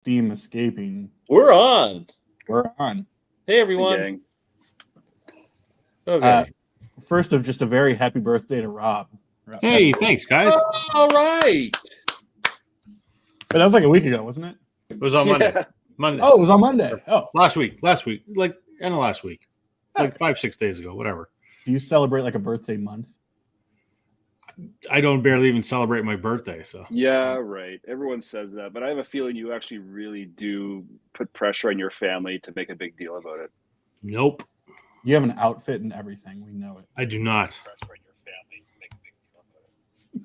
steam escaping. We're on. We're on. Hey, everyone. Okay. First of just a very happy birthday to Rob. Hey, thanks, guys. All right. But that was like a week ago, wasn't it? It was on Monday. Monday. Oh, it was on Monday. Oh, last week, like end of last week, like 5-6 days ago, whatever. Do you celebrate like a birthday month? I don't barely even celebrate my birthday, so. Yeah, right. Everyone says that, but I have a feeling you actually really do put pressure on your family to make a big deal about it. Nope. You have an outfit and everything. We know it. I do not.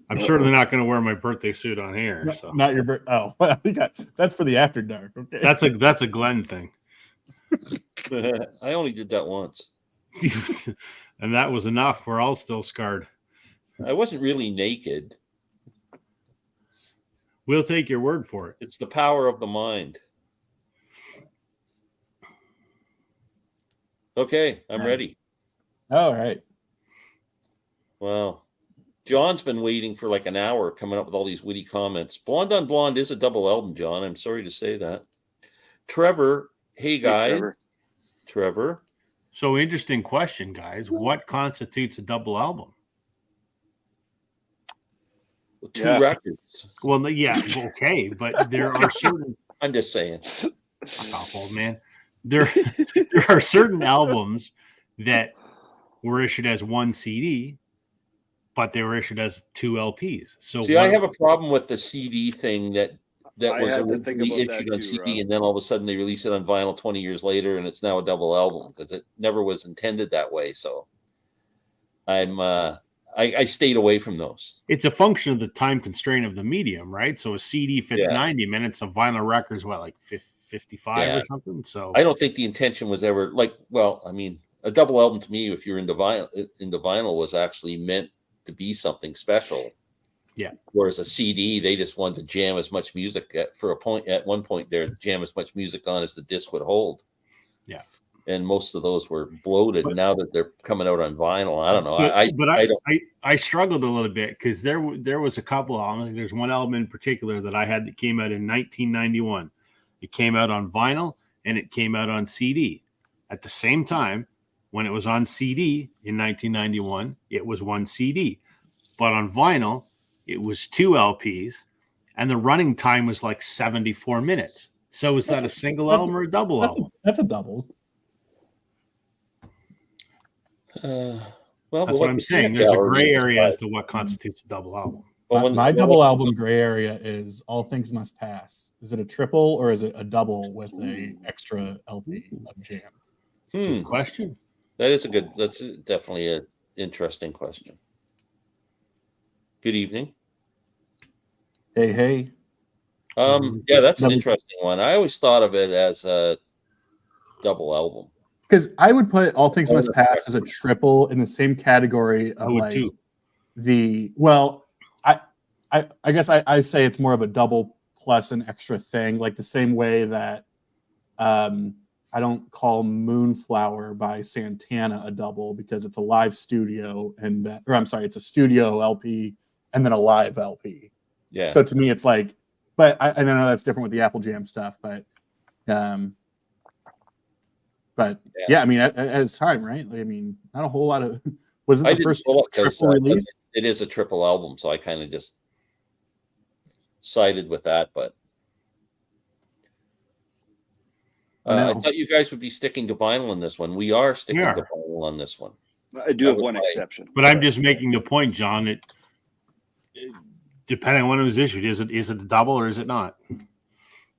I'm certainly not going to wear my birthday suit on here. So. Not your birthday. Oh, I think that's for the after dark. Okay. That's a Glenn thing. I only did that once. And that was enough. We're all still scarred. I wasn't really naked. We'll take your word for it. It's the power of the mind. Okay, I'm ready. All right. Wow. John's been waiting for like an hour coming up with all these witty comments. Blonde on Blonde is a double album, John. I'm sorry to say that. Trevor, hey guys. Hey, Trevor. So interesting question, guys. What constitutes a double album? Two records. Well, yeah, okay, but there are certain. I'm just saying. Fuck off, old man. There are certain albums that were issued as one CD, but they were issued as two LPs. So see, I have a problem with the CD thing that was originally issued on CD, and then all of a sudden they release it on vinyl 20 years later, and it's now a double album because it never was intended that way. So I stayed away from those. It's a function of the time constraint of the medium, right? So a CD fits 90 minutes, a vinyl record's like 55 or something. So I don't think the intention was ever a double album to me, if you're into vinyl, was actually meant to be something special. Yeah. Whereas a CD, they just wanted to jam as much music at one point there, jam as much music on as the disc would hold. Yeah. And most of those were bloated. Now that they're coming out on vinyl, I don't know. I struggled a little bit because there was a couple of albums. There's one album in particular that I had that came out in 1991. It came out on vinyl and it came out on CD. At the same time, when it was on CD in 1991, it was one CD. But on vinyl, it was two LPs, and the running time was like 74 minutes. So is that a single album or a double album? That's a double. Well, that's what I'm saying. There's a gray area as to what constitutes a double album. My double album gray area is All Things Must Pass. Is it a triple or is it a double with a extra LP of jams? Good question. That's definitely an interesting question. Good evening. Hey. Yeah, that's an interesting one. I always thought of it as a double album. Because I would put All Things Must Pass as a triple in the same category of I guess I say it's more of a double plus an extra thing, like the same way that I don't call Moonflower by Santana a double because it's a live studio it's a studio LP and then a live LP. Yeah. So to me, it's like, but I know that's different with the Apple Jam stuff, but yeah, I mean, at its time, right? Like, I mean, not a whole lot of. Was it the first triple release? It is a triple album, so I kind of just sided with that. But I thought you guys would be sticking to vinyl in this one. We are sticking to vinyl on this one. I do have one exception, but I'm just making the point, John. That depending on when it was issued, is it a double or is it not?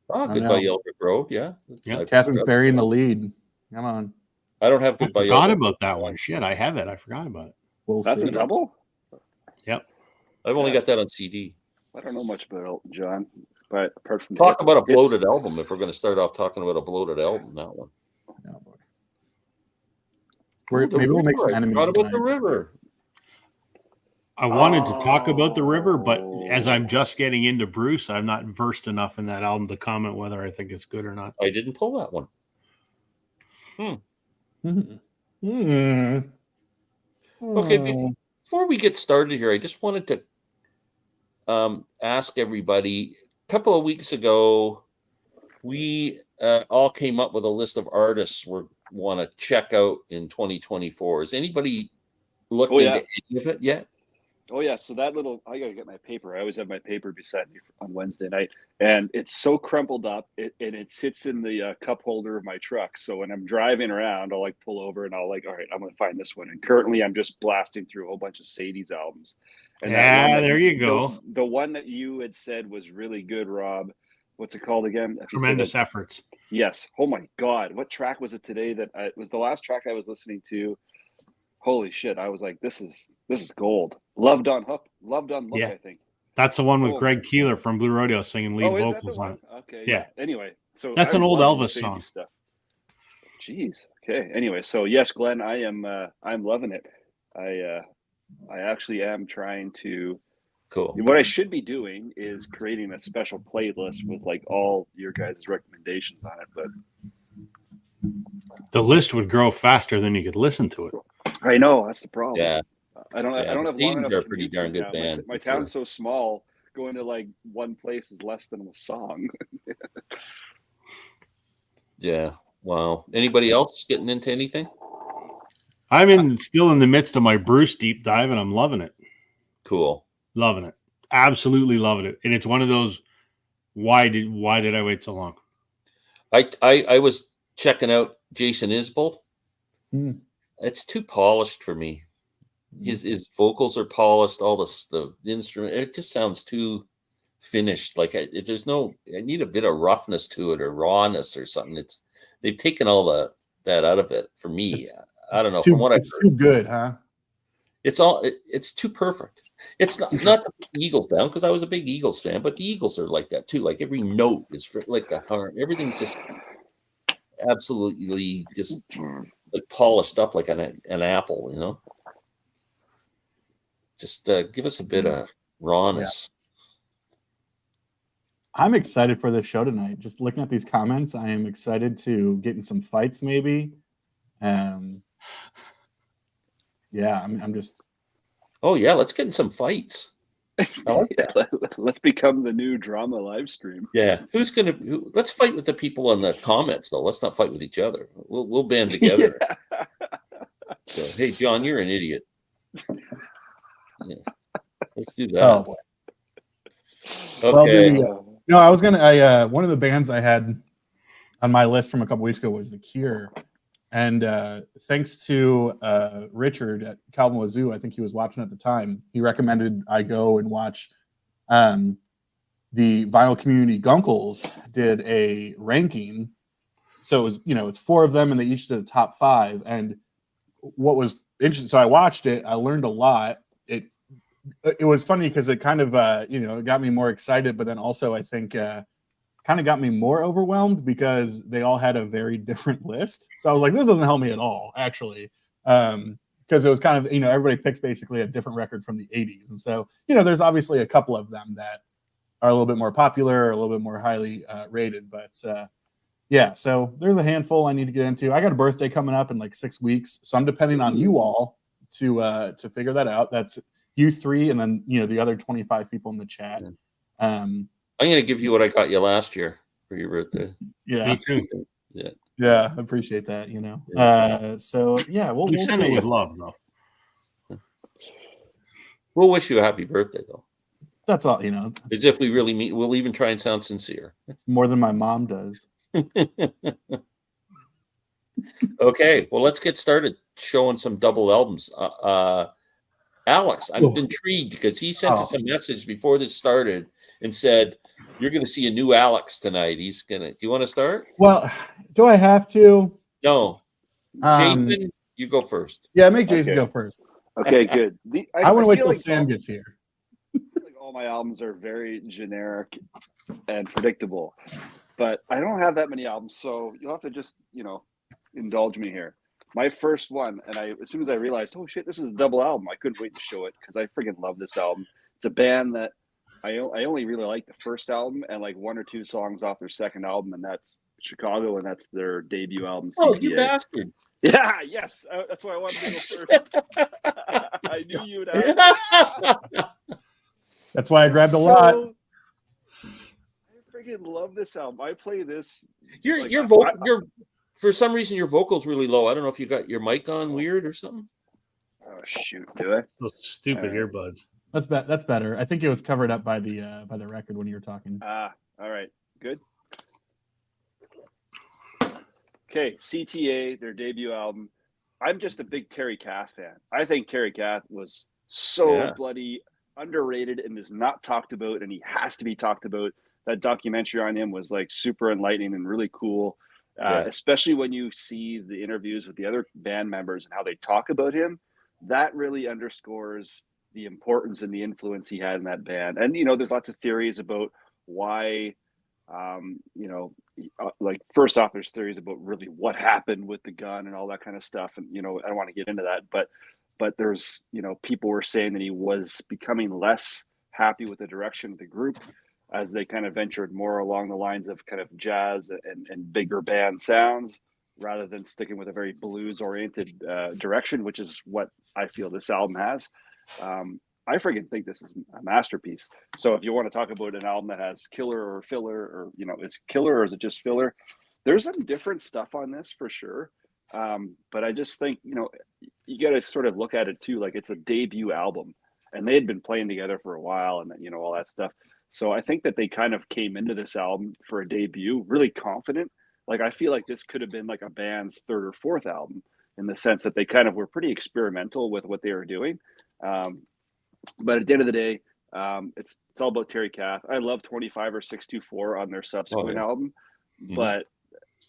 Oh, Goodbye Yellow Brick Road, yeah. Catherine's burying the lead. Come on. I don't have Goodbye Yellow. I forgot about that one. Shit, I have it. I forgot about it. That's a double? Yep. I've only got that on CD. I don't know much about Elton John, but apart from talk about a bloated album, if we're going to start off talking about a bloated album, that one. No, maybe we'll make some enemies. What about the river? I wanted to talk about the river, but as I'm just getting into Bruce, I'm not versed enough in that album to comment whether I think it's good or not. I didn't pull that one. Okay, before we get started here, I just wanted to ask everybody. A couple of weeks ago, we all came up with a list of artists we want to check out in 2024. Has anybody looked into any of it yet? Oh yeah, so that little, I gotta get my paper. I always have my paper beside me on Wednesday night, and it's so crumpled up, and it sits in the cup holder of my truck. So when I'm driving around, I'll like pull over and I'll like, all right, I'm gonna find this one. And currently, I'm just blasting through a whole bunch of Sadie's albums. And that one Yeah, there you go. The one that you had said was really good, Rob. What's it called again? If you say Tremendous that- efforts. Yes. Oh my God, what track was it today? That was the last track I was listening to. Holy shit! I was like, this is gold. Loved on Hook, Loved on Look. Yeah. I think. That's the one with Oh. Greg Keeler from Blue Rodeo singing lead Oh, is that the vocals on one? it. Okay. Yeah. Anyway, so That's an old love the Elvis Sadie song. Stuff. Jeez. Okay. Anyway, so yes, Glenn, I'm loving it. I actually am trying to. Cool. What I should be doing is creating a special playlist with like all your guys' recommendations on it. But The list would grow faster than you could listen to it. I know that's the problem. Yeah. I don't Yeah, have the long Sadie's enough are a pretty commutes darn right good now. band, My for town's so small. Going to like one place is less than a song. Yeah. Wow. Anybody else getting into anything? I'm still in the midst of my Bruce deep dive, and I'm loving it. Cool. Loving it. Absolutely loving it. And it's one of those, why did I wait so long? I was checking out Jason Isbell. Hmm. It's too polished for me. His vocals are polished. All the instrument, it just sounds too finished. Like I need a bit of roughness to it or rawness or something. They've taken all that out of it for me. I don't know. From what I've It's heard, too good, huh? it's too perfect. It's not the Eagles down, because I was a big Eagles fan, but the Eagles are like that too. Like every note is like the harm. Everything's just absolutely just like polished up like an apple, you know. Just give us a bit of rawness. I'm excited for this show tonight. Just looking at these comments, I am excited to get in some fights, maybe. Yeah, I'm just. Oh yeah, let's get in some fights. I like that. Let's become the new drama live stream. Yeah, let's fight with the people in the comments though. Let's not fight with each other. We'll band together. So, hey, John, you're an idiot. Yeah. Let's do that. Well, Okay. no, I was gonna. One of the bands I had on my list from a couple weeks ago was The Cure, and thanks to Richard at Kalamazoo, I think he was watching at the time. He recommended I go and watch. The Vinyl Community Gunkles did a ranking, so it was it's 4 of them, and they each did a top 5. And what was interesting, so I watched it. I learned a lot. It was funny because it kind of it got me more excited, but then also I think kind of got me more overwhelmed because they all had a very different list. So I was like, this doesn't help me at all, actually, because it was kind of everybody picked basically a different record from the 80s, and so there's obviously a couple of them that are a little bit more popular, or a little bit more highly rated, but yeah. So there's a handful I need to get into. I got a birthday coming up in like 6 weeks, so I'm depending on you all to figure that out. That's you 3, and then the other 25 people in the chat. I'm gonna give you what I got you last year for your birthday. Yeah, Me too. yeah, I appreciate that. So yeah, we'll send see. it with love, though. We'll wish you a happy birthday, though. That's all. As if we really mean. We'll even try and sound sincere. It's more than my mom does. Okay, well, let's get started showing some double albums. Alex, I'm intrigued because he sent us a message before this started and said, "You're going to see a new Alex tonight." He's gonna. Do you want to start? Well, do I have to? No, Jason, you go first. Yeah, make Jason go first. Okay, good. I want to wait feel till like Sam gets here. all my albums are very generic and predictable, but I don't have that many albums, so you'll have to just indulge me here. My first one, and as soon as I realized, oh shit, this is a double album, I couldn't wait to show it because I freaking love this album. It's a band that I only really like the first album and like 1 or 2 songs off their second album, and that's Chicago, and that's their debut album. CPA. Oh, you bastard! Yeah, yes, that's why I wanted to go first. I knew you would ask. That's why I grabbed a lot. I fucking love this album. I play this. Your for some reason your vocal's really low. I don't know if you got your mic on weird or something. Oh shoot, do I? Those stupid earbuds. That's better. I think it was covered up by the record when you were talking. All right, good. Okay, CTA, their debut album. I'm just a big Terry Kath fan. I think Terry Kath was so bloody underrated and is not talked about, and he has to be talked about. That documentary on him was like super enlightening and really cool, especially when you see the interviews with the other band members and how they talk about him. That really underscores the importance and the influence he had in that band. And, there's lots of theories about why, like first off, there's theories about really what happened with the gun and all that kind of stuff. And, I don't want to get into that, but there's, people were saying that he was becoming less happy with the direction of the group as they kind of ventured more along the lines of kind of jazz and bigger band sounds rather than sticking with a very blues oriented direction, which is what I feel this album has. I freaking think this is a masterpiece. So if you want to talk about an album that has killer or filler, or, is killer or is it just filler? There's some different stuff on this for sure. But I just think, you got to sort of look at it too, like it's a debut album and they had been playing together for a while and, all that stuff. So I think that they kind of came into this album for a debut really confident. Like, I feel like this could have been like a band's third or fourth album in the sense that they kind of were pretty experimental with what they were doing. But at the end of the day, it's all about Terry Kath. I love 25 or 624 on their subsequent album, but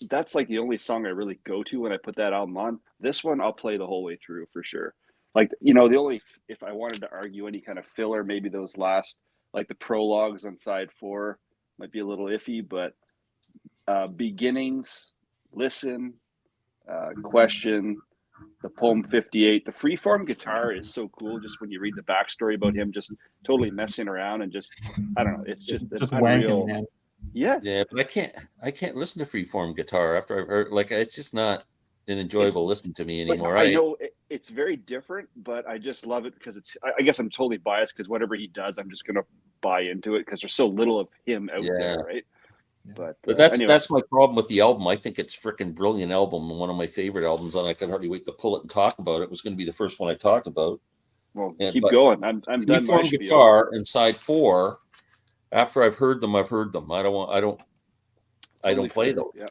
that's like the only song I really go to when I put that album on. This one I'll play the whole way through for sure. Like, the only, if I wanted to argue any kind of filler, maybe those last, like the prologues on side 4 might be a little iffy, but Beginnings, Listen, Question, the Poem 58, the freeform guitar is so cool. Just when you read the backstory about him, just totally messing around and just, I don't know. It's just wanking, man. Yes. Yeah, but I can't listen to freeform guitar after I've heard, like, it's just not an enjoyable listen to me anymore. Like, I know it's very different, but I just love it because I guess I'm totally biased because whatever he does, I'm just going to buy into it because there's so little of him out there, right? But that's my problem with the album. I think it's freaking brilliant album, one of my favorite albums, and I can hardly wait to pull it and talk about it. It was going to be the first one I talked about. Well, keep going. I'm done. Freeform guitar and side 4. After I've heard them, I've heard them. I don't play them. Yeah,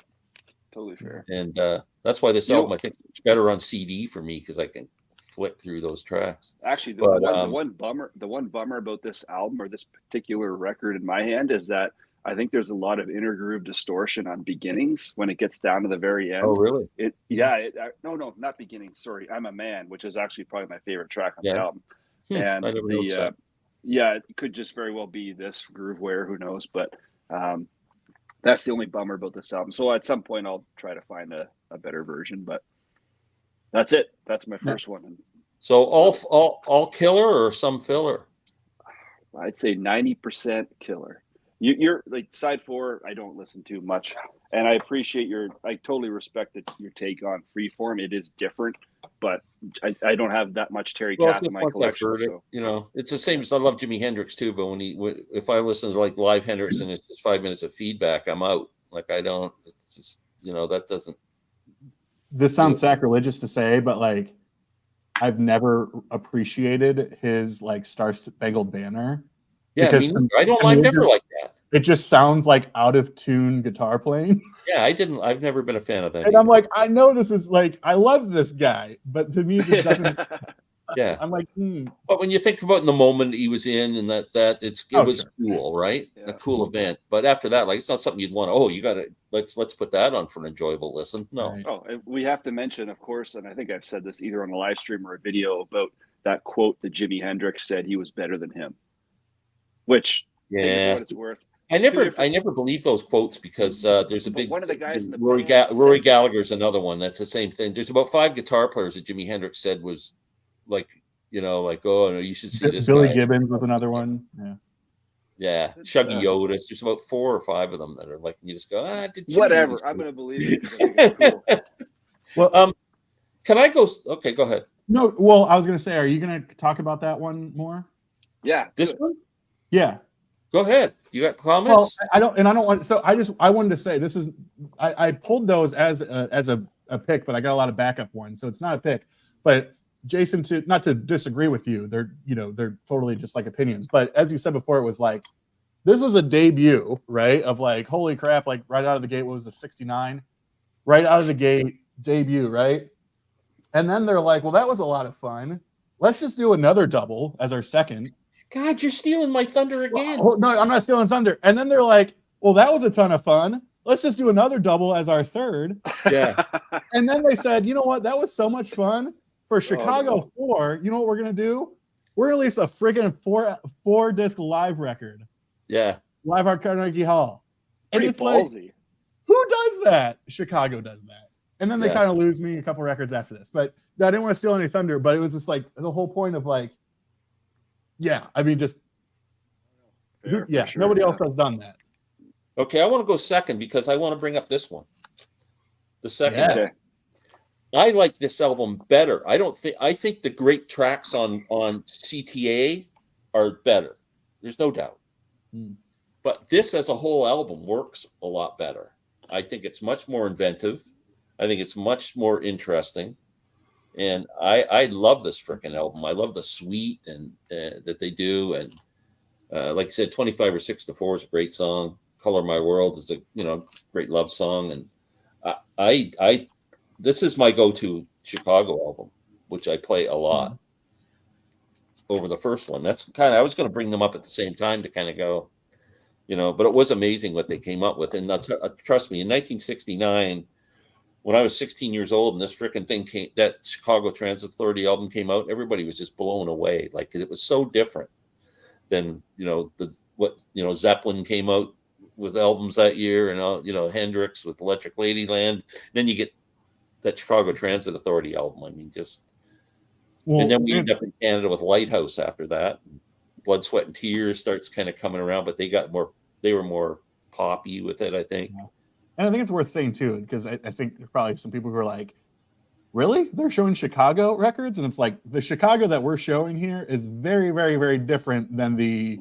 totally fair. And that's why this album I think it's better on CD for me because I can flick through those tracks. Actually, the one bummer about this album or this particular record in my hand is that I think there's a lot of intergroove distortion on Beginnings when it gets down to the very end. Oh, really? No, not Beginnings. Sorry, I'm a Man, which is actually probably my favorite track on the album. And I never noticed that. Yeah, it could just very well be this Grooveware. Who knows? But that's the only bummer about this album. So at some point, I'll try to find a better version. But that's it. That's my first one. So all killer or some filler? I'd say 90% killer. You're like side 4. I don't listen to much, and I appreciate I totally respect your take on freeform. It is different, but I don't have that much Terry Kath in my collection. I've heard it, it's the same as I love Jimi Hendrix too. But if I listen to like live Hendrix and it's just 5 minutes of feedback, I'm out. Like I don't. It's just that doesn't. This sounds sacrilegious to say, but like I've never appreciated his like Star Spangled Banner. Yeah, I've never liked that. It just sounds like out of tune guitar playing. Yeah, I've never been a fan of that. And either. I'm like, I know this is like, I love this guy, but to me, it doesn't. Yeah, I'm like, But when you think about in the moment he was in, and it was cool, right? Yeah. A cool event. But after that, like, it's not something you'd want. Oh, you got to let's put that on for an enjoyable listen. No. Right. Oh, we have to mention, of course, and I think I've said this either on a live stream or a video about that quote that Jimi Hendrix said he was better than him. Which, what it's worth. I never believe those quotes because there's a big one of the guys in the Rory Gallagher's another one. That's the same thing. There's about 5 guitar players that Jimi Hendrix said was like, oh no, you should see this. Billy guy. Gibbons was another one. Yeah. Shuggy Yoda's. There's about 4 or 5 of them that are like, you just go, whatever. I'm gonna believe it. Cool. Well, can I go? Okay, go ahead. No, well, I was gonna say, are you gonna talk about that one more? Yeah, this one. Yeah. Go ahead. You got Well, comments? I don't want. So I wanted to say this is. I pulled those as a pick, but I got a lot of backup ones, so it's not a pick. But Jason, not to disagree with you, they're totally just like opinions. But as you said before, it was like this was a debut, right? Of like, holy crap! Like right out of the gate, what was the 69? Right out of the gate debut, right? And then they're like, well, that was a lot of fun. Let's just do another double as our second. God, you're stealing my thunder again. Well, no, I'm not stealing thunder. And then they're like, well, that was a ton of fun. Let's just do another double as our third. Yeah. And then they said, you know what? That was so much fun. For Chicago 4, you know what we're going to do? We're going to release a friggin' four disc live record. Yeah. Live at Carnegie Hall. And Pretty it's like, ballsy. who does that? Chicago does that. And then they Yeah. kind of lose me a couple records after this. But I didn't want to steal any thunder, but it was just like the whole point of like, yeah, I mean, just, Fair, for yeah, sure, nobody yeah. else has done that. Okay, I want to go second because I want to bring up this one. The second. Yeah. Okay. I like this album better. I think the great tracks on CTA are better. There's no doubt. But this as a whole album works a lot better. I think it's much more inventive. I think it's much more interesting. And I love this freaking album. I love the suite and that they do. And like I said, 25 or 6 to 4 is a great song. Color My World is a great love song. And I this is my go-to Chicago album, which I play a lot over the first one. That's kind of, I was going to bring them up at the same time to kind of go, but it was amazing what they came up with. And trust me, in 1969, when I was 16 years old and this freaking thing came, that Chicago Transit Authority album came out, everybody was just blown away. Like, it was so different than, Zeppelin came out with albums that year, and, Hendrix with Electric Ladyland. Then you get that Chicago Transit Authority album. I mean, and then we end up in Canada with Lighthouse after that. Blood, Sweat, and Tears starts kind of coming around, but they were more poppy with it, I think. And I think it's worth saying too, because I think there's probably some people who are like, really? They're showing Chicago records? And it's like, the Chicago that we're showing here is very, very, very different than the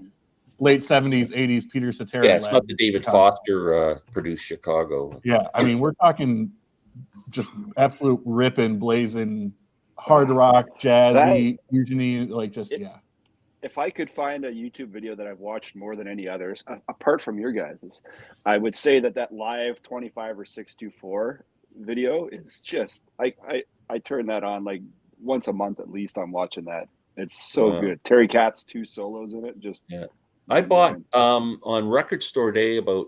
late 70s, 80s Peter Cetera. Yeah, it's not the David Foster produced Chicago. Yeah, I mean, we're talking just absolute ripping, blazing, hard rock, jazzy, fusiony, like just, yeah. If I could find a YouTube video that I've watched more than any others, apart from your guys's, I would say that live 25 or 624 video is just, I turn that on like once a month at least. I'm watching that. It's so good. Terry Katz's 2 solos in it. Just I bought on Record Store Day about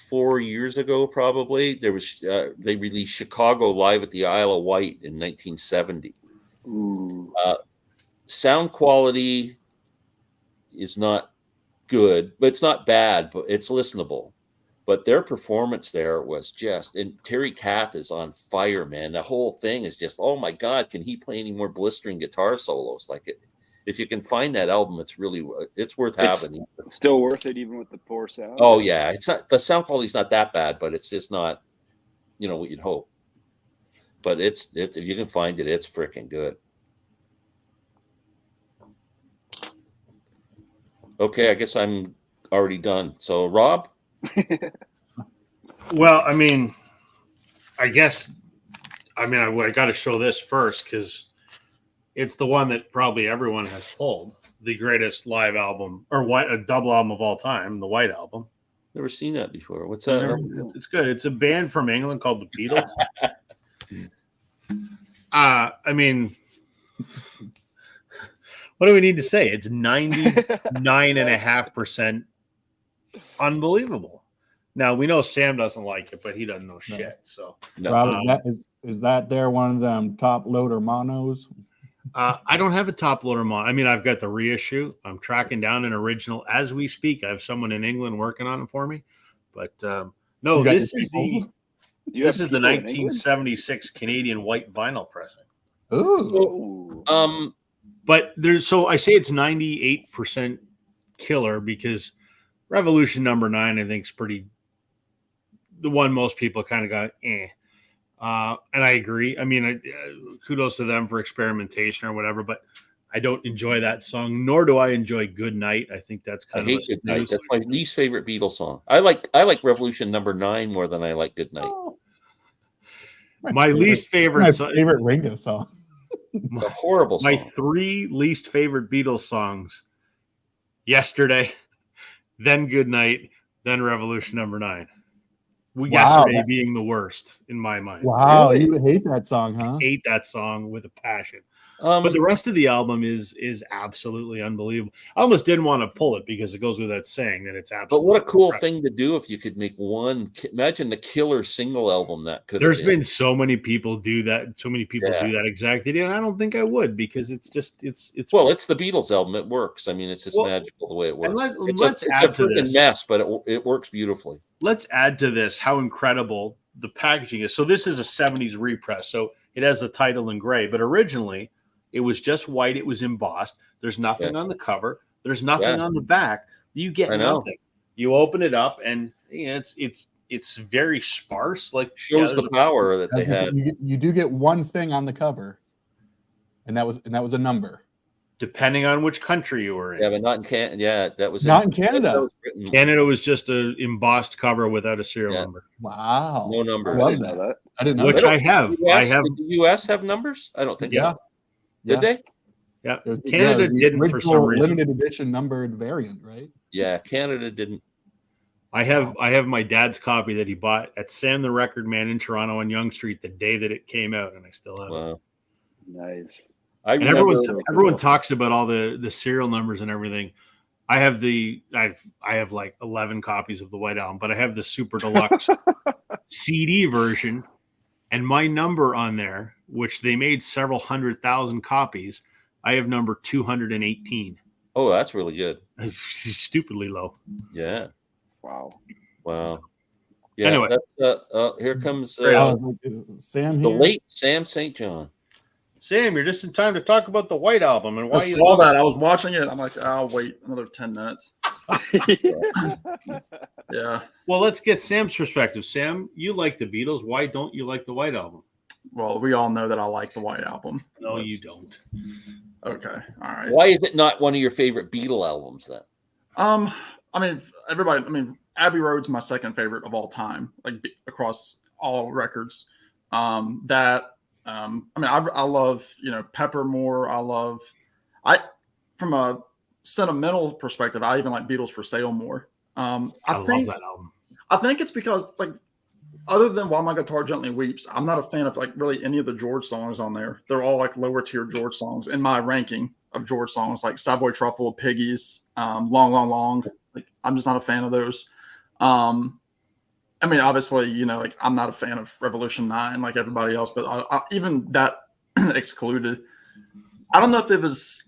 4 years ago, probably. There was they released Chicago Live at the Isle of Wight in 1970. Ooh. Sound quality is not good, but it's not bad, but it's listenable. But their performance there was just, and Terry Kath is on fire, man. The whole thing is just, oh my God, can he play any more blistering guitar solos? Like, if you can find that album, it's worth having. Still worth it, even with the poor sound. Oh yeah, it's not, the sound quality's not that bad, but it's just not, what you'd hope. But it's if you can find it, it's freaking good. Okay, I guess I'm already done. So, Rob? Well, I mean, I got to show this first because it's the one that probably everyone has pulled. The greatest live album, or a double album of all time, the White Album. Never seen that before. What's that? It's good. It's a band from England called the Beatles. I mean, what do we need to say? It's 99.5% unbelievable. Now, we know Sam doesn't like it, but he doesn't know shit. So, No. Rob, is that there one of them top loader monos? I don't have a top loader mono. I mean, I've got the reissue. I'm tracking down an original as we speak. I have someone in England working on it for me. But no, this is the 1976 Canadian white vinyl pressing. Ooh. But I say it's 98% killer because Revolution number 9, I think, is the one most people kind of got, and I agree. I mean, kudos to them for experimentation or whatever, but I don't enjoy that song, nor do I enjoy Good Night. I think that's I kind of hate Good Night. snooze. That's my least favorite Beatles song. I like Revolution number 9 more than I like Good Night. Oh, My least favorite my song. favorite Ringo song. It's a horrible My song. 3 least favorite Beatles songs: Yesterday, then Good Night, then Revolution number 9. Wow, Yesterday being the worst in my mind. Wow, Really? you hate that song, huh? I hate that song with a passion. But the rest of the album is absolutely unbelievable. I almost didn't want to pull it because it goes without saying that it's But absolutely. what a cool incredible. thing to do if you could make one. Imagine the killer single album that could have There's been so many people do that. So many people Yeah. do that exact idea. And I don't think I would because it's just it's Well, it's the Beatles album. It works. I mean, it's just Well, magical the way it and works. It's let's a add to freaking this. mess, but it works beautifully. Let's add to this how incredible the packaging is. So this is a 70s repress. So it has the title in gray, but originally it was just white. It was embossed. There's nothing on the cover. There's nothing on the back. You get I know. nothing. You open it up and it's very sparse. Like Shows the power that they had. You do get one thing on the cover, and that was a number. Depending on which country you were in. Yeah, but not in Canada. Yeah, that was Not in Canada. Canada was just an embossed cover without a serial number. Wow, No I numbers. love didn't know that. I didn't know. Which that. I have. US, I have. Did the US have numbers? I don't think Yeah. so. Did they? Yeah. It was- Canada the didn't for some original reason. limited edition numbered variant, right? Yeah, Canada didn't. I have my dad's copy that he bought at Sam the Record Man in Toronto on Yonge Street the day that it came out, and I still have it. Wow. Nice. I And remember. everyone talks about all the serial numbers and everything. I have like 11 copies of the White Album, but I have the super deluxe CD version, and my number on there, which they made several 100,000 copies, I have number 218. Oh, that's really good. Stupidly low. Yeah. Wow. Yeah. Anyway. That's here comes I was like, is Sam the here? late Sam St. John. Sam, you're just in time to talk about the White Album and why I you saw love that. I was watching it. I'm like, I'll wait another 10 minutes. Yeah. Well, let's get Sam's perspective. Sam, you like the Beatles. Why don't you like the White Album? Well, we all know that I like the White Album. No, you don't. Okay. All right. Why is it not one of your favorite Beatle albums then? I mean, everybody. I mean, Abbey Road's my second favorite of all time, like across all records. I mean, I love Peppermore. From a sentimental perspective, I even like Beatles for Sale more. I love that album. I think it's because, like, other than While My Guitar Gently Weeps, I'm not a fan of like really any of the George songs on there. They're all like lower tier George songs in my ranking of George songs, like Savoy Truffle, Piggies, Long, Long, Long. Like, I'm just not a fan of those. I mean, obviously, like, I'm not a fan of Revolution 9 like everybody else, but even that excluded, I don't know if it was.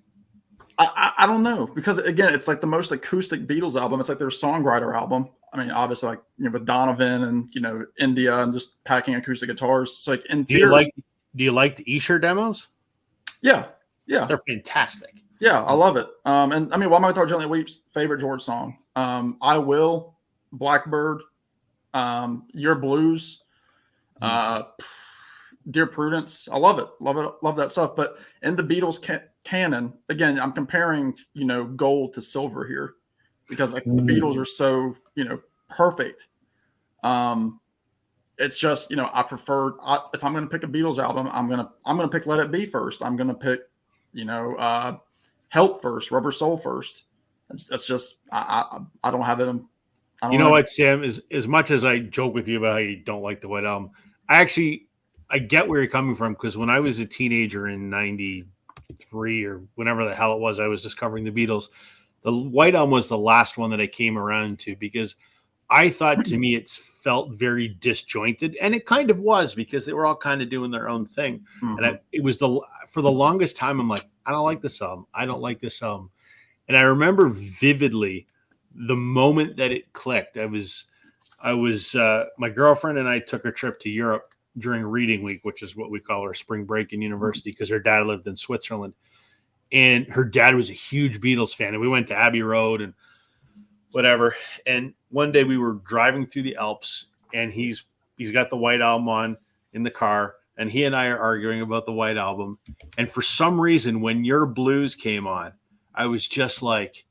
I don't know, because again, it's like the most acoustic Beatles album. It's like their songwriter album. I mean, obviously, like, with Donovan and India and just packing acoustic guitars. So, like, in theory, do you like the Esher demos? Yeah, They're fantastic. yeah, I love it. And I mean, While My Guitar Gently Weeps, favorite George song. I Will, Blackbird, Your Blues, Dear Prudence. I love it, love that stuff. But in the Beatles canon, again, I'm comparing gold to silver here, because like the Beatles are so perfect. It's just I prefer, if I'm going to pick a Beatles album, I'm gonna pick Let It Be first. I'm gonna pick Help first, Rubber Soul first. That's just I don't have it. You know what, Sam? As much as I joke with you about how you don't like the White Album, I get where you're coming from, because when I was a teenager in '93 or whenever the hell it was, I was discovering the Beatles. The White Album was the last one that I came around to, because I thought, to me, it felt very disjointed, and it kind of was, because they were all kind of doing their own thing. Mm-hmm. And it was for the longest time, I'm like, I don't like this album. I don't like this album. And I remember vividly the moment that it clicked. I was my girlfriend and I took a trip to Europe during reading week, which is what we call our spring break in university, because her dad lived in Switzerland, and her dad was a huge Beatles fan. And we went to Abbey Road and whatever. And one day we were driving through the Alps, and he's got the White Album on in the car, and he and I are arguing about the White Album. And for some reason, when Your Blues came on, I was just like,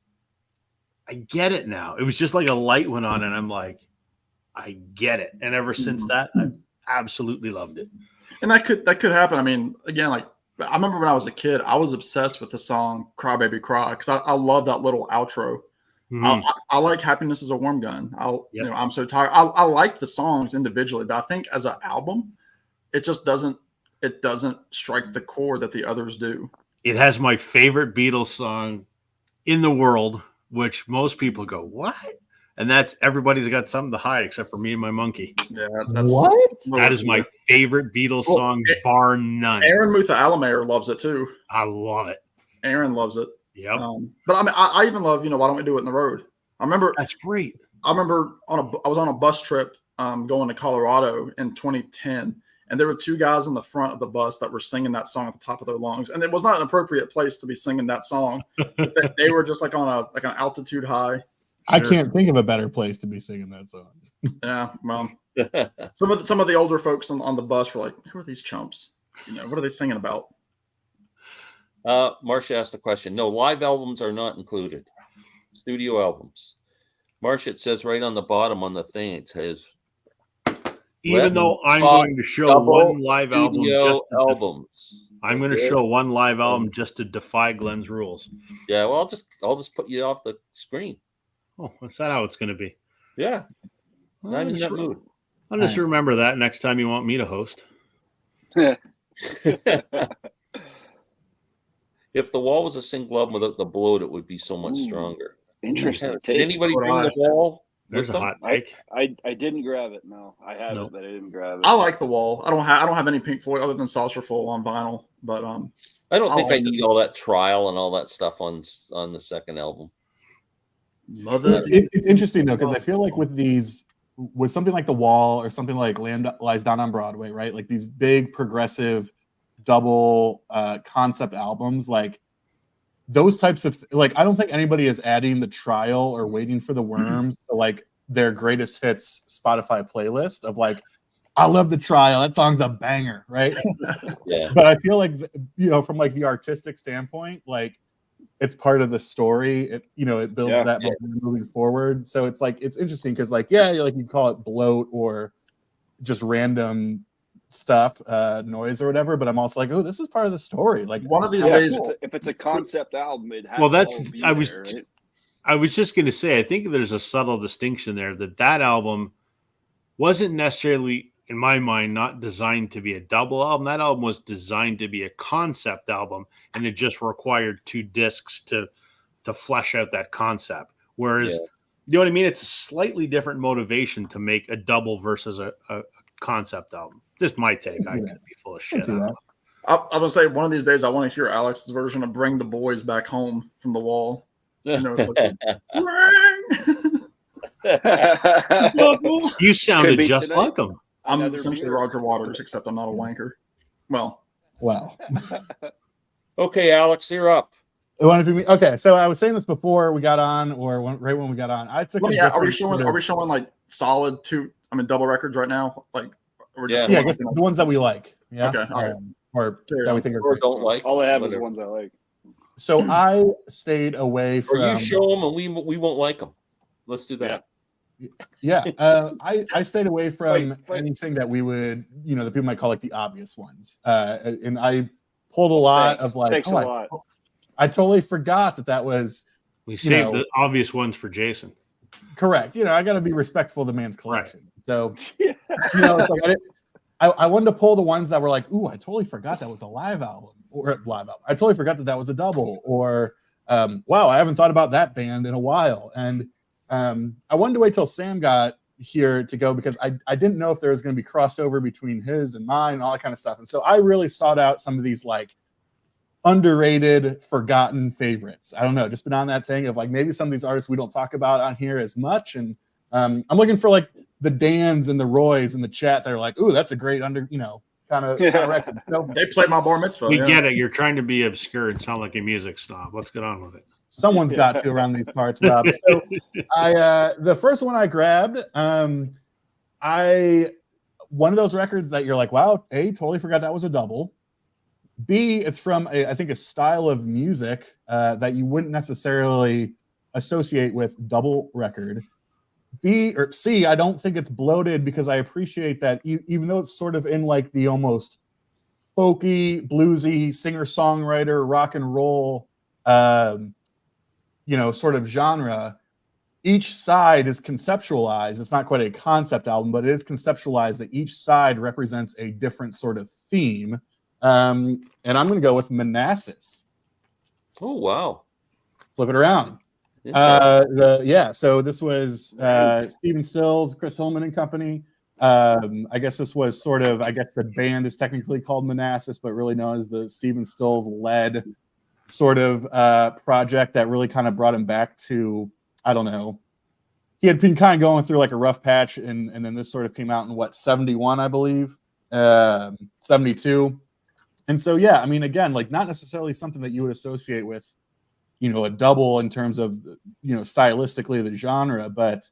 I get it now. It was just like a light went on, and I'm like, I get it. And ever since that, I've absolutely loved it. And that could happen. I mean, again, like I remember when I was a kid, I was obsessed with the song "Cry Baby Cry" because I love that little outro. I like "Happiness Is a Warm Gun." I'm so tired. I like the songs individually, but I think as an album, it just doesn't strike the chord that the others do. It has my favorite Beatles song in the world, which most people go, "What?" And that's "Everybody's Got Something to Hide," except for me and my monkey. Yeah, that's What? That is my favorite Beatles song, bar none. Aaron Mutha Alamayer loves it too. I love it. Aaron loves it. Yep. But I mean, I even love, Why Don't We Do It in the Road? I remember That's great. I was on a bus trip going to Colorado in 2010, and there were two guys in the front of the bus that were singing that song at the top of their lungs, and it was not an appropriate place to be singing that song. They were just like on an altitude high. I can't think of a better place to be singing that song. Yeah, well, some of the older folks on the bus were like, "Who are these chumps? What are they singing about?" Marcia asked the question. No, live albums are not included. Studio albums. Marcia, it says right on the bottom on the thing, it says, even though I'm going to show one live album, I'm going to show one live album just to defy Glenn's rules. Yeah, well, I'll just put you off the screen. Oh, is that how it's going to be? Yeah. I'm in that mood. I'll just remember that next time you want me to host. If The Wall was a single album without the bloat, it would be so much stronger. Interesting. Did anybody bring The Wall? There's a hot take. I didn't grab it. No, I have it, but I didn't grab it. I like The Wall. I don't have any Pink Floyd other than Saucerful on vinyl, but I don't think I need all that trial and all that stuff on the second album. It's interesting though, because I feel like with something like The Wall or something like Lamb Lies Down on Broadway, right? Like these big progressive double concept albums, like those types of I don't think anybody is adding the trial or waiting for the worms to like their greatest hits Spotify playlist of like, I love the trial, that song's a banger, right? Yeah. But I feel like from like the artistic standpoint, like it's part of the story. It builds that momentum moving forward. So it's like it's interesting because you call it bloat or just random stuff, noise or whatever. But I'm also like, oh, this is part of the story. Like one of these days, if it's a concept album, it has. Well, that's to be I was there, right? I was just going to say, I think there's a subtle distinction there that album wasn't necessarily, in my mind, not designed to be a double album. That album was designed to be a concept album, and it just required 2 discs to flesh out that concept. Whereas, you know what I mean? It's a slightly different motivation to make a double versus a concept album. Just my take. I could be full of shit. I'm going to say one of these days I want to hear Alex's version of Bring the Boys Back Home from The Wall. It's like, you sounded just like him. I'm essentially Roger Waters, except I'm not a wanker. Well. Okay, Alex, you're up. Okay, so I was saying this before we got on, right when we got on. I took. Are we showing like solid double records right now? Like, I guess the ones that we like. Yeah. Okay. All right. Or that we think are great. Don't like. All I have is the ones I like. So I stayed away from. Or you show them and we won't like them. Let's do that. Yeah. I stayed away from anything that we would, that people might call like the obvious ones. And I pulled a lot of like, Thanks a lot. I totally forgot that was. We saved the obvious ones for Jason. Correct. I got to be respectful of the man's collection. Right. So, it's like I wanted to pull the ones that were like, ooh, I totally forgot that was a live album. I totally forgot that was a double. Or, wow, I haven't thought about that band in a while. And I wanted to wait till Sam got here to go because I didn't know if there was going to be crossover between his and mine and all that kind of stuff. And so I really sought out some of these like underrated, forgotten favorites. I don't know, just been on that thing of like maybe some of these artists we don't talk about on here as much. And I'm looking for like the Dans and the Roys in the chat that are like, ooh, that's a great kind of record. So, they played my bar mitzvah. We get it. You're trying to be obscure and sound like a music snob. Let's get on with it. Someone's got to around these parts, Rob. So the first one I grabbed, I one of those records that you're like, wow, A, totally forgot that was a double. B, it's from I think a style of music that you wouldn't necessarily associate with double record. B or C, I don't think it's bloated because I appreciate that even though it's sort of in like the almost folky, bluesy, singer-songwriter, rock and roll, sort of genre, each side is conceptualized. It's not quite a concept album, but it is conceptualized that each side represents a different sort of theme. And I'm going to go with Manassas. Oh, wow. Flip it around. So this was Stephen Stills, Chris Hillman and company. I guess this was the band is technically called Manassas, but really known as the Stephen Stills led sort of project that really kind of brought him back to, I don't know. He had been kind of going through like a rough patch, and then this sort of came out in 71, I believe, 72. And so, yeah, I mean, again, like not necessarily something that you would associate with, a double in terms of, stylistically the genre. But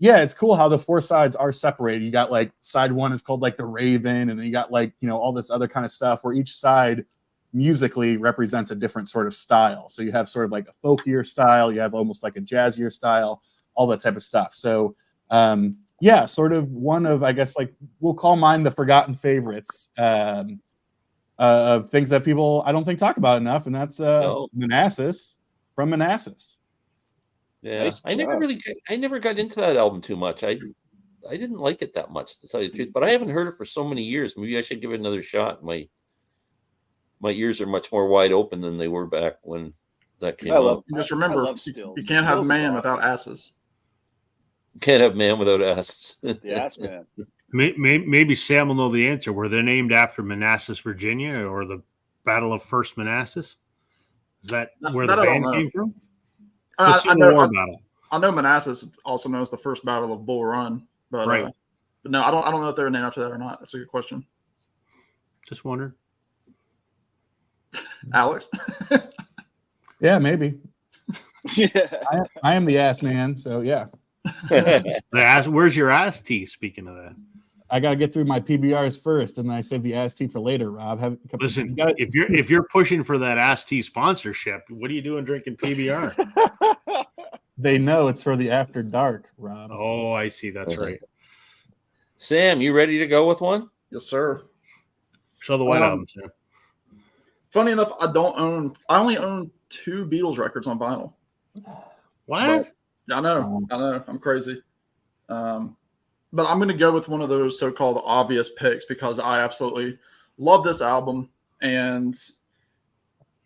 it's cool how the four sides are separated. You got like side one is called like the Raven, and then you got like, all this other kind of stuff where each side musically represents a different sort of style. So you have sort of like a folkier style, you have almost like a jazzier style, all that type of stuff. So sort of one of, I guess, like we'll call mine the forgotten favorites of things that people I don't think talk about enough, and that's Manassas from Manassas. Yeah, Nice I never got into that album too much. I didn't like it that much, to tell you the truth. But I haven't heard it for so many years. Maybe I should give it another shot. My ears are much more wide open than they were back when that came out. Just remember, you can't have man without asses. Can't have man without asses. The ass man. Maybe Sam will know the answer. Were they named after Manassas, Virginia, or the Battle of First Manassas? Is that where the band came from? I know Manassas, also known as the First Battle of Bull Run, but right. But no, I don't know if they're named after that or not. That's a good question. Just wondering. Alex? Yeah, maybe. Yeah. I am the ass man, so yeah. Where's your ass tea? Speaking of that, I got to get through my PBRs first, and then I save the ass tea for later. Rob, listen, if you're pushing for that ass tea sponsorship, what are you doing drinking PBR? They know it's for the after dark, Rob. Oh, I see. That's right. Sam, you ready to go with one? Yes, sir. Show the White Album, Sam. Funny enough, I only own 2 Beatles records on vinyl. What? I know. I'm crazy. But I'm going to go with one of those so-called obvious picks because I absolutely love this album. And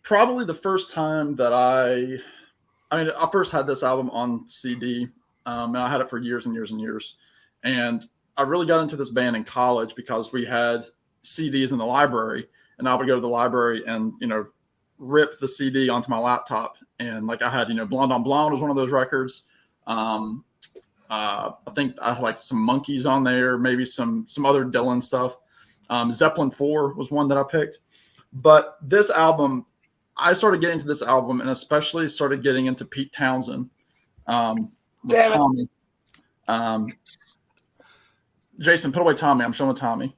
probably the first time that I first had this album on CD, and I had it for years and years and years. And I really got into this band in college because we had CDs in the library, and I would go to the library and, rip the CD onto my laptop. And like I had, Blonde on Blonde was one of those records. I think I had like some Monkeys on there, maybe some other Dylan stuff. Zeppelin 4 was one that I picked. But this album, I started getting into this album and especially started getting into Pete Townsend with Tommy. Jason, put away Tommy. I'm showing Tommy.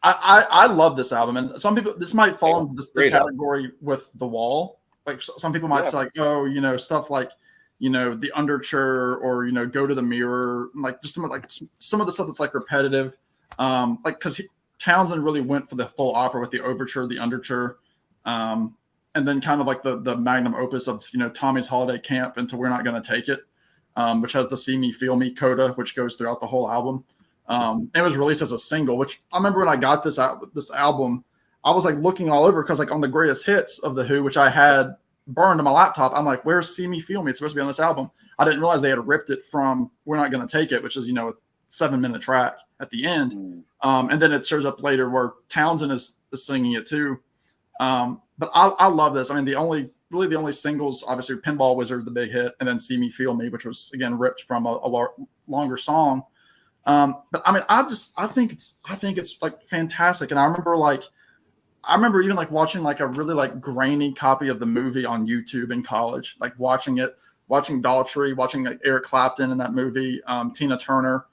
I love this album, and some people, this might fall into the category with The Wall. Like some people might say, like, oh, stuff like, The Underture or Go to the Mirror, like just some of the stuff that's like repetitive, like because Townsend really went for the full opera with the overture, the underture, and then kind of like the magnum opus of Tommy's Holiday Camp into We're Not Gonna Take It, which has the See Me Feel Me coda, which goes throughout the whole album. It was released as a single, which I remember when I got this album, I was like looking all over because like on the greatest hits of The Who, which I had burned to my laptop, I'm like, where's See Me Feel Me? It's supposed to be on this album. I didn't realize they had ripped it from We're Not Gonna Take It, which is, a 7-minute track at the end. And then it shows up later where Townsend is singing it too. But I love this. I mean, the only singles, obviously Pinball Wizard, the big hit, and then See Me Feel Me, which was again ripped from a longer song. But I mean, I think it's like fantastic. And I remember even like watching like a really like grainy copy of the movie on YouTube in college, like watching Daughtry, watching like Eric Clapton in that movie, Tina Turner,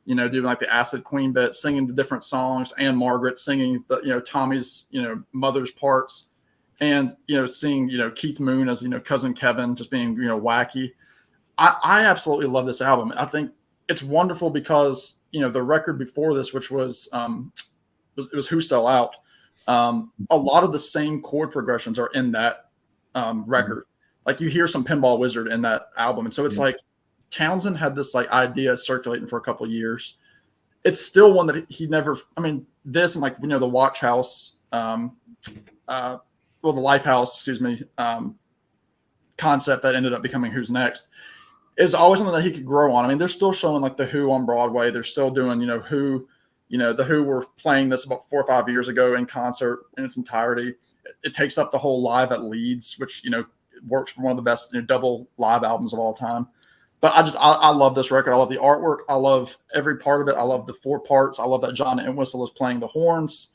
doing like the Acid Queen bit, singing the different songs, and Margaret singing the, Tommy's, mother's parts, and, seeing, Keith Moon as, cousin Kevin just being, wacky. I absolutely love this album. I think it's wonderful because, the record before this, which was, it was Who Sell Out. A lot of the same chord progressions are in that record. Like you hear some Pinball Wizard in that album. And so it's like Townsend had this like idea circulating for a couple of years. It's still one that he never, this and like, the Watch House, the Life House, excuse me, concept that ended up becoming Who's Next is always something that he could grow on. They're still showing like the Who on Broadway. They're still doing, Who, the Who were playing this about 4 or 5 years ago in concert in its entirety. It takes up the whole Live at Leeds, which, works for one of the best double live albums of all time. But I love this record. I love the artwork. I love every part of it. I love the 4 parts. I love that John Entwistle is playing the horns.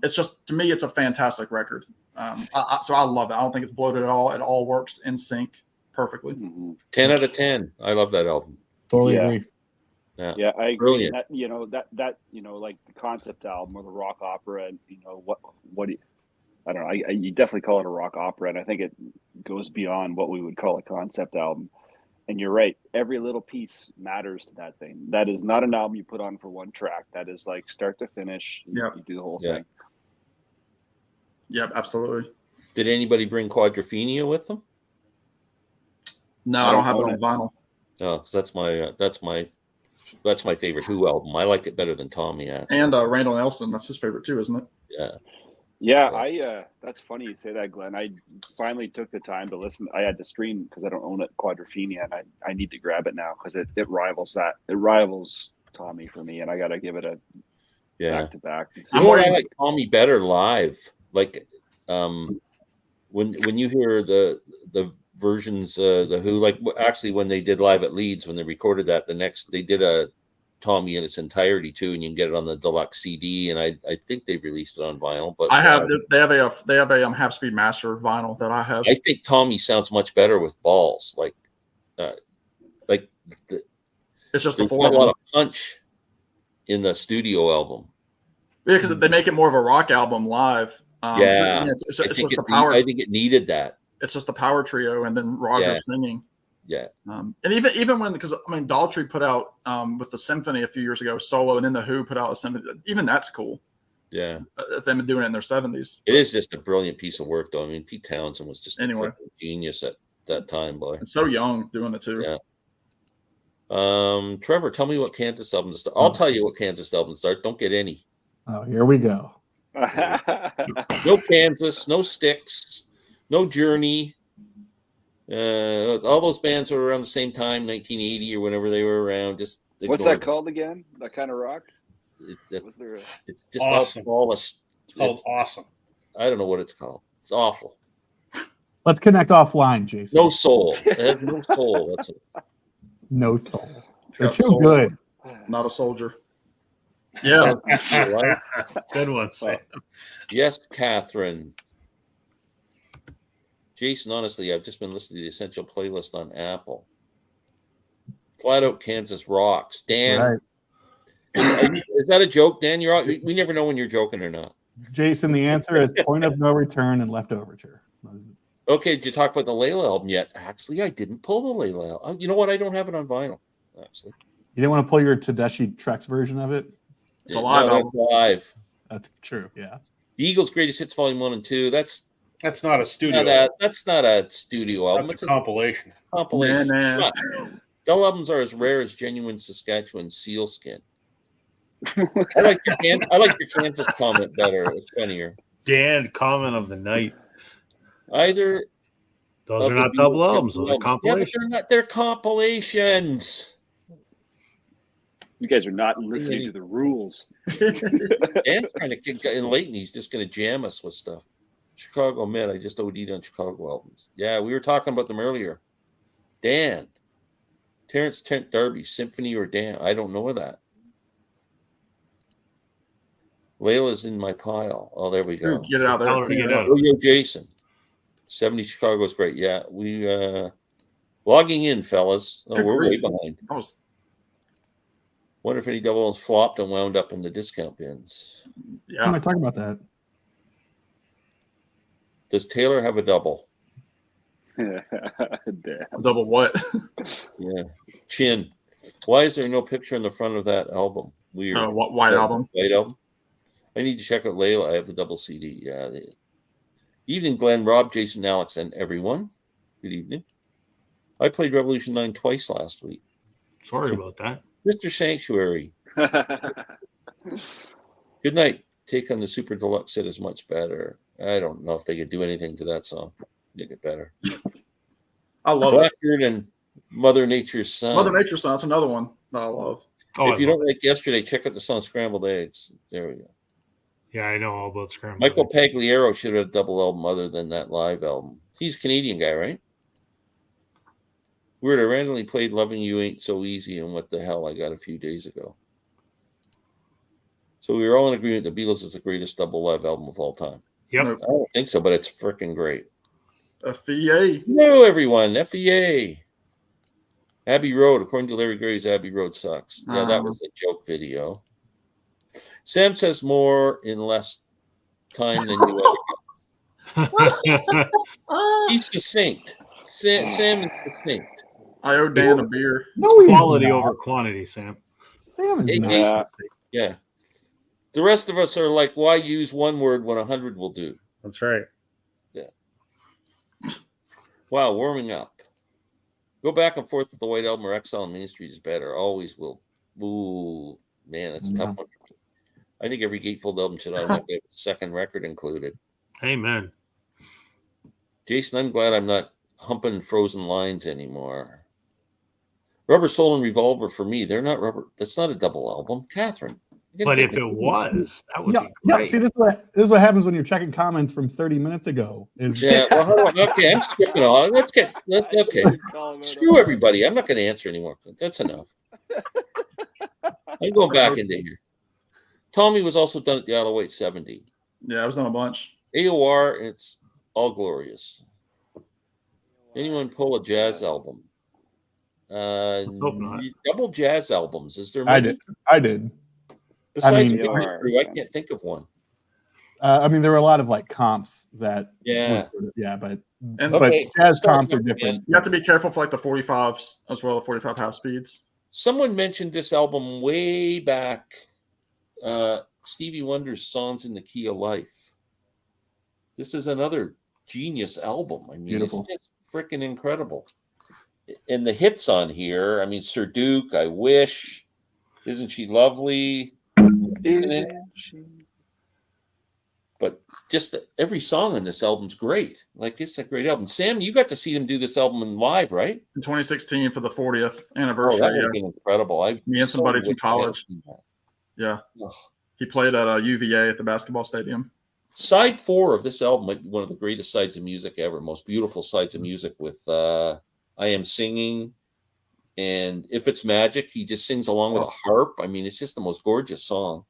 It's just, to me, it's a fantastic record. So I love it. I don't think it's bloated at all. It all works in sync perfectly. 10 out of 10. I love that album. Totally agree. Yeah, I agree. Brilliant. That like the concept album or the rock opera, and what do you, I don't know. You definitely call it a rock opera, and I think it goes beyond what we would call a concept album. And you're right. Every little piece matters to that thing. That is not an album you put on for one track. That is like start to finish. You do the whole thing. Yep, absolutely. Did anybody bring Quadrophenia with them? No, I don't have it on vinyl. Oh, so that's my favorite Who album. I like it better than Tommy, actually. And Randall Nelson, that's his favorite too, isn't it? Yeah. That's funny you say that, Glenn. I finally took the time to listen. I had to stream because I don't own it, Quadrophenia, and I need to grab it now because it rivals that. It rivals Tommy for me, and I got to give it a back to back. You know what, I like Tommy better live. Like when you hear the versions, the Who, like actually when they did Live at Leeds, when they recorded that, they did a Tommy in its entirety too, and you can get it on the deluxe CD, and I think they've released it on vinyl. But they have a Half Speed Master vinyl that I have. I think Tommy sounds much better with balls, it's just there's not a lot of punch in the studio album. Yeah, because they make it more of a rock album live. It's just the power. I think it needed that. It's just the power trio and then Roger singing. Yeah. And even when, because Daltrey put out with the symphony a few years ago solo, and then the Who put out a symphony. Even that's cool. Yeah. Them doing it in their 70s. It is just a brilliant piece of work, though. Pete Townsend was just a genius at that time, boy. And so young doing it too. Yeah. Trevor, tell me what Kansas album to start. I'll tell you what Kansas album to start. Don't get any. Oh, here we go. No Kansas, no Styx, no Journey. All those bands were around the same time, 1980 or whenever they were around. Just what's that called again? That kind of rock? It's just awesome. It's called Awesome. I don't know what it's called. It's awful. Let's connect offline, Jason. No soul. It has no soul. That's it. No soul. They're too good. Not a soldier. Yeah. Good one, Sam. Yes, Catherine. Jason, honestly, I've just been listening to the Essential playlist on Apple. Flat Out Kansas rocks. Dan, Right. Is that a joke, Dan? We never know when you're joking or not. Jason, the answer is Point of No Return and Left Overture. Okay, did you talk about the Layla album yet? Actually, I didn't pull the Layla album. You know what? I don't have it on vinyl, actually. You didn't want to pull your Tedeschi Trex version of it? It's a live album. That's live. That's true, yeah. The Eagles' Greatest Hits Volume 1 and 2. That's not a studio. That's not a studio album. That's a compilation. Compilation. Nah. Double albums are as rare as genuine Saskatchewan sealskin. I like your Kansas comment better. It was funnier. Dan, comment of the night. Either those are not double albums; those are compilations. Yeah, but they're compilations. You guys are not listening to the rules. Dan's trying to kick in late, and he's just going to jam us with stuff. Chicago Med, I just OD'd on Chicago albums. Yeah, we were talking about them earlier. Dan, Terrence Trent D'Arby, Symphony or Dan? I don't know that. Layla's in my pile. Oh, there we go. Get it out there. Oh, yo, Jason. 70 Chicago's great. Yeah, we logging in, fellas. Oh, we're way behind. Wonder if any double albums flopped and wound up in the discount bins. Why am I talking about that? Does Taylor have a double? Damn. Double what? Yeah. Chin. Why is there no picture on the front of that album? Weird. White album. White album. I need to check out Layla. I have the double CD. Yeah. Evening, Glenn, Rob, Jason, Alex, and everyone. Good evening. I played Revolution 9 twice last week. Sorry about that. Mr. Sanctuary. Good night. Take on the Super Deluxe set is much better. I don't know if they could do anything to that song. Make it better. I love it. Blackbird and Mother Nature's Son. Mother Nature's Son. That's another one that I love. Oh, If you don't like Yesterday, check out the song Scrambled Eggs. There we go. Yeah, I know all about Scramble. Michael Pagliaro should have a double album other than that live album. He's a Canadian guy, right? Weird, I randomly played Loving You Ain't So Easy and What the Hell I got a few days ago. So we were all in agreement the Beatles is the greatest double live album of all time. Yep. Nope. I don't think so, but it's freaking great. FEA. Hello, everyone. FEA. Abbey Road. According to Larry Graves, Abbey Road sucks. Yeah, that was a joke video. Sam says more in less time than you ever. He's succinct. Sam is succinct. I owe Dan a beer. No, he's Quality not. over quantity, Sam. Sam is Hey, not. Jason. Yeah. The rest of us are like, why use one word when 100 will do? That's right. Wow, warming up. Go back and forth with the White Album or Exile on Main Street is better. Always will. Ooh, man, that's a tough one for me. I think every Gatefold album should automatically have a second record included. Amen. Jason, I'm glad I'm not humping Frozen Lines anymore. Rubber Soul and Revolver for me, they're not rubber. That's not a double album. Catherine. But if it was, that would be Yeah. great. See, this is what happens when you're checking comments from 30 minutes ago. Is Yeah, well, hold on. Okay, I'm skipping all. Okay. Screw everybody. I'm not going to answer anymore. That's enough. I'm going back into here. Tommy was also done at the Isle of Wight 70. Yeah, I was on a bunch. AOR, and it's all glorious. Anyone pull a jazz album? hope not. Double jazz albums. Is there I many? did. I did. Besides I mean- Victor's Brew, I can't think of one. I mean, there were a lot of like comps that. Yeah. But And Okay, jazz start comps are again. different. you have to be careful for like the 45s as well, the 45 half speeds. Someone mentioned this album way back. Stevie Wonder's Songs in the Key of Life. This is another genius album. I mean, Beautiful. it's just freaking incredible. And the hits on here, I mean, Sir Duke, I Wish, Isn't She Lovely? But just every song on this album's great. Like, it's a great album. Sam, you got to see them do this album in live, right? In 2016 for the 40th Oh, anniversary. that would have been incredible. Me and some buddies in wish I had college. seen that. Yeah. Ugh. He played at UVA at the basketball stadium. Side 4 of this album might be one of the greatest sides of music ever. Most beautiful sides of music with I Am Singing. And If It's Magic, he just sings along with a harp. I mean, it's just the most gorgeous song.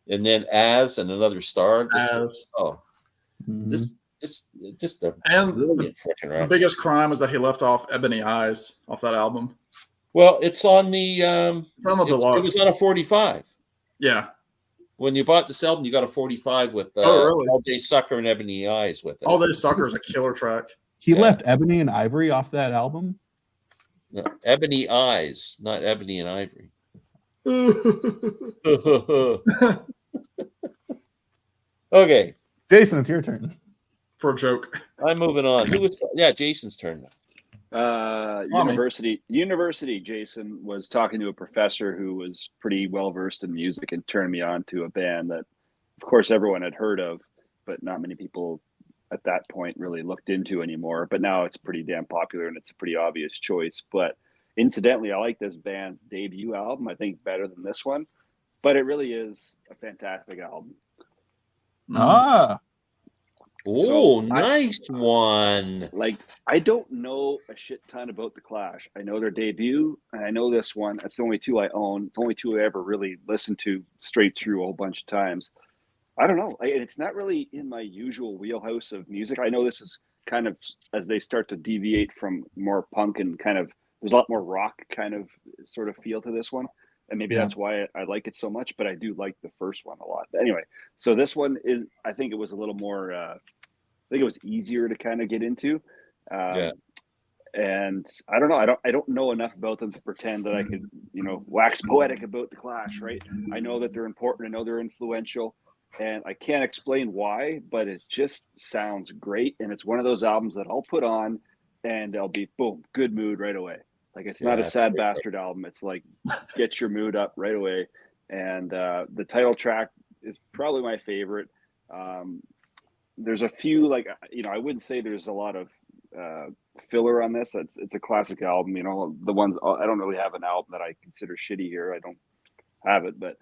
And then As and Another Star. Just, oh, Mhm. just a And brilliant freaking the record. biggest crime is that he left off Ebony Eyes off that album. Well, it's on the It's on the it deluxe. was on a 45. Yeah. When you bought this album, you got a 45 with really? All Day Sucker and Ebony Eyes with it. All Day Sucker is a killer track. He Yeah. left Ebony and Ivory off that album. No, Ebony Eyes, not Ebony and Ivory. Okay, Jason, it's your turn. For a joke. I'm moving on. Jason's turn. University. Jason was talking to a professor who was pretty well versed in music and turned me on to a band that, of course, everyone had heard of, but not many people at that point really looked into anymore. But now it's pretty damn popular and it's a pretty obvious choice. But incidentally, I like this band's debut album. I think better than this one, but it really is a fantastic album. Ah, Oh, So nice one. Like, I don't know a shit ton about The Clash. I know their debut, and I know this one. It's the only two I own. It's the only two I ever really listened to straight through a whole bunch of times. I don't know. It's not really in my usual wheelhouse of music. I know this is kind of as they start to deviate from more punk and kind of, there's a lot more rock kind of sort of feel to this one. and maybe Yeah. that's why I like it so much. But I do like the first one a lot. But anyway, so this one is, I think it was a little more. I think it was easier to kind of get into. Yeah. And I don't know. I don't know enough about them to pretend that I could, wax poetic about the Clash, right? I know that they're important. I know they're influential, and I can't explain why, but it just sounds great. And it's one of those albums that I'll put on, and I'll be boom, good mood right away. Like it's not a it's sad great. bastard album. It's like get your mood up right away. And the title track is probably my favorite. There's a few I wouldn't say there's a lot of filler on this. It's a classic album. The ones I don't really have an album that I consider shitty here. I don't have it, but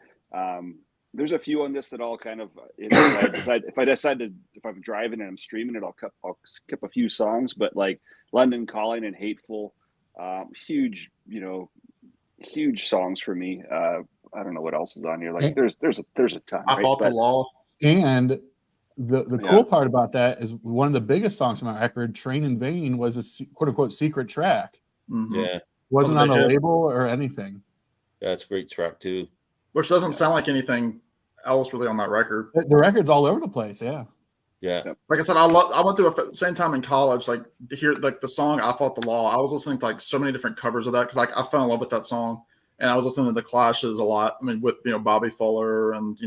there's a few on this that I'll kind of if I'm driving and I'm streaming it, I'll skip a few songs. But like London Calling and Hateful, huge songs for me. I don't know what else is on here. Like there's a ton. I Fought the Law. And the cool part about that is one of the biggest songs from our record, Train in Vain, was a quote unquote secret track. Mm-hmm. Yeah. Wasn't on the label or anything. That's a great track too. Which doesn't sound like anything else really on that record. The record's all over the place. Yeah. Yeah. Like I said, I went through the same time in college, like to hear like the song I Fought the Law. I was listening to like so many different covers of that because like I fell in love with that song. And I was listening to the Clashes a lot. I mean, with Bobby Fuller and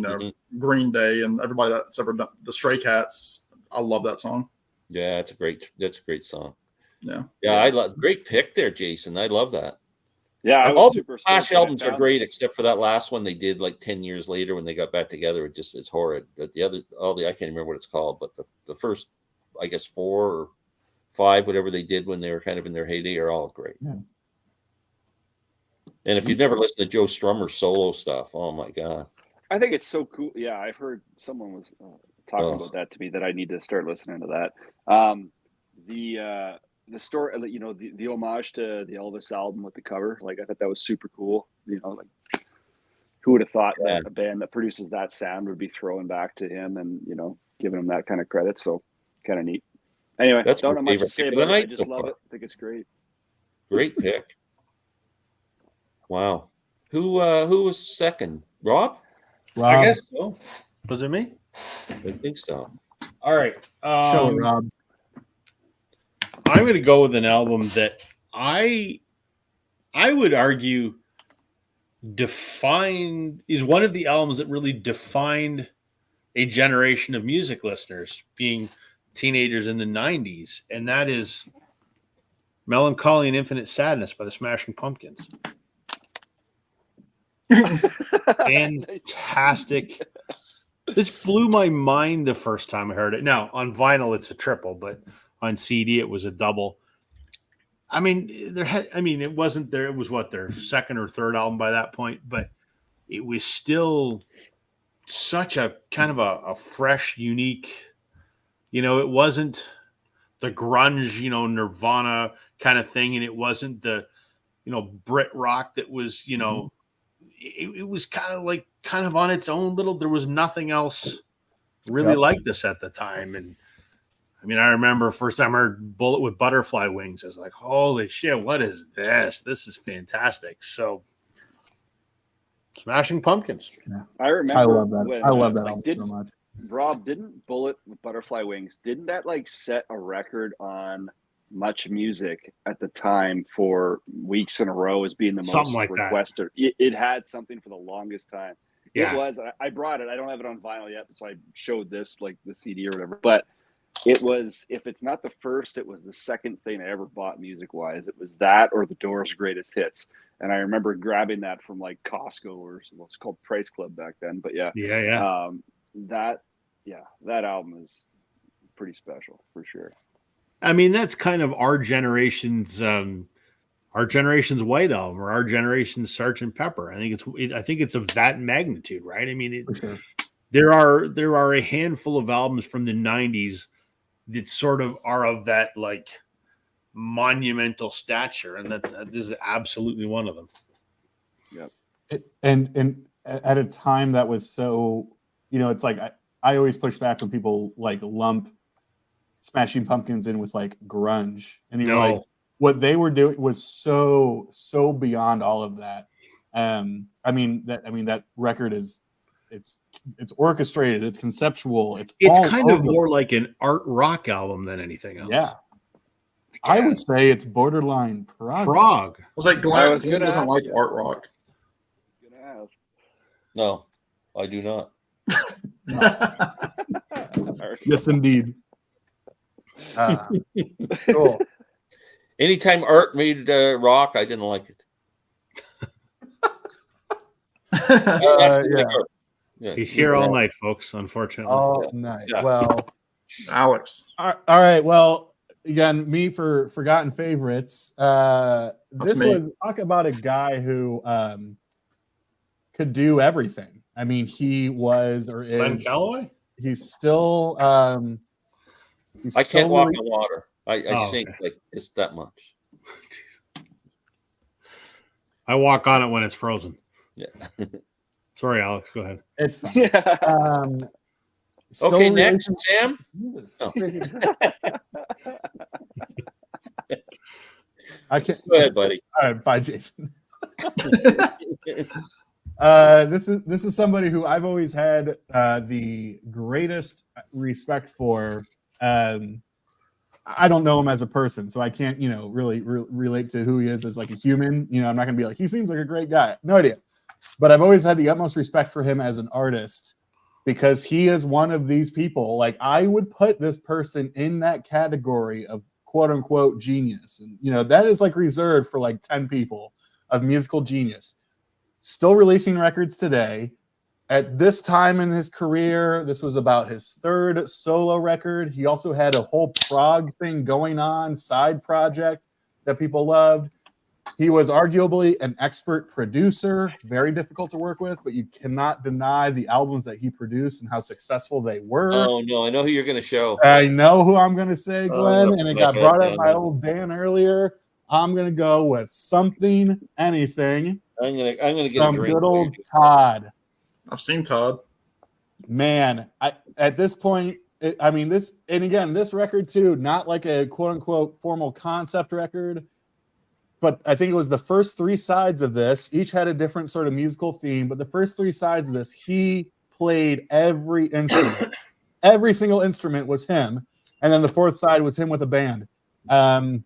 Green Day and everybody that's ever done the Stray Cats. I love that song. Yeah, that's a great song. Yeah. I love great pick there, Jason. I love that. Yeah, all the Clash albums are great, except for that last one they did like 10 years later when they got back together. It's horrid. But I can't remember what it's called, but the first, I guess 4 or 5, whatever they did when they were kind of in their heyday, are all great. Yeah. And if you've never listened to Joe Strummer's solo stuff, oh my God. I think it's so cool. Yeah, I've heard someone was talking about that to me that I need to start listening to that. The story, the homage to the Elvis album with the cover, like I thought that was super cool. Like who would have thought that a band that produces that sound would be throwing back to him and giving him that kind of credit. So kind of neat. Anyway, that's don't have much to say about it. I just so love far. it. I think it's great. Great pick. Wow. Who was second? Rob? I guess so. Was it me? I think so. All right. Show it, Rob. I'm going to go with an album that I would argue is one of the albums that really defined a generation of music listeners, being teenagers in the 90s, and that is Melancholy and Infinite Sadness by the Smashing Pumpkins. Fantastic. This blew my mind the first time I heard it. Now, on vinyl, it's a triple, but on CD, it was a double. I mean, it wasn't there. It was their second or third album by that point, but it was still such a kind of a fresh, unique, it wasn't the grunge, Nirvana kind of thing. And it wasn't the, Brit rock that was, it was kind of on its own little, there was nothing else really like this at the time. And I mean, I remember first time I heard Bullet with Butterfly Wings. I was like, holy shit, what is this? This is fantastic. So Smashing Pumpkins. Yeah. I remember. I love that. I love that album so much. Rob, didn't Bullet with Butterfly Wings, didn't that set a record on Much Music at the time for weeks in a row as being the most requested? It had something for the longest time. Yeah. It was. I brought it. I don't have it on vinyl yet, so I showed this like the CD or whatever. But it was, if it's not the first, it was the second thing I ever bought music-wise. It was that or the Doors' Greatest Hits. And I remember grabbing that from like Costco or what's called Price Club back then. But yeah. That album is pretty special for sure. I mean, that's kind of our generation's White Album or our generation's Sgt. Pepper. I think it's of that magnitude, right? I mean, sure. there are a handful of albums from the 90s that sort of are of that like monumental stature, and that this is absolutely one of them. Yeah. And at a time that was so, it's like I always push back when people like lump Smashing Pumpkins in with like grunge, and like what they were doing was so beyond all of that. I mean that record is it's orchestrated, it's conceptual, it's kind of over. more like an art rock album than anything else. Yeah. I would say it's borderline prog. I was like, I Glenn, was Glenn gonna doesn't ask like you. art rock. Gonna ask. No, I do not. Yes, indeed. Cool. Anytime art made rock, I didn't like it. I didn't actually like art. Yeah. He's here all night, folks, unfortunately. All night. Yeah. Well, Alex. all right. Well, again, me for forgotten favorites. This me. was talk about a guy who could do everything. I mean, he was or Glenn is. Calloway? He's still. He's I can't still walk really- on water. I Oh, sink okay. like just that much. I walk on it when it's frozen. Yeah. Sorry, Alex. Go ahead. It's fine. Yeah. Still Okay, really- next, Sam. Oh. I can't. Go ahead, buddy. All right, bye, Jason. This is somebody who I've always had the greatest respect for. I don't know him as a person, so I can't, really relate to who he is as like a human. I'm not gonna be like, he seems like a great guy. No idea. But I've always had the utmost respect for him as an artist because he is one of these people. Like, I would put this person in that category of quote unquote genius. And, that is like reserved for like 10 people of musical genius. Still releasing records today. At this time in his career, this was about his third solo record. He also had a whole prog thing going on, side project that people loved. He was arguably an expert producer, very difficult to work with, but you cannot deny the albums that he produced and how successful they were. Oh no, I know who you're going to show. I know who I'm going to say, Glenn, and it got my brought bad, up by old Dan earlier. I'm going to go with Something Anything I'm gonna get a from drink. good old Todd. I've seen Todd. Man, at this point, this record too, not like a quote unquote formal concept record, but I think it was the first three sides of this. Each had a different sort of musical theme, but the first three sides of this, he played every instrument. Every single instrument was him. And then the fourth side was him with a band. Again,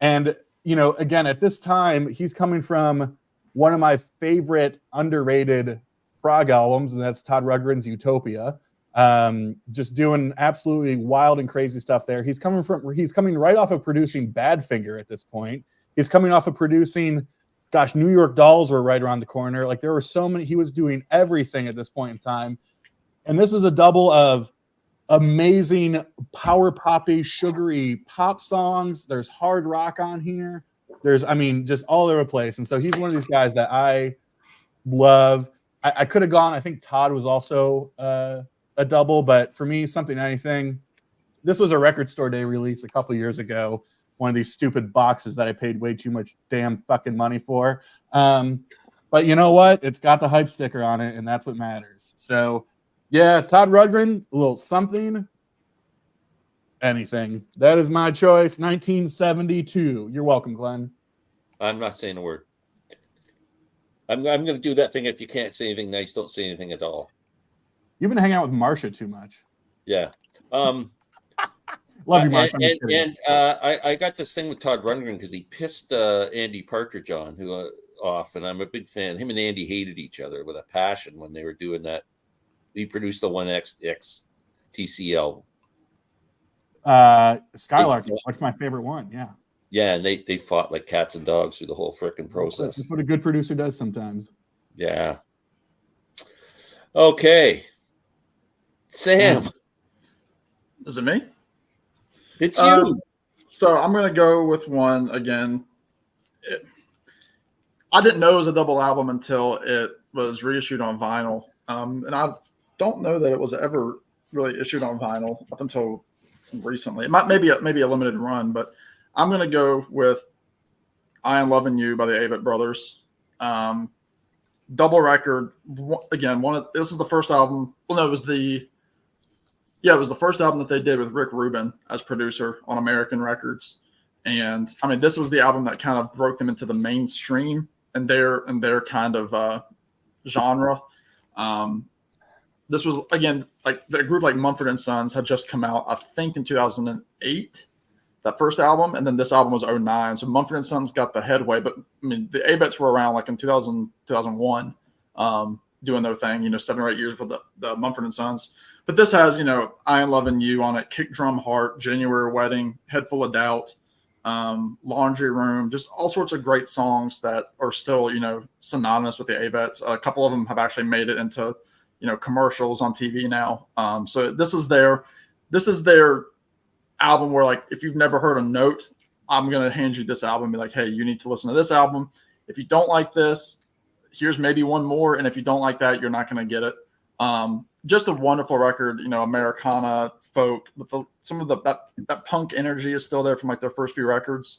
at this time, he's coming from one of my favorite underrated prog albums, and that's Todd Rundgren's Utopia. Just doing absolutely wild and crazy stuff there. He's coming right off of producing Badfinger at this point. He's coming off of producing, New York Dolls were right around the corner. Like, there were so many, he was doing everything at this point in time. And this is a double of amazing power poppy, sugary pop songs. There's hard rock on here. There's, just all over the place. And so he's one of these guys that I love. I could have gone, I think Todd was also a double, but for me, Something Anything, this was a Record Store Day release a couple years ago. One of these stupid boxes that I paid way too much damn fucking money for. But you know what? It's got the hype sticker on it, and that's what matters. So, yeah, Todd Rundgren, a little Something Anything. That is my choice. 1972. You're welcome, Glenn. I'm not saying a word. I'm going to do that thing. If you can't say anything nice, don't say anything at all. You've been hanging out with Marsha too much. Yeah. Love you, Marsha. I got this thing with Todd Rundgren because he pissed Andy Partridge off, and I'm a big fan. Him and Andy hated each other with a passion when they were doing that. He produced the 1XX TCL. Skylark, what's my favorite one? Yeah. Yeah, and they fought like cats and dogs through the whole freaking process. That's what a good producer does sometimes. Yeah. Okay. Sam. Is it me? It's you. So I'm going to go with one again. I didn't know it was a double album until it was reissued on vinyl. And I don't know that it was ever really issued on vinyl up until recently. It might maybe a limited run, but I'm going to go with I Am Loving You by the Avett Brothers. Double record. Again, this is the first album. Well, no, it was the first album that they did with Rick Rubin as producer on American Records. And this was the album that kind of broke them into the mainstream in their kind of genre. This was, again, like the group like Mumford and Sons had just come out, I think, in 2008, that first album, and then this album was 09. So Mumford and Sons got the headway, but I mean the Avets were around like in 2000, 2001, doing their thing, 7 or 8 years for the Mumford and Sons. But this has, I Am Loving You on it, Kick Drum Heart, January Wedding, Head Full of Doubt, Laundry Room, just all sorts of great songs that are still, synonymous with the Avets. A couple of them have actually made it into, commercials on TV now. So this is their album where, like, if you've never heard a note, I'm going to hand you this album and be like, hey, you need to listen to this album. If you don't like this, here's maybe one more. And if you don't like that, you're not going to get it. Just a wonderful record, Americana, folk, with some of that punk energy is still there from like their first few records.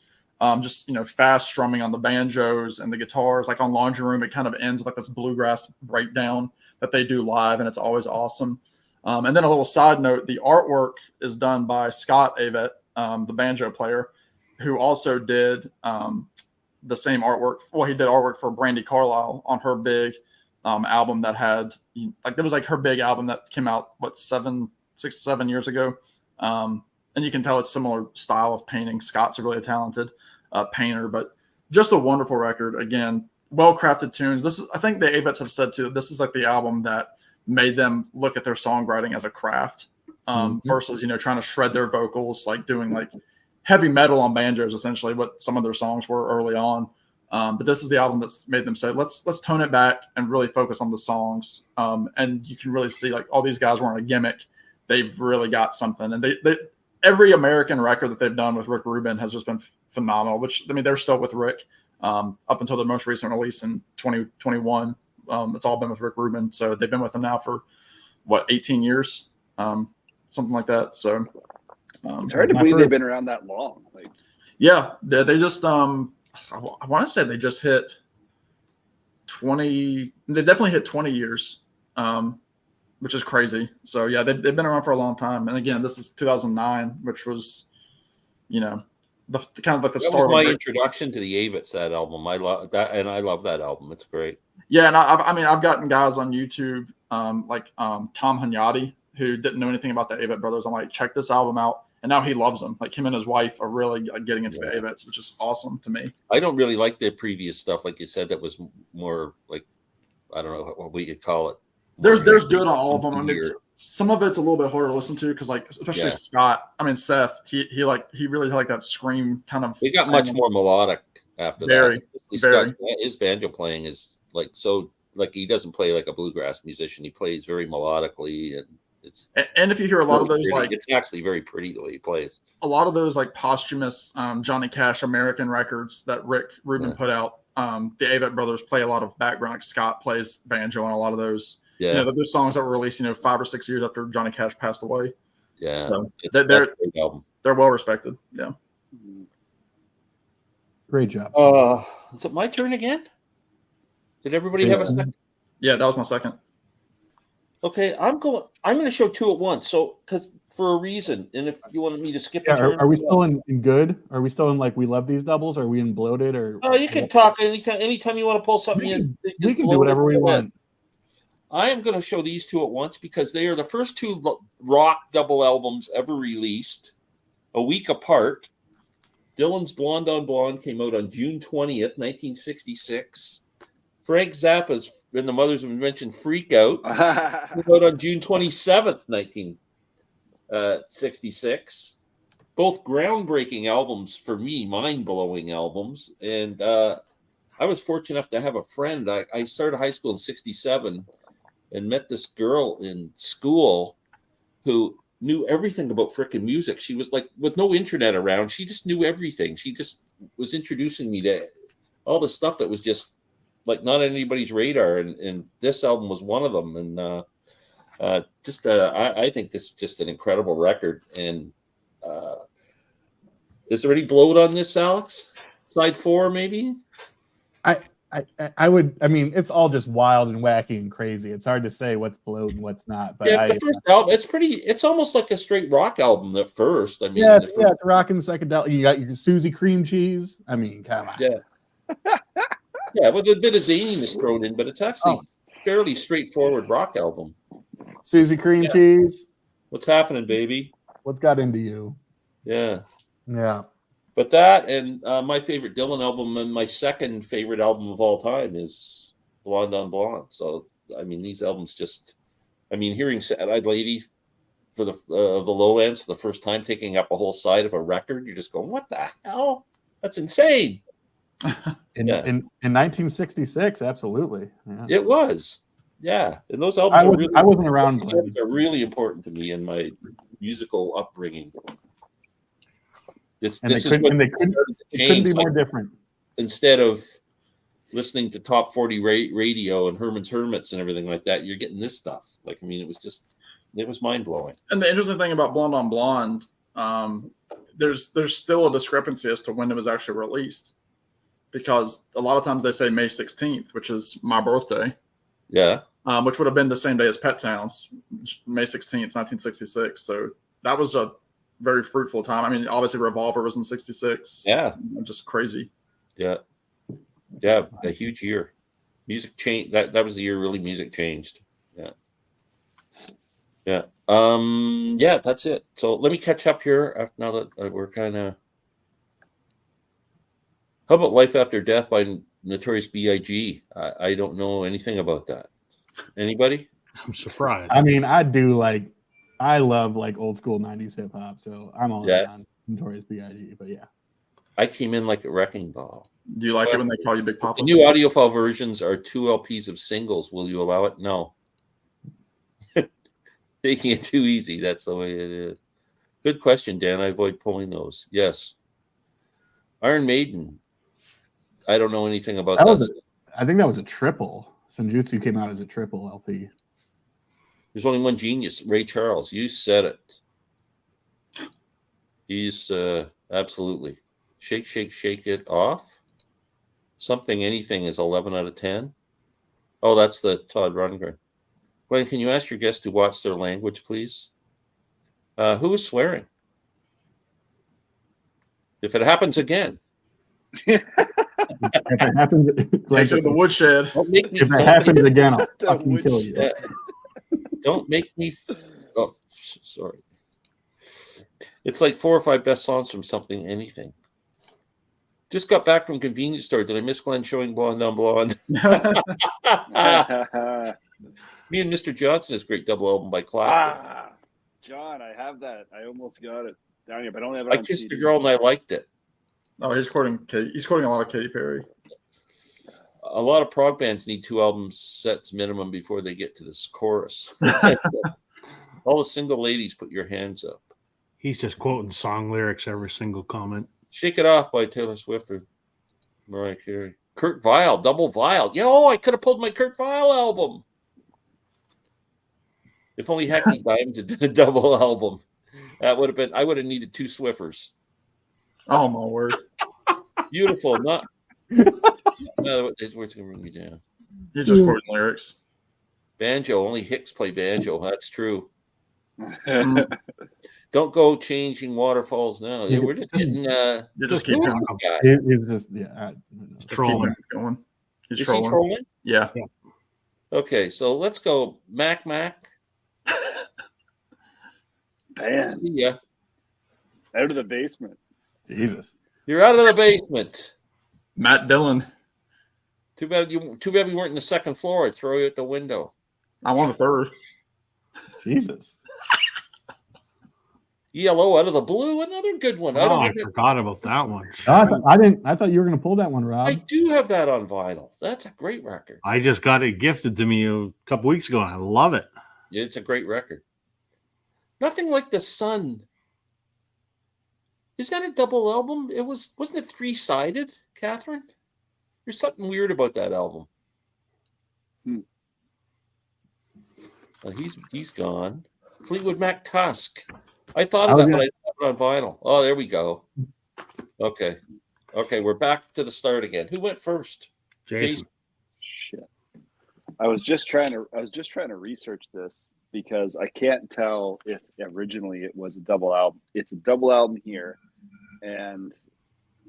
Just, fast strumming on the banjos and the guitars. Like on Laundry Room, it kind of ends with like this bluegrass breakdown that they do live, and it's always awesome. And then a little side note, the artwork is done by Scott Avett, the banjo player, who also did the same artwork. Well, he did artwork for Brandi Carlile on her big album that had, like, that was like her big album that came out, 6 to 7 years ago. And you can tell it's similar style of painting. Scott's a really talented painter, but just a wonderful record. Again, well-crafted tunes. I think the Avets have said too, this is like the album that made them look at their songwriting as a craft, versus, trying to shred their vocals, like doing like heavy metal on banjos, essentially what some of their songs were early on. But this is the album that's made them say, let's tone it back and really focus on the songs. And you can really see, like, all these guys weren't a gimmick. They've really got something. And they every American record that they've done with Rick Rubin has just been phenomenal, which, I mean, they're still with Rick up until the most recent release in 2021. It's all been with Rick Rubin. So they've been with him now for 18 years, something like that. So it's hard to believe they've been around that long. Like, yeah, they just, I want to say they just hit 20. They definitely hit 20 years, which is crazy. So yeah, they've been around for a long time. And again, this is 2009, which was, the kind of like the that start. was my introduction to the Avets, that album. I love that, and I love that album. It's great. Yeah, and I've gotten guys on YouTube, like Tom Hunyadi, who didn't know anything about the Avett Brothers. I'm like, check this album out, and now he loves them. Like, him and his wife are really getting into the Avets, which is awesome to me. I don't really like their previous stuff, like you said. That was more like, I don't know what we could call it. There's good on all of them. I mean, some of it's a little bit harder to listen to because, like, especially Seth, he really like that scream kind of. He got much more melodic after very, that. Very. His banjo playing is like so, like, he doesn't play like a bluegrass musician. He plays very melodically, and it's. And if you hear a lot of those, pretty. like, it's actually very pretty the way he plays. A lot of those, like, posthumous Johnny Cash American records that Rick Rubin put out. The Avett Brothers play a lot of background. Like, Scott plays banjo on a lot of those. Yeah, those songs that were released, 5 or 6 years after Johnny Cash passed away. Yeah, so that's a great album. They're well respected. Yeah, great job. Is it my turn again? Did everybody have a second? Yeah, that was my second. Okay, I'm going to show two at once. So, because for a reason, and if you wanted me to skip a turn, are we still in good? Are we still in, like, we love these doubles? Are we in bloated? Or you can talk anytime you want to pull something. We can do whatever we want. I am going to show these two at once because they are the first two rock double albums ever released a week apart. Dylan's Blonde on Blonde came out on June 20th, 1966. Frank Zappa's and the Mothers of Invention Freak Out came out on June 27th, 1966. Both groundbreaking albums for me, mind-blowing albums. And I was fortunate enough to have a friend. I started high school in 67 and met this girl in school who knew everything about frickin' music. She was like, with no internet around, she just knew everything. She just was introducing me to all the stuff that was just like not on anybody's radar. And this album was one of them. And I think this is just an incredible record. And is there any bloat on this, Alex? Side 4, maybe? I would. I mean, it's all just wild and wacky and crazy. It's hard to say what's bloat and what's not. But yeah, the first album, it's pretty. It's almost like a straight rock album at first. I mean, it's rocking psychedelic. You got your Susie Cream Cheese. I mean, come on. Yeah. Yeah, with a bit of zaniness thrown in, but it's actually fairly straightforward rock album. Susie Cream Yeah. Cheese. What's happening, baby? What's got into you? Yeah. Yeah. But that and my favorite Dylan album and my second favorite album of all time is Blonde on Blonde. So, I mean, these albums just, I mean, hearing Sad Eyed Lady for the Lowlands for the first time taking up a whole side of a record, you're just going, what the hell? That's insane. In 1966, absolutely. Yeah. It was. Yeah. And those albums I wasn't around, those Glenn. albums are really important to me in my musical upbringing. This is what It couldn't be more different. Instead of listening to top 40 radio and Herman's Hermits and everything like that, you're getting this stuff. Like, I mean, it was mind blowing. And the interesting thing about Blonde on Blonde, there's still a discrepancy as to when it was actually released, because a lot of times they say May 16th, which is my birthday. Yeah. Which would have been the same day as Pet Sounds, May 16th, 1966. So that was a very fruitful time. I mean, obviously Revolver was in 66. Yeah. Just crazy. Yeah. Yeah. A huge year. Music changed. That was the year really music changed. Yeah. Yeah. Yeah, that's it. So let me catch up here now that we're kind of. How about Life After Death by Notorious B.I.G.? I don't know anything about that. Anybody? I'm surprised. I mean, I love like old school 90s hip hop, so I'm all in on Notorious B.I.G., but yeah. I came in like a wrecking ball. Do you like it when they call you Big Papa? The new audiophile versions are 2 LPs of singles. Will you allow it? No. Taking it too easy. That's the way it is. Good question, Dan. I avoid pulling those. Yes. Iron Maiden. I don't know anything about that. I think that was a triple. Senjutsu came out as a triple LP. There's only one genius, Ray Charles. You said it. He's absolutely. Shake, shake, shake it off. Something, anything is 11 out of 10. Oh, that's the Todd Rundgren. Glenn, can you ask your guests to watch their language, please? Who is swearing? If it happens again. If it happens, Like to the woodshed. If it happens again, I'll fucking kill you. Don't make me. Oh, sorry. It's like 4 or 5 best songs from something, anything. Just got back from convenience store. Did I miss Glenn showing Blonde on Blonde? Me and Mr. Johnson is great double album by Clapton. John, I have that. I almost got it down here, but I don't have it. I kissed a girl and I liked it. Oh, he's quoting a lot of Katy Perry. A lot of prog bands need 2 album sets minimum before they get to this chorus. All the single ladies, put your hands up. He's just quoting song lyrics every single comment. Shake It Off by Taylor Swift or Mariah Carey. Kurt Weill, Double Vial. Yo, I could have pulled my Kurt Weill album. If only Hackney Diamonds had done a double album. That would have been, I would have needed 2 Swiffers. Oh, my word. Beautiful. Not. No, it's going to bring me down. You're just quoting lyrics. Banjo. Only Hicks play banjo. That's true. Don't go changing waterfalls now. Yeah, we're just getting. You just keep going. He's just Trolling. Going. Is he trolling? Yeah. Okay, so let's go. Mac. Bam. See ya. Out of the basement. Jesus. You're out of the basement. Matt Dillon. Too bad we weren't in the second floor. I'd throw you out the window. I'm on the third. Jesus. ELO Out of the Blue, another good one. I forgot about that one. I thought you were going to pull that one, Rob. I do have that on vinyl. That's a great record. I just got it gifted to me a couple weeks ago, and I love it. It's a great record. Nothing Like the Sun. Is that a double album? Wasn't it 3-sided, Catherine? There's something weird about that album. Well, he's gone. Fleetwood Mac Tusk. I thought of that, but I didn't have it on vinyl. Oh, there we go. Okay, we're back to the start again. Who went first? Jason. Shit. I was just trying to research this because I can't tell if originally it was a double album. It's a double album here, and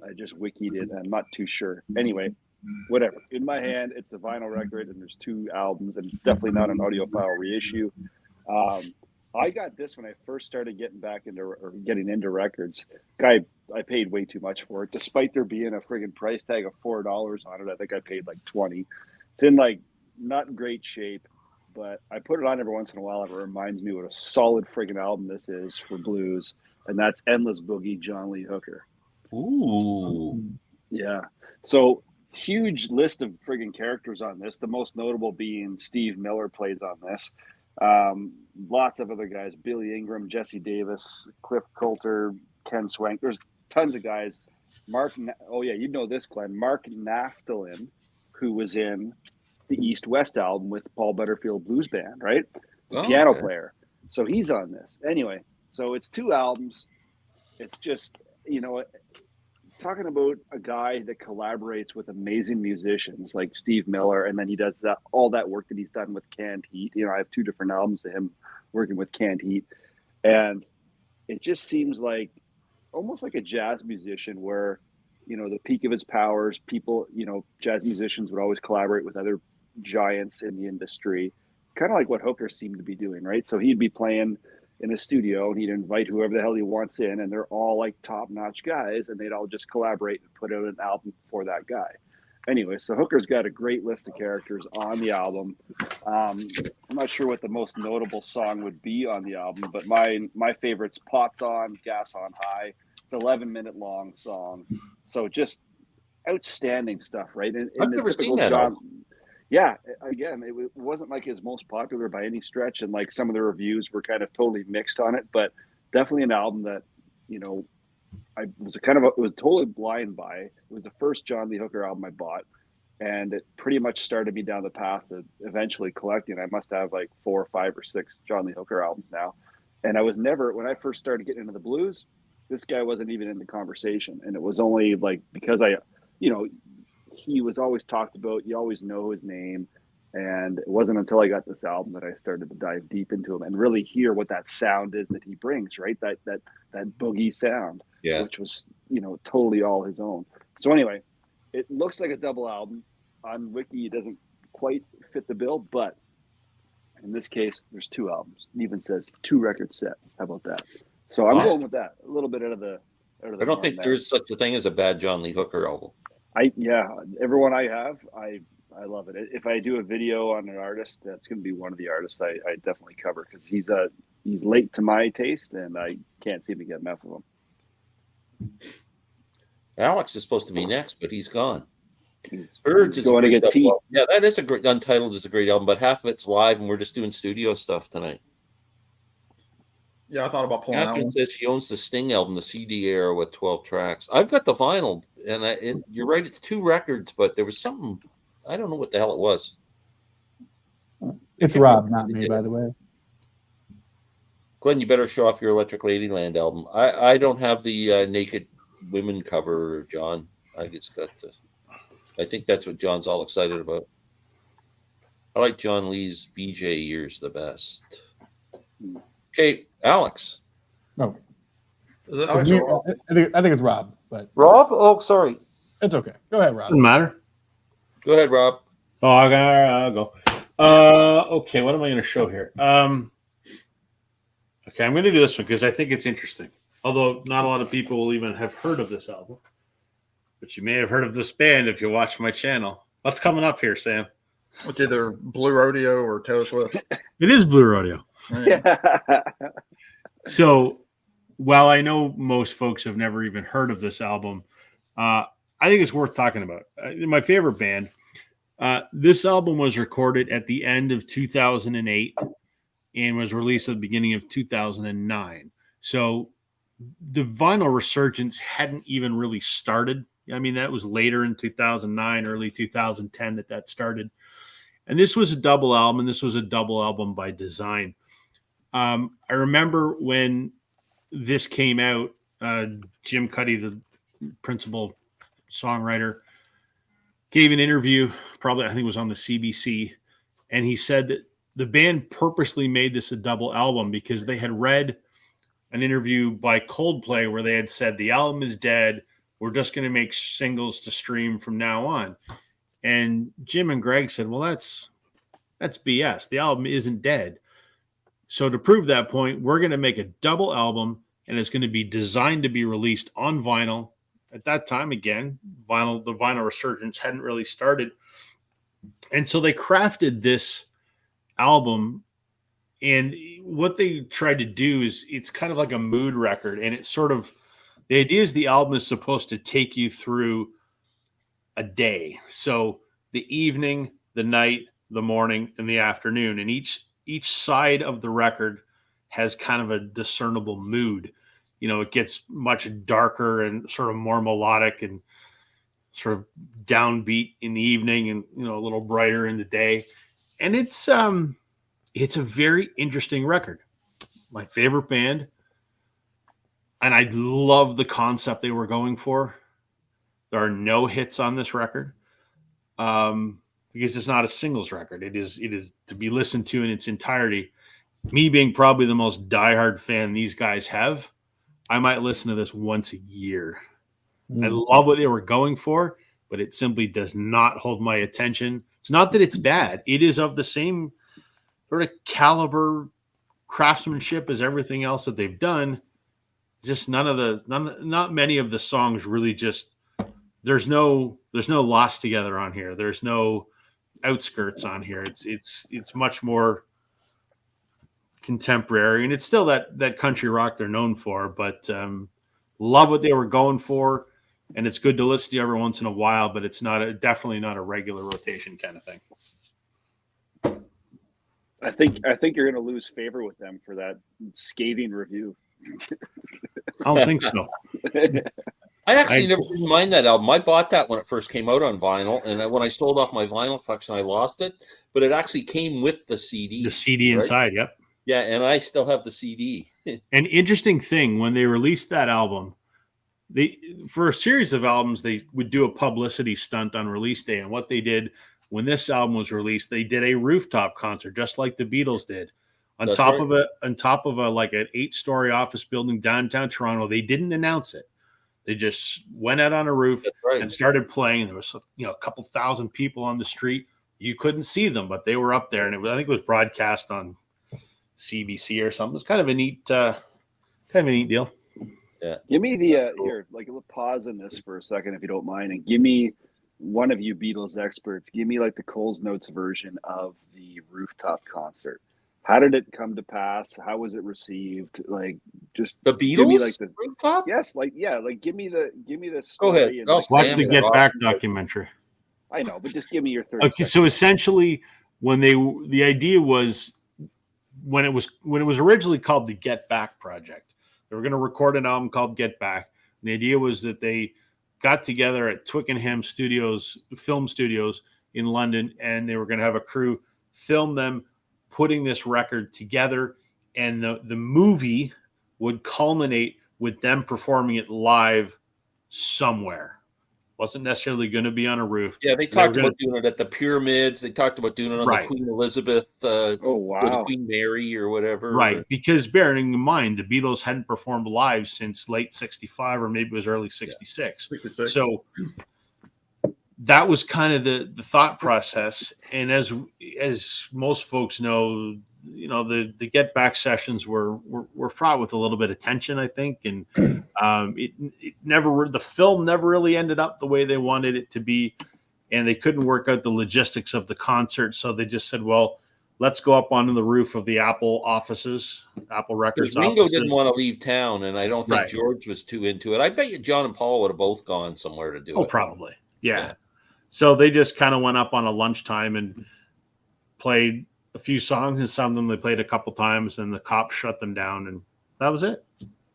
I just wikied it. I'm not too sure. Anyway, whatever. In my hand, it's a vinyl record, and there's 2 albums, and it's definitely not an audiophile reissue. I got this when I first started getting into records. I paid way too much for it, despite there being a friggin' price tag of $4 on it. I think I paid like 20. It's in like not great shape, but I put it on every once in a while. It reminds me what a solid friggin' album this is for blues, and that's Endless Boogie, John Lee Hooker. Ooh. Yeah. So huge list of friggin' characters on this. The most notable being Steve Miller plays on this. Lots of other guys: Billy Ingram, Jesse Davis, Cliff Coulter, Ken Swank. There's tons of guys. Oh yeah, you know this, Glenn. Mark Naftalin, who was in the East West album with Paul Butterfield Blues Band, right? The piano player. So he's on this. Anyway, so it's 2 albums. It's just, talking about a guy that collaborates with amazing musicians like Steve Miller, and then he does all that work that he's done with Canned Heat. I have 2 different albums of him working with Canned Heat, and it just seems like almost like a jazz musician where, the peak of his powers, people, jazz musicians would always collaborate with other giants in the industry, kind of like what Hooker seemed to be doing, right? So he'd be playing in a studio and he'd invite whoever the hell he wants in, and they're all like top-notch guys, and they'd all just collaborate and put out an album for that guy. Anyway, so Hooker's got a great list of characters on the album. I'm not sure what the most notable song would be on the album, but my favorite's Pots On, Gas on High. It's an 11-minute long song. So just outstanding stuff, right? And I've never seen that album. Yeah, again, it wasn't like his most popular by any stretch, and like some of the reviews were kind of totally mixed on it, but definitely an album that, I was totally blind by. It was the first John Lee Hooker album I bought, and it pretty much started me down the path of eventually collecting. I must have like 4 or 5 or 6 John Lee Hooker albums now, and I was never, when I first started getting into the blues, this guy wasn't even in the conversation, and it was only like because he was always talked about. You always know his name. And it wasn't until I got this album that I started to dive deep into him and really hear what that sound is that he brings, right? That boogie sound, which was, totally all his own. So anyway, it looks like a double album. On Wiki, it doesn't quite fit the bill, but in this case, there's 2 albums. It even says 2 record sets. How about that? So I'm going with that. A little bit out of the I don't think there's such a thing as a bad John Lee Hooker album. Everyone I have, I love it. If I do a video on an artist, that's going to be one of the artists I definitely cover, because he's late to my taste, and I can't seem to get enough of him. Alex is supposed to be next, but he's gone. Birds is going to get tea. Yeah, that is a great. Untitled is a great album, but half of it's live, and we're just doing studio stuff tonight. Yeah, I thought about pulling that Catherine one. says she owns the Sting album, the CD era with 12 tracks. I've got the vinyl, and you're right, it's 2 records, but there was something, I don't know what the hell it was. It's Rob, not me, by the way. Glenn, you better show off your Electric Ladyland album. I don't have the Naked Women cover, John. I think that's what John's all excited about. I like John Lee's BJ years the best. Okay, Alex. No. Is it I think it's Rob, but Rob? Oh, sorry. it's okay. Go ahead, Rob. Doesn't matter. Go ahead, Rob. Oh, I'll go. Okay, what am I going to show here? Okay, I'm going to do this one because I think it's interesting. Although not a lot of people will even have heard of this album. But you may have heard of this band if you watch my channel. What's coming up here, Sam? It's either Blue Rodeo or Taylor Swift. It is Blue Rodeo. Yeah. So while I know most folks have never even heard of this album, I think it's worth talking about. My favorite band. This album was recorded at the end of 2008 and was released at the beginning of 2009. So the vinyl resurgence hadn't even really started. I mean, that was later in 2009, early 2010 that started. And this was a double album, and this was a double album by design. I remember when this came out, Jim Cuddy, the principal songwriter, gave an interview, probably I think it was on the CBC, and he said that the band purposely made this a double album because they had read an interview by Coldplay where they had said the album is dead. We're just going to make singles to stream from now on. And Jim and Greg said, well, that's BS. The album isn't dead. So to prove that point, we're going to make a double album, and it's going to be designed to be released on vinyl. At that time, again, the vinyl resurgence hadn't really started. And so they crafted this album, and what they tried to do is it's kind of like a mood record, and it's sort of, the idea is the album is supposed to take you through a day. So the evening, the night, the morning, and the afternoon, and each side of the record has kind of a discernible mood. You know, it gets much darker and sort of more melodic and sort of downbeat in the evening, and a little brighter in the day. And it's a very interesting record. My favorite band, and I love the concept they were going for. There are no hits on this record, because it's not a singles record. It is to be listened to in its entirety. Me being probably the most diehard fan these guys have, I might listen to this once a year. I love what they were going for, but it simply does not hold my attention. It's not that it's bad. It is of the same sort of caliber craftsmanship as everything else that they've done. Just not many of the songs really just, there's no Lost Together on here. There's no Outskirts on here. It's much more contemporary, and it's still that country rock they're known for, but love what they were going for, and it's good to listen to every once in a while, but it's definitely not a regular rotation kind of thing. I think you're going to lose favor with them for that scathing review. I don't think so. I actually never didn't mind that album. I bought that when it first came out on vinyl, and when I sold off my vinyl collection, I lost it. But it actually came with the CD. The CD inside, yep. Yeah, and I still have the CD. An interesting thing, when they released that album, for a series of albums, they would do a publicity stunt on release day. And what they did when this album was released, they did a rooftop concert, just like the Beatles did. On top of a like an 8-story office building downtown Toronto. They didn't announce it. They just went out on a roof and started playing. And there was a couple thousand people on the street. You couldn't see them, but they were up there, and I think it was broadcast on CBC or something. It's kind of a neat deal. Yeah. Give me the here, like, we'll pause on this for a second if you don't mind, and give me one of you Beatles experts. Give me like the Coles Notes version of the rooftop concert. How did it come to pass? How was it received? Like, just the Beatles give me like the rooftop. Yes, like give me the story. Go ahead. And, Watch the Get Back documentary. I know, but just give me your 30 Okay, seconds. so essentially, the idea was when it was originally called the Get Back Project, they were going to record an album called Get Back. And the idea was that they got together at Twickenham Studios, film studios in London, and they were going to have a crew film them putting this record together, and the movie would culminate with them performing it live somewhere. Wasn't necessarily going to be on a roof. Yeah, they talked about doing it at the pyramids. They talked about doing it on the Queen Elizabeth, or the Queen Mary, or whatever. Right, because bearing in mind, the Beatles hadn't performed live since late '65, or maybe it was early '66. Yeah. 66. So that was kind of the thought process. And as most folks know, the Get Back sessions were fraught with a little bit of tension, I think, and the film never really ended up the way they wanted it to be, and they couldn't work out the logistics of the concert, so they just said, well, let's go up onto the roof of the Apple offices, Apple Records. Because Ringo didn't want to leave town, and I don't think George was too into it. I bet you John and Paul would have both gone somewhere to do it. Oh, probably. Yeah. So they just kind of went up on a lunchtime and played a few songs, and some of them they played a couple times, and the cops shut them down, and that was it.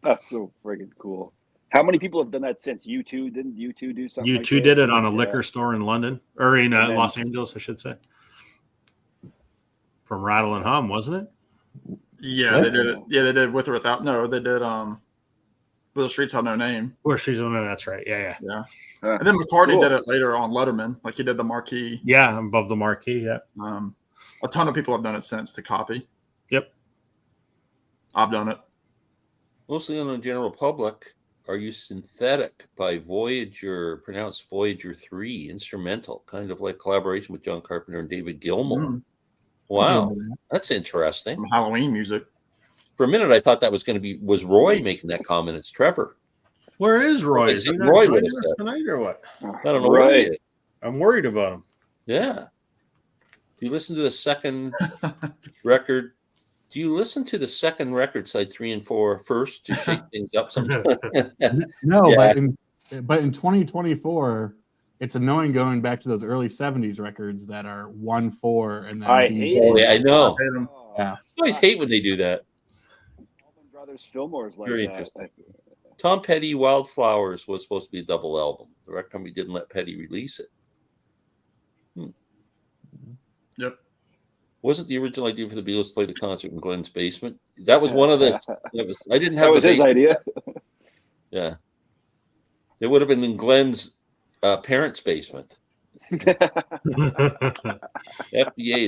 That's so friggin' cool. How many people have done that since? U2? Didn't U2 do something? U2 did it on a liquor store in London, or in Los Angeles, I should say. From Rattle and Hum, wasn't it? Yeah, they did it. Yeah, they did With or Without. No, they did Will the Streets Have No Name. Where she's on it, that's right. Yeah. And then McCartney did it later on Letterman, like he did the marquee. Yeah, above the marquee. Yeah. A ton of people have done it since to copy. Yep. I've done it. Mostly on the general public. Are You Synthetic by Voyager, pronounced Voyager 3, instrumental, kind of like collaboration with John Carpenter and David Gilmour. Mm. Wow, that's interesting. Some Halloween music. For a minute, I thought that was Roy making that comment. It's Trevor. Where is Roy? They Is said he not Roy joining would've us said. tonight or what? I don't know where he is. I'm worried about him. Yeah. Do you listen to the second record? Do you listen to the second record, side 3 and 4, first to shake things up sometimes? No, Yeah. but in 2024, it's annoying going back to those early 70s records that are 1/4 and then I B- hate Oh, it. yeah, I know. I hate 'em. Yeah. I always hate when they do that. Allman Brothers Fillmore's like Very that. interesting. Tom Petty, Wildflowers was supposed to be a double album. The record company didn't let Petty release it. Yep. Wasn't the original idea for the Beatles to play the concert in Glenn's basement? That was one of the. I didn't have That was the his basement. idea. Yeah, it would have been in Glenn's parents' basement. FBA,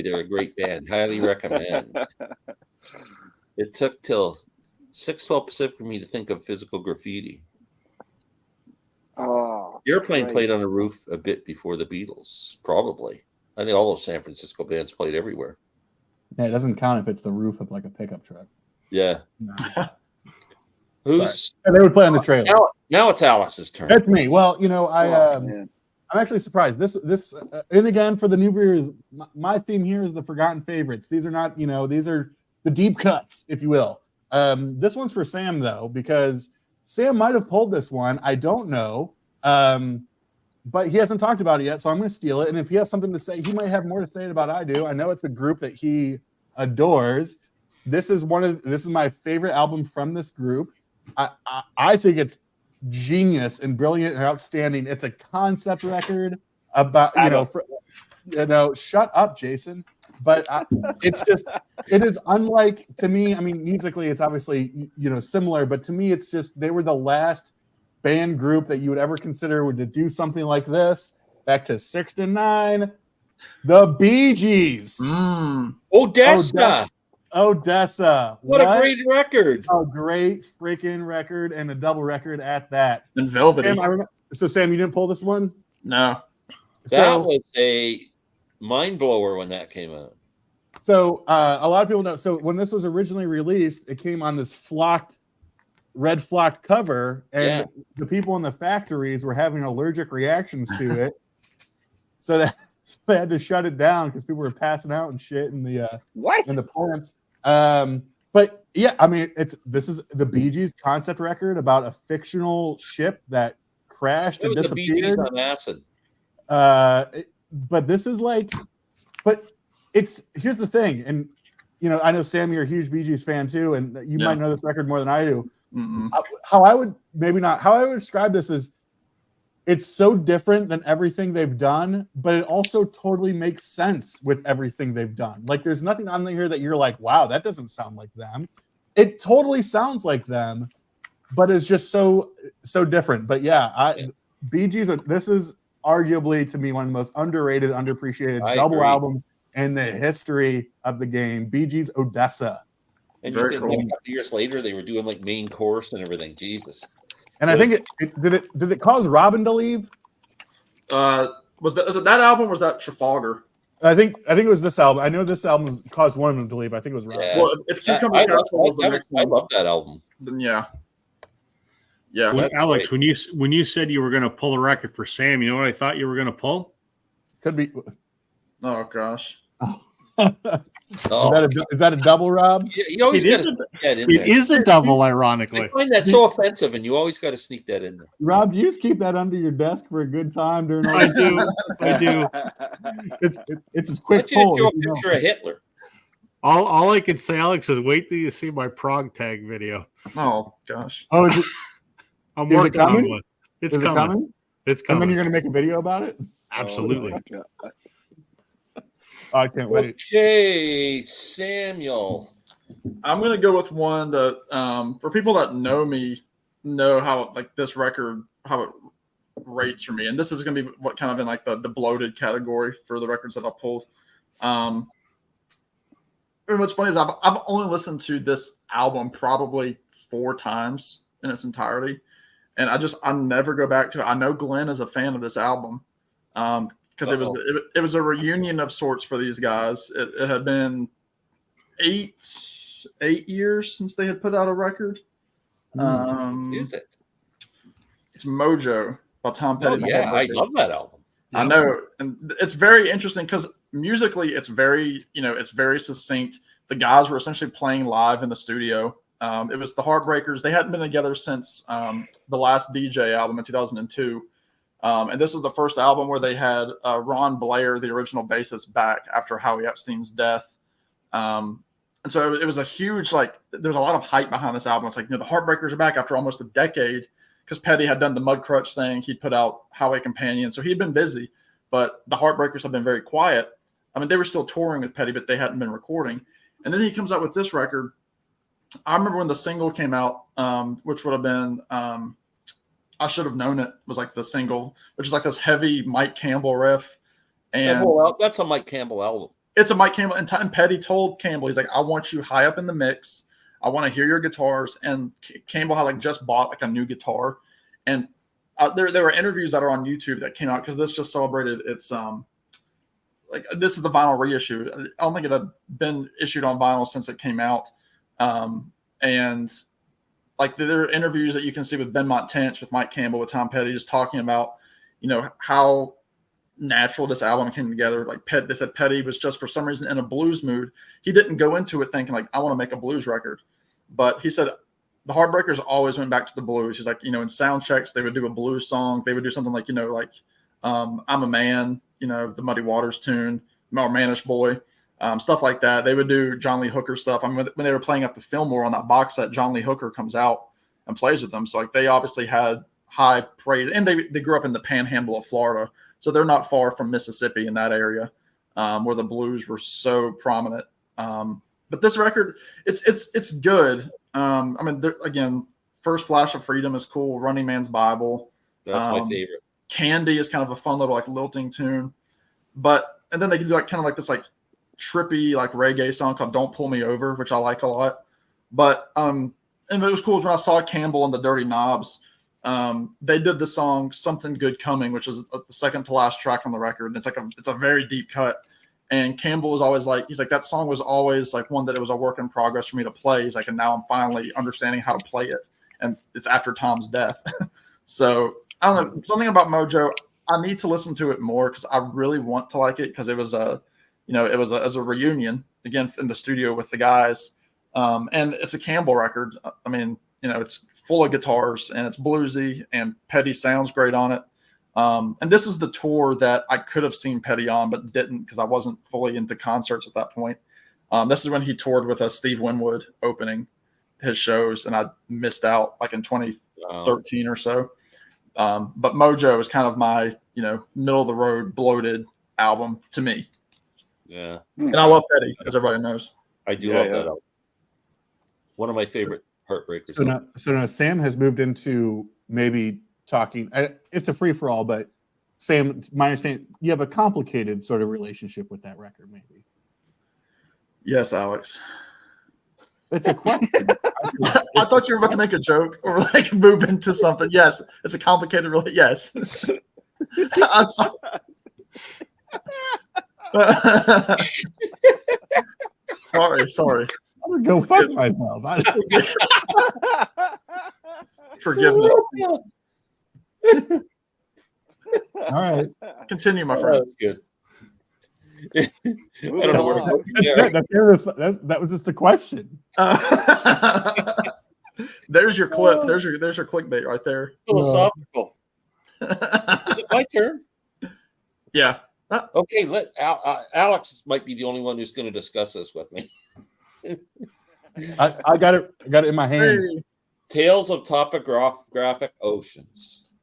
they're a great band. Highly recommend. It took till 6:12 Pacific for me to think of Physical Graffiti. Oh, The Airplane Christ. played on a roof a bit before the Beatles, probably. I think all those San Francisco bands played everywhere. Yeah, it doesn't count if it's the roof of like a pickup truck. Yeah. No. Who's Yeah, they would play on the trailer. now? It's Alex's turn. That's me. Well, Oh, man. I'm actually surprised. And again, for the new viewers, my theme here is the forgotten favorites. These are not, these are the deep cuts, if you will. This one's for Sam though, because Sam might have pulled this one. I don't know, but he hasn't talked about it yet, so I'm going to steal it. And if he has something to say, he might have more to say about I do. I know it's a group that he adores. This is my favorite album from this group. I think it's genius and brilliant and outstanding. It's a concept record about shut up, Jason. But it is unlike, to me. I mean, musically, it's obviously similar, but to me, it's just they were the last band group that you would ever consider would do something like this. Back to 69, the Bee Gees. Odessa. Odessa. What a great record. A great freaking record and a double record at that. And Velvety. Sam, you didn't pull this one? No. That was a mind blower when that came out. So a lot of people know. So when this was originally released, it came on this red flocked cover, and the people in the factories were having allergic reactions to it. So they had to shut it down because people were passing out and shit in the plants. But yeah, I mean, this is the Bee Gees concept record about a fictional ship that crashed and disappeared. The Bee Gees on acid. But this is here's the thing, and I know Sam, you're a huge Bee Gees fan too, and you might know this record more than I do. How I would describe this is, it's so different than everything they've done, but it also totally makes sense with everything they've done. Like, there's nothing on here that you're like, wow, that doesn't sound like them. It totally sounds like them, but it's just so different. But Bee Gees, this is arguably, to me, one of the most underrated, underappreciated double albums in the history of the game. Bee Gees, Odessa. And you think like a couple years later they were doing like main course and everything. Jesus. And I think did it cause Robin to leave? Was it that album or was that Trafalgar? I think it was this album. I know this album caused one of them to leave. I think it was Robin. Yeah. Well, if Cucumber Castle was the next I one, love that album. then yeah. Alex, when you said you were going to pull a record for Sam, you know what I thought you were going to pull? Could be. Oh gosh. Is that a double, Rob? Yeah, you always got to sneak that in there. It is a double, ironically. I find that so offensive, and you always got to sneak that in there. Rob, do you just keep that under your desk for a good time during all I this? do. I do. It's as I quick want you to pull. show a picture of Hitler. All I can say, Alex, is wait till you see my prog tag video. Oh gosh. Oh, is it? I'm Is it working on coming? one. It's Is it coming? It's And coming. then you're going to make a video about it? Absolutely. Oh, I can't wait. Okay, Samuel. I'm gonna go with one that for people that know me know how like this record how it rates for me, and this is gonna be what kind of in like the bloated category for the records that I pulled. And what's funny is I've only listened to this album probably 4 times in its entirety. and I never go back to it. I know Glenn is a fan of this album because it was a reunion of sorts for these guys. It had been 8 years since they had put out a record. Is it? It's Mojo by Tom Petty. Oh, yeah, I love that album. I know, and it's very interesting because musically, it's very succinct. The guys were essentially playing live in the studio. It was the Heartbreakers. They hadn't been together since the last DJ album in 2002, and this is the first album where they had Ron Blair, the original bassist, back after Howie Epstein's death. And so it was a huge there's a lot of hype behind this album. It's like, the Heartbreakers are back after almost a decade. Because Petty had done the Mudcrutch thing. He'd put out Highway Companion. So he'd been busy, but the Heartbreakers have been very quiet. I mean, they were still touring with Petty, but they hadn't been recording. And then he comes out with this record. I remember when the single came out, which would have been I Should Have Known It was like the single, which is like this heavy Mike Campbell riff. And that's a Mike Campbell album. It's a Mike Campbell. And Petty told Campbell, he's like, I want you high up in the mix. I want to hear your guitars. And Campbell had just bought a new guitar. And there were interviews that are on YouTube that came out because this just celebrated its this is the vinyl reissue. I don't think it had been issued on vinyl since it came out. And there are interviews that you can see with Ben Montench, with Mike Campbell, with Tom Petty, just talking about, how natural this album came together. They said Petty was just for some reason in a blues mood. He didn't go into it thinking I want to make a blues record. But he said the Heartbreakers always went back to the blues. He's like, in sound checks, they would do a blues song. They would do something I'm a Man, the Muddy Waters tune, or Manish Boy, stuff like that. They would do John Lee Hooker stuff. I mean, when they were playing at the Fillmore on that box set, John Lee Hooker comes out and plays with them. So they obviously had high praise. And they grew up in the panhandle of Florida. So they're not far from Mississippi in that area where the blues were so prominent. But this record, it's good. I mean, again, First Flash of Freedom is cool. Running Man's Bible. That's my favorite. Candy is kind of a fun little lilting tune. And then they can do this trippy reggae song called Don't Pull Me Over, which I like a lot. But and it was cool when I saw Campbell and the Dirty Knobs. They did the song Something Good Coming, which is the second to last track on the record. And it's a very deep cut. And Campbell was always he's like, that song was always one that it was a work in progress for me to play. He's like, and now I'm finally understanding how to play it. And it's after Tom's death. So I don't know, something about Mojo. I need to listen to it more because I really want to like it because it was as a reunion again in the studio with the guys. And it's a Campbell record. I mean, it's full of guitars and it's bluesy and Petty sounds great on it. And this is the tour that I could have seen Petty on, but didn't because I wasn't fully into concerts at that point. This is when he toured with Steve Winwood opening his shows, and I missed out in 2013 or so. But Mojo is kind of my, middle of the road bloated album to me. Yeah. And I love Petty, as everybody knows. I do love that album. One of my favorite Heartbreakers. So now Sam has moved into maybe talking. It's a free for all, but Sam, my understanding, you have a complicated sort of relationship with that record, maybe. Yes, Alex. It's a question. I thought you were about to make a joke or move into something. Yes, it's a complicated. Yes. I'm sorry. Sorry. I'm gonna go fuck myself. Forgiveness. All right. Continue, my friend. That's good. I don't know where to go from there. That was just the question. There's your clip. There's your clickbait right there. Philosophical. Is it my turn? Yeah. Okay. Alex might be the only one who's going to discuss this with me. I got it. I got it in my hand. Hey. Tales of Topographic Oceans.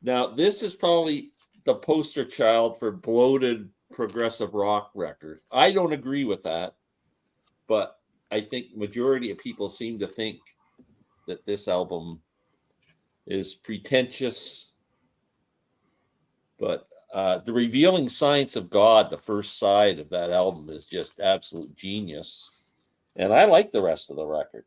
Now, this is probably the poster child for bloated progressive rock records. I don't agree with that, but I think majority of people seem to think that this album is pretentious. But the Revealing Science of God, the first side of that album, is just absolute genius. And I like the rest of the record.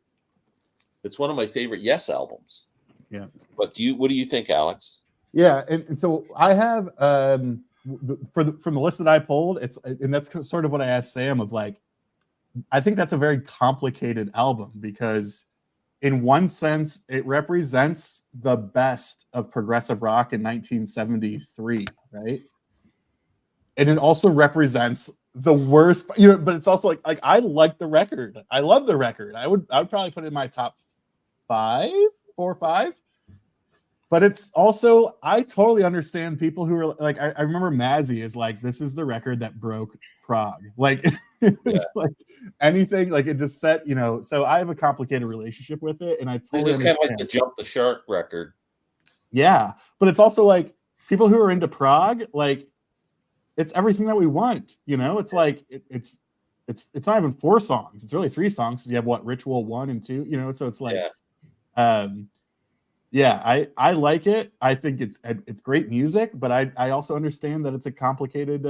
It's one of my favorite Yes albums. Yeah. But what do you think, Alex? Yeah, and so I have from the list that I pulled, and that's sort of what I asked Sam of, like, I think that's a very complicated album because in one sense it represents the best of progressive rock in 1973, right? And it also represents the worst, but it's also like I like the record. I love the record. I would probably put it in my top 4 or 5. But it's also, I totally understand people who are like, I remember Mazzy is like, this is the record that broke Prague. Like, it's like anything, like it just set, so I have a complicated relationship with it. And I totally This is kind of understand. like the Jump the Shark record. Yeah. But it's also like people who are into Prague, like, it's everything that we want. It's like, it's not even 4 songs. It's really 3 songs. You have Ritual 1 and 2, so it's like, yeah, I like it. I think it's great music, but I also understand that it's a complicated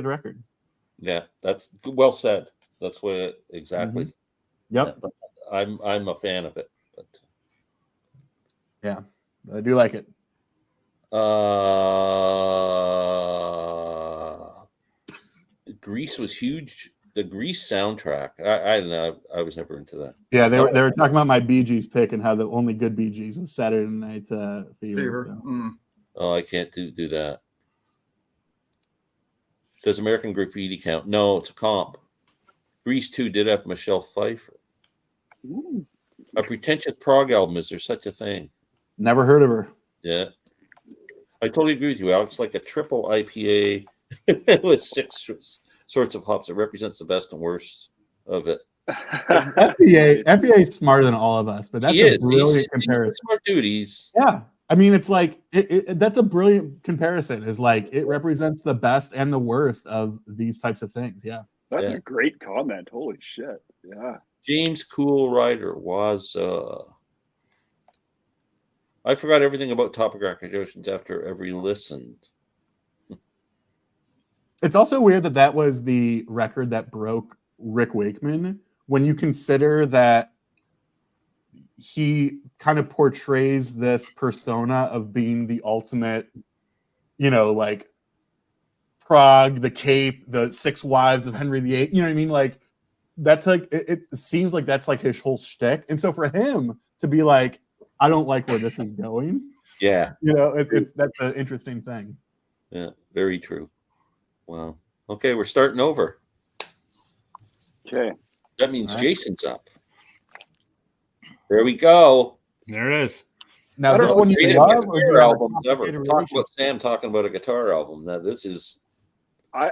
record. Yeah, that's well said. That's what exactly. Mm-hmm. Yep. Yeah, I'm a fan of it. But yeah, I do like it. Grease was huge. The Grease soundtrack. I don't know. I was never into that. Yeah, they were talking about my Bee Gees pick and how the only good Bee Gees was Saturday Night Fever. So. Oh, I can't do that. Does American Graffiti count? No, it's a comp. Grease 2 did have Michelle Pfeiffer. Ooh. A pretentious prog album. Is there such a thing? Never heard of her. Yeah. I totally agree with you, Alex. Like a triple IPA with 6 sorts of hops. It represents the best and worst of it. FBA is smarter than all of us, but that's a brilliant comparison. He's a smart dude. Yeah. I mean, it's like that's a brilliant comparison. Is like it represents the best and the worst of these types of things. Yeah. That's a great comment. Holy shit. Yeah. James Cool Rider was I forgot everything about Topographic Oceans after every listen. It's also weird that was the record that broke Rick Wakeman when you consider that he kind of portrays this persona of being the ultimate, like Prague, the Cape, the 6 Wives of Henry VIII. You know what I mean? Like that's like it seems like that's like his whole shtick. And so for him to be like, I don't like where this is going. Yeah. That's an interesting thing. Yeah, very true. Wow. Okay, we're starting over. Okay. That means Jason's up. There we go. There it is. Now, is this one you love or guitar albums ever? Talk about Sam talking about a guitar album. Now, this is I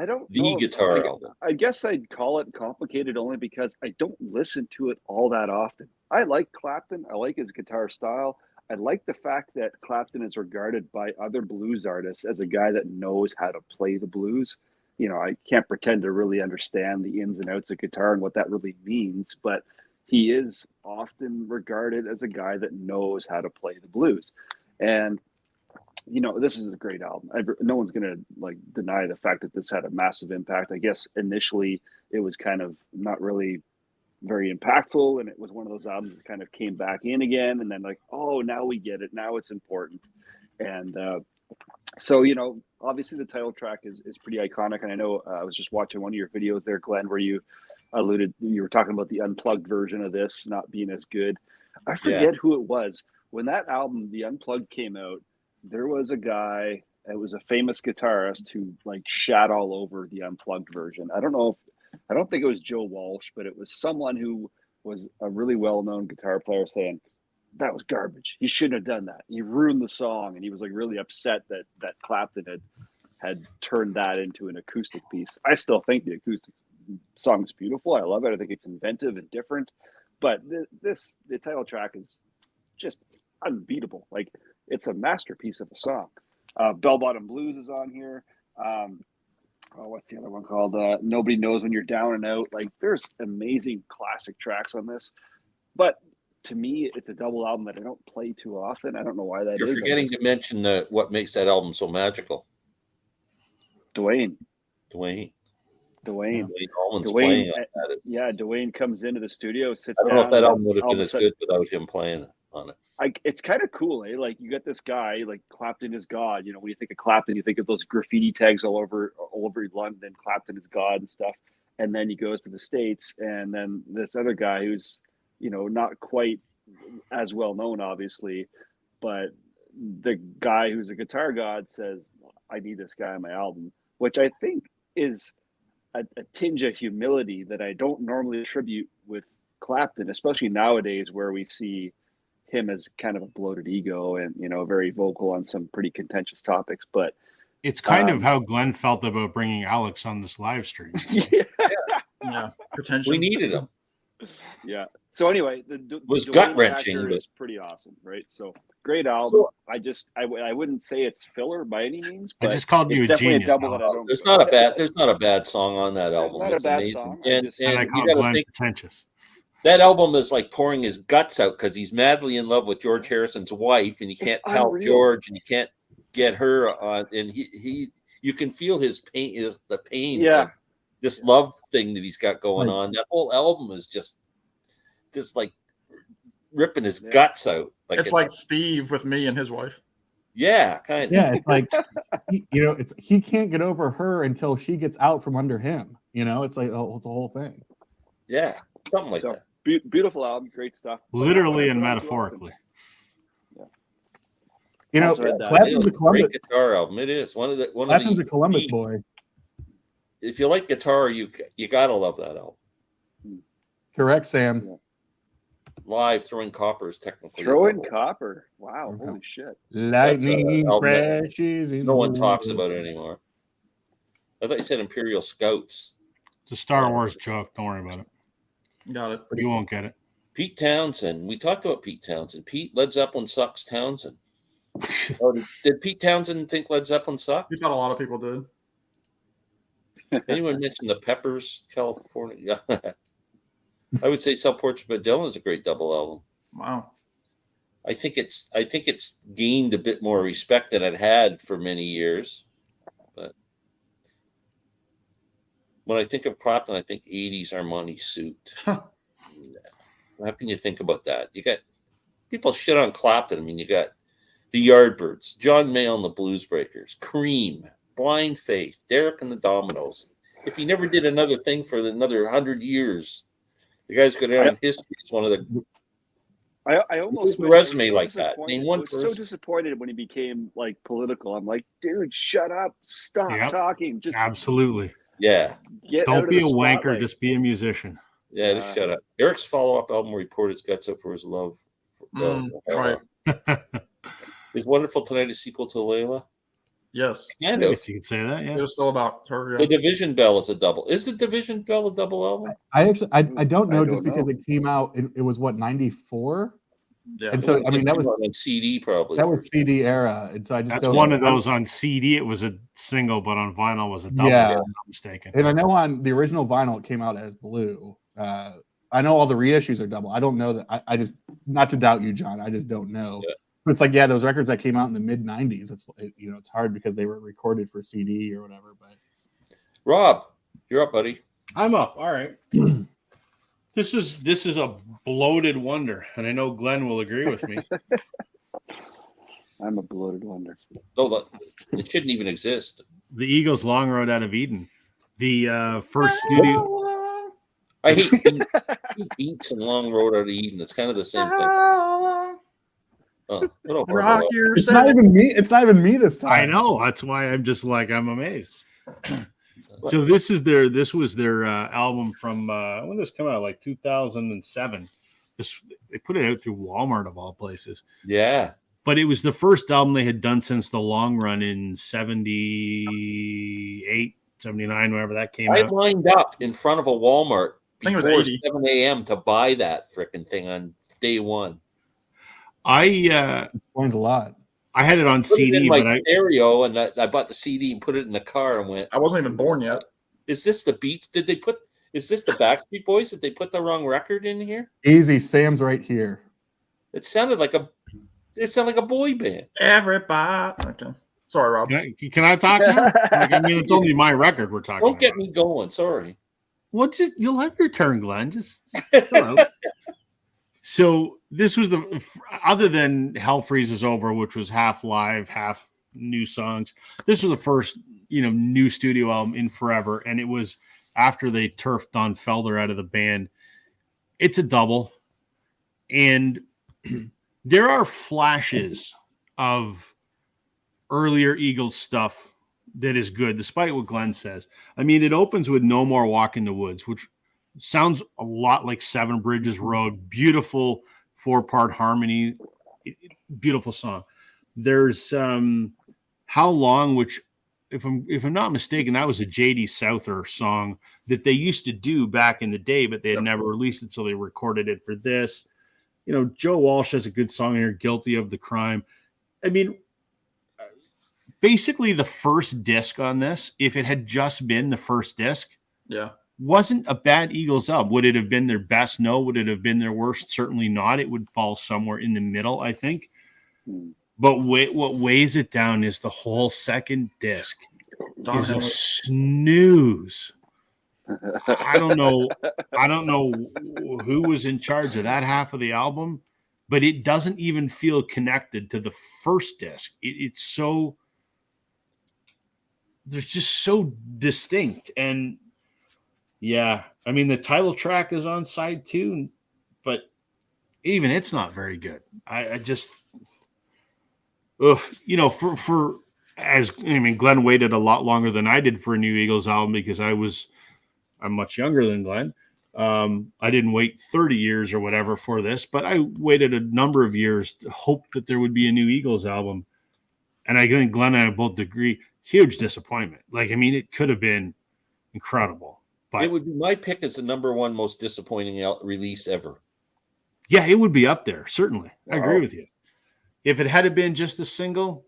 don't the know guitar album. I guess I'd call it complicated only because I don't listen to it all that often. I like Clapton. I like his guitar style. I like the fact that Clapton is regarded by other blues artists as a guy that knows how to play the blues. I can't pretend to really understand the ins and outs of guitar and what that really means, but he is often regarded as a guy that knows how to play the blues. And, this is a great album. No one's going to deny the fact that this had a massive impact. I guess initially it was kind of not really very impactful, and it was one of those albums that kind of came back in again, and then oh, now we get it, now it's important. And so obviously the title track is pretty iconic. And I know I was just watching one of your videos there, Glenn, where you were talking about the unplugged version of this not being as good. I forget who it was when that album, the Unplugged, came out. There was a guy, it was a famous guitarist who shat all over the Unplugged version. I don't think it was Joe Walsh, but it was someone who was a really well-known guitar player saying that was garbage. He shouldn't have done that. He ruined the song, and he was really upset that Clapton had turned that into an acoustic piece. I still think the acoustic song is beautiful. I love it. I think it's inventive and different. But the title track is just unbeatable. It's a masterpiece of a song. Bell Bottom Blues is on here. What's the other one called? Nobody Knows When You're Down and Out. There's amazing classic tracks on this. But to me, it's a double album that I don't play too often. I don't know why that is. You're forgetting to mention what makes that album so magical. Dwayne. Dwayne. Dwayne Allman's playing Dwayne, on that. yeah, Dwayne comes into the studio, sits I don't know down. if that and album would have all been of a as sudden- good without him playing on it. it's kind of cool, eh? Like you get this guy, like Clapton is God. You know, when you think of Clapton, you think of those graffiti tags all over London. Clapton is God and stuff. And then he goes to the States, and then this other guy who's, you know, not quite as well known, obviously, but the guy who's a guitar god says, "I need this guy on my album," which I think is a tinge of humility that I don't normally attribute with Clapton, especially nowadays where we see him as kind of a bloated ego and, you know, very vocal on some pretty contentious topics. But It's kind of how Glenn felt about bringing Alex on this live stream. yeah, Yeah, pretension. We needed him. yeah. So anyway, the Was Dwayne gut-wrenching, factor but- is pretty awesome, right? So great album. So- I wouldn't say it's filler by any means, I but just called you it's a definitely genius. a double that I Alex. don't. There's not a bad song on that album. not a It's bad amazing. song. And And I you call got to Glenn think pretentious. that album is like pouring his guts out because he's madly in love with George Harrison's wife, and he can't tell unreal. George, and he can't get her on. And you can feel his pain, the pain Yeah. of this love thing that he's got going Right. on. That whole album is just like ripping his Yeah. guts out. It's like Steve with me and his wife. yeah, kind of. Yeah, it's like he can't get over her until she gets out from under him. You know, it's like it's a whole thing. Yeah, something like So, that. Beautiful album, great stuff. Literally and But- metaphorically. You know, Also read that. It Clapton's is a a Columbus. great guitar album. It is one of the Clapton's a Columbus boy. If you like guitar, you gotta love that album. Correct, Sam. Live, Throwing Copper is technically a Throwing double. Copper. Wow, Okay. holy shit. Lightning album that crashes in No one the talks woods. about it anymore. I thought you said Imperial Scouts. It's a Star Wars joke. Don't worry about it. Got it. You won't get it. Pete Townsend. We talked about Pete Townsend. Pete, Led Zeppelin sucks. Townsend. Did Pete Townsend think Led Zeppelin sucked? We thought a lot of people did. Anyone mention the Peppers, California? I would say Cell Portrait by Dylan is a great double album. Wow. I think it's gained a bit more respect than it had for many years. But when I think of Clapton, I think 80s Armani suit. Huh. How can you think about that? You got people shit on Clapton. I mean, you got the Yardbirds, John Mayall and the Blues Breakers, Cream, Blind Faith, Derek and the Dominoes. If he never did another thing for another 100 years, the guy's going down in history as one of the I almost a wish- I was resume like that. disappointed. Name one I was so person. disappointed when he became like political. I'm like, dude, shut up, stop Yep. talking, just Absolutely. Yeah. get out Don't of be the a wanker. spotlight. Just be a musician. Yeah, just shut up. Eric's follow-up album where he poured his guts out for his love. Right. Is Wonderful Tonight a sequel to Layla? Yes. I Kind of. guess you could say that. It Yeah. was still about her. The Yeah. Division Bell is a double. Is the Division Bell a double album? I actually I don't know I just don't because know. it came out. It was what 94, Yeah. and so I mean that was on CD probably. CD era, and so I just That's don't one know. of those on CD. It was a single, but on vinyl was a double. Yeah. If I'm not mistaken. And I know on the original vinyl it came out as blue. I know all the reissues are double. I don't know that. I just not to doubt you, John. I just don't know. Yeah. But it's like those records that came out in the mid '90s. It's hard because they were recorded for CD or whatever. But Rob, you're up, buddy. I'm up. All right. This is a bloated wonder, and I know Glenn will agree with me. I'm a bloated wonder. No, it shouldn't even exist. The Eagles' Long Road Out of Eden, the first studio. I hate Eats and Long Road Out of Eden. It's kind of the same thing. Oh, what a horrible Rock album. your it's not even me. It's not even me this time. I know. That's why I'm just like I'm amazed. So this was their album from when did this come out? Like 2007. They put it out through Walmart of all places. Yeah. But it was the first album they had done since the Long Run in 78, 79, whenever that came I out. lined up in front of a Walmart think it was before 80. 7 a.m. to buy that frickin' thing on day one. Explains a lot. I had it on Put it in CD, my but I stereo, and I bought the CD and put it in the car and went, I wasn't even born yet. is this the beat? Is this the Backstreet Boys? Did they put the wrong record in here? Easy. Sam's right here. It sounded like a boy band. Everybody. Okay. Sorry, Rob. Can I talk now? Like, I mean, it's only my record we're talking Don't get about. me going. Sorry. Well, you'll have your turn, Glenn. Just chill out. So this was other than Hell Freezes Over, which was half live, half new songs. This was the first, new studio album in forever, and it was after they turfed Don Felder out of the band. It's a double, and there are flashes of earlier Eagles stuff that is good, despite what Glenn says. I mean, it opens with No More Walk in the Woods, which sounds a lot like Seven Bridges Road. Beautiful 4-part harmony. Beautiful song. There's How Long, which if I'm not mistaken, that was a J.D. Souther song that they used to do back in the day, but they had never released it, so they recorded it for this. Joe Walsh has a good song here, Guilty of the Crime. I mean, basically the first disc on this, if it had just been the first disc, wasn't a bad Eagles album. Would it have been their best? No. Would it have been their worst? Certainly not. It would fall somewhere in the middle, I think. But what weighs it down is the whole second disc is a snooze. I don't know who was in charge of that half of the album, but it doesn't even feel connected to the first disc. It's so, they're just so distinct. And yeah, I mean, the title track is on side 2, but even it's not very good. I just, Glenn waited a lot longer than I did for a new Eagles album because I'm much younger than Glenn. I didn't wait 30 years or whatever for this, but I waited a number of years to hope that there would be a new Eagles album. And I think Glenn and I both agree, huge disappointment. Like, I mean, it could have been incredible. But it would be my pick as the number 1 most disappointing release ever. Yeah, it would be up there, certainly. Wow. I agree with you. If it had been just a single,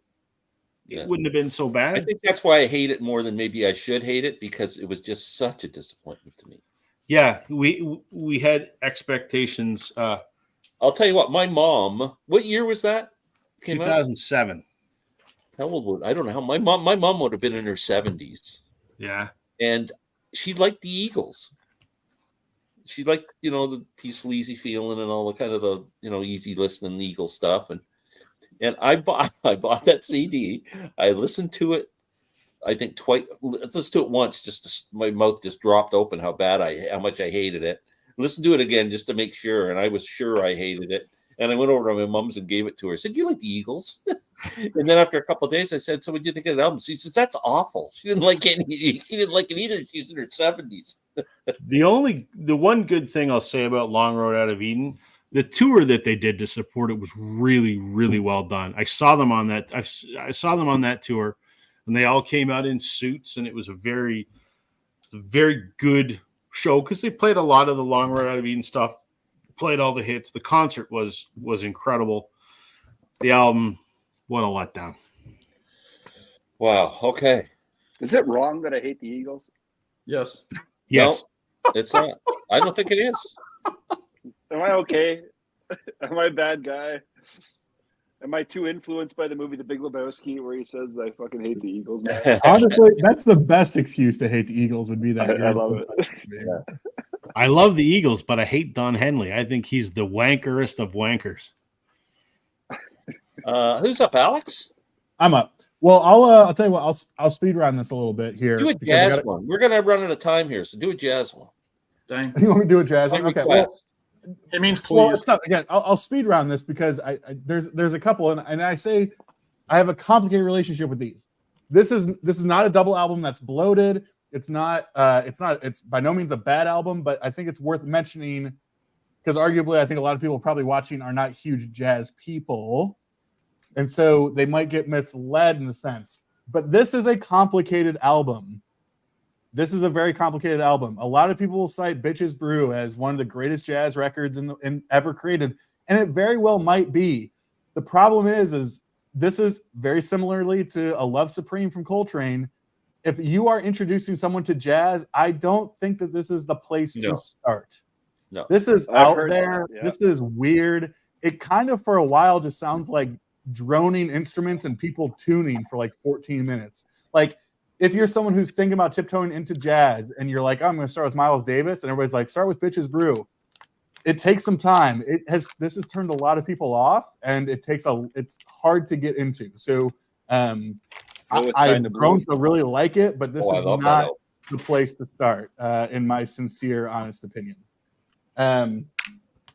it wouldn't have been so bad. I think that's why I hate it more than maybe I should hate it, because it was just such a disappointment to me. Yeah, we had expectations. I'll tell you what, my mom, what year was that? 2007. How old would I don't know how my mom would have been in her 70s. Yeah. And she liked the Eagles. She liked, the peaceful, easy feeling and all the kind of the, easy listening Eagles stuff. And I bought that CD. I listened to it, I think twice. Let's listen to it once. My mouth just dropped open how much I hated it. Listen to it again just to make sure, and I was sure I hated it. And I went over to my mom's and gave it to her. I said, "You like the Eagles?" And then after a couple of days, I said, "So what did you think of the album?" She says, "That's awful." She didn't like it. She didn't like it either. She was in her 70s. The one good thing I'll say about Long Road Out of Eden, the tour that they did to support it was really, really well done. I saw them on that. I saw them on that tour, and they all came out in suits, and it was a very, very good show because they played a lot of the Long Road Out of Eden stuff, played all the hits. The concert was incredible. The album, what a letdown. Wow. Okay. Is it wrong that I hate the Eagles? Yes. Yes. No, it's not. I don't think it is. Am I okay? Am I a bad guy? Am I too influenced by the movie The Big Lebowski where he says I fucking hate the Eagles? Man? Honestly, that's the best excuse to hate the Eagles would be that. I love it. Yeah. I love the Eagles, but I hate Don Henley. I think he's the wankerest of wankers. Who's up, Alex? I'm up. Well, I'll tell you what. I'll speed run this a little bit here. Do a jazz one. We're gonna run out of time here, so do a jazz one. Dang. You want me to do a jazz one? Okay. Well, it means please. Well, it's not, again, I'll speed round this because there's a couple, and I say I have a complicated relationship with these. This is not a double album that's bloated. It's by no means a bad album, but I think it's worth mentioning because arguably I think a lot of people probably watching are not huge jazz people, and so they might get misled in a sense. But this is a complicated album. This is a very complicated album. A lot of people will cite Bitches Brew as one of the greatest jazz records in ever created, and it very well might be. The problem is this is very similarly to A Love Supreme from Coltrane. If you are introducing someone to jazz, I don't think that this is the place to start. No. This is I've out heard there. that, yeah. This is weird. It kind of for a while just sounds like droning instruments and people tuning for like 14 minutes. Like, if you're someone who's thinking about tiptoeing into jazz and you're like, oh, I'm going to start with Miles Davis, and everybody's like, start with Bitches Brew. It takes some time. This has turned a lot of people off, and it's hard to get into. So I've grown to really like it, but this is not the place to start, in my sincere, honest opinion.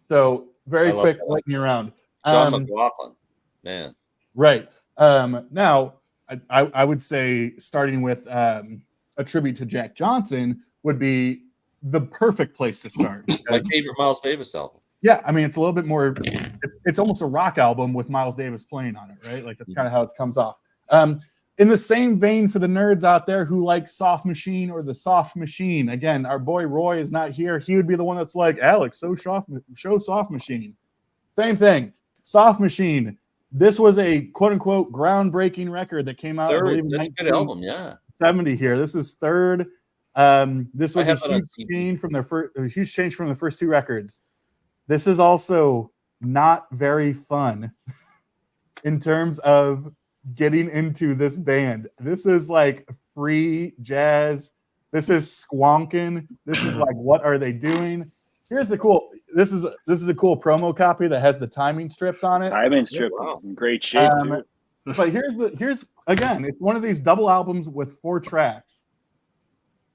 So very quick lightning round. John McLaughlin, man. Right. Now, I would say starting with a tribute to Jack Johnson would be the perfect place to start. My favorite Miles Davis album. Yeah, I mean, it's a little bit more. It's almost a rock album with Miles Davis playing on it, right? Like, that's kind of how it comes off. In the same vein, for the nerds out there who like Soft Machine or the Soft Machine, again, our boy Roy is not here. He would be the one that's like, Alex, show Soft Machine. Same thing. Soft Machine. This was a quote unquote groundbreaking record that came out. Third. I believe, in That's a good album, yeah. 70 here. This is third. This was a huge change from the first two records. This is also not very fun in terms of getting into this band. This is like free jazz. This is squonking. This is like, what are they doing? Here's the cool. This is a cool promo copy that has the timing strips on it. Timing strip is in great shape too. But here's again, it's one of these double albums with 4 tracks.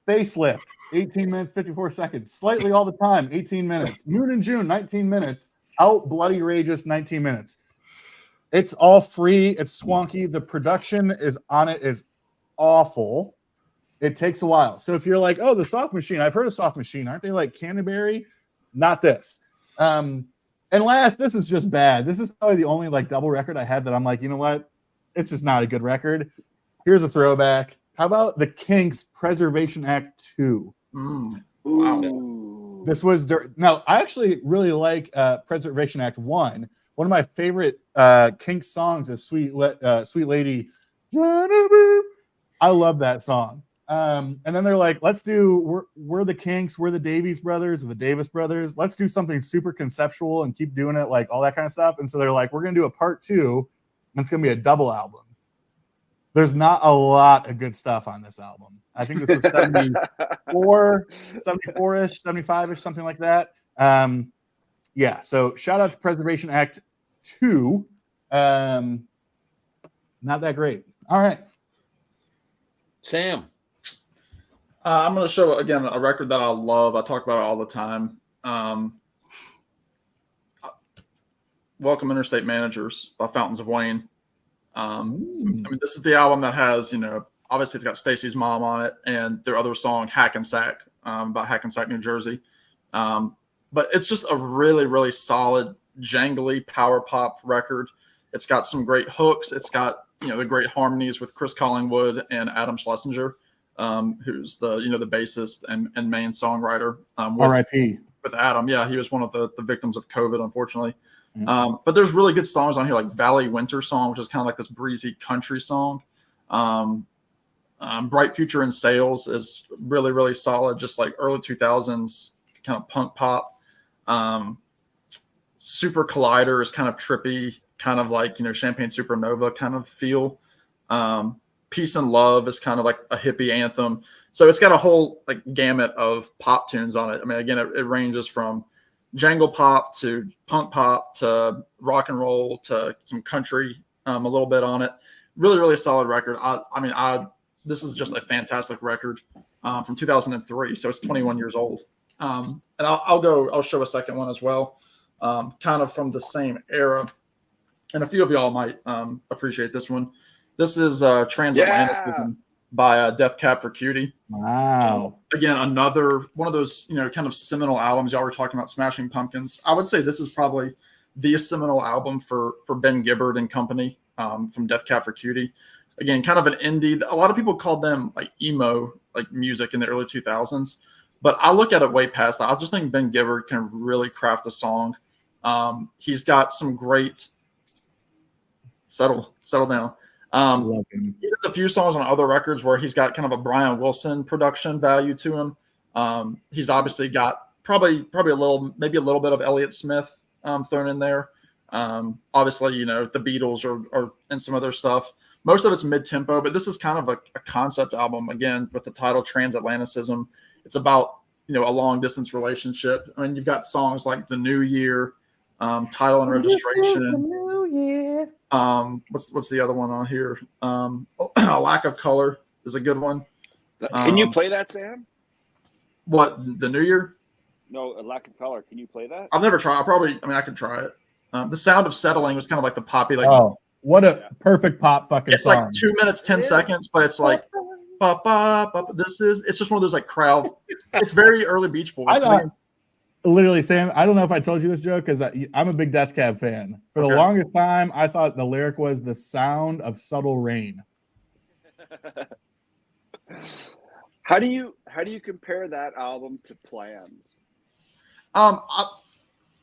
Facelift, 18 minutes, 54 seconds. Slightly All the Time, 18 minutes. Moon and June, 19 minutes. Out Bloody Rageous, 19 minutes. It's all free. It's swanky. The production is on it is awful. It takes a while. So if you're like, oh, the Soft Machine, I've heard of Soft Machine. Aren't they like Canterbury? Not this. And last, this is just bad. This is probably the only like double record I had that I'm like, you know what? It's just not a good record. Here's a throwback. How about the Kinks' Preservation Act 2? Wow. This was now, I actually really like Preservation Act 1. One of my favorite Kinks songs is Sweet Lady Genevieve. I love that song. And then they're like, let's do, we're the Kinks, we're the Davies brothers or the Davis brothers. Let's do something super conceptual and keep doing it, like all that kind of stuff. And so they're like, we're going to do a part 2, and it's going to be a double album. There's not a lot of good stuff on this album. I think this was 74-ish, 75-ish, something like that. Yeah, so shout out to Preservation Act 2. Not that great. All right. Sam. I'm going to show, again, a record that I love. I talk about it all the time. Welcome Interstate Managers by Fountains of Wayne. I mean, this is the album that has, obviously it's got Stacy's Mom on it and their other song, Hackensack, about Hackensack, New Jersey. But it's just a really, really solid, jangly power pop record. It's got some great hooks. It's got, the great harmonies with Chris Collingwood and Adam Schlesinger, who's the bassist and main songwriter. R.I.P. With Adam. Yeah, he was one of the victims of COVID, unfortunately. But there's really good songs on here, like Valley Winter Song, which is kind of like this breezy country song. Bright Future in Sales is really, really solid, just like early 2000s kind of punk pop. Super Collider is kind of trippy, kind of like, Champagne Supernova kind of feel. Peace and Love is kind of like a hippie anthem. So it's got a whole like gamut of pop tunes on it. I mean, again, it ranges from jangle pop to punk pop to rock and roll to some country, a little bit on it. Really, really solid record. This is just a fantastic record from 2003. So it's 21 years old. And I'll show a second one as well, kind of from the same era. And a few of y'all might appreciate this one. This is Transatlanticism by Death Cab for Cutie. Wow. Again, another one of those, kind of seminal albums. Y'all were talking about Smashing Pumpkins. I would say this is probably the seminal album for Ben Gibbard and company from Death Cab for Cutie. Again, kind of an indie. A lot of people called them like emo, like music in the early 2000s. But I look at it way past that. I just think Ben Gibbard can really craft a song. He's got some great settle down. He does a few songs on other records where he's got kind of a Brian Wilson production value to him. He's obviously got probably maybe a little bit of Elliott Smith thrown in there. Obviously, the Beatles are and some other stuff. Most of it's mid-tempo, but this is kind of a concept album, again, with the title Transatlanticism. It's about, a long-distance relationship. I mean, you've got songs like The New Year, Title and Registration. The New Year. What's the other one on here? A Lack of Color is a good one. Can you play that, Sam? What, The New Year? No, A Lack of Color. Can you play that? I've never tried. I could try it. The Sound of Settling was kind of like the poppy, like, Oh, what a perfect pop fucking it's song. like 2 minutes, 10 seconds, but it's like, it's just one of those like crowd. It's very early Beach Boys. I thought, literally, Sam, I don't know if I told you this joke because I'm a big Death Cab fan. For the longest time, I thought the lyric was the sound of subtle rain. How do you compare that album to Plans?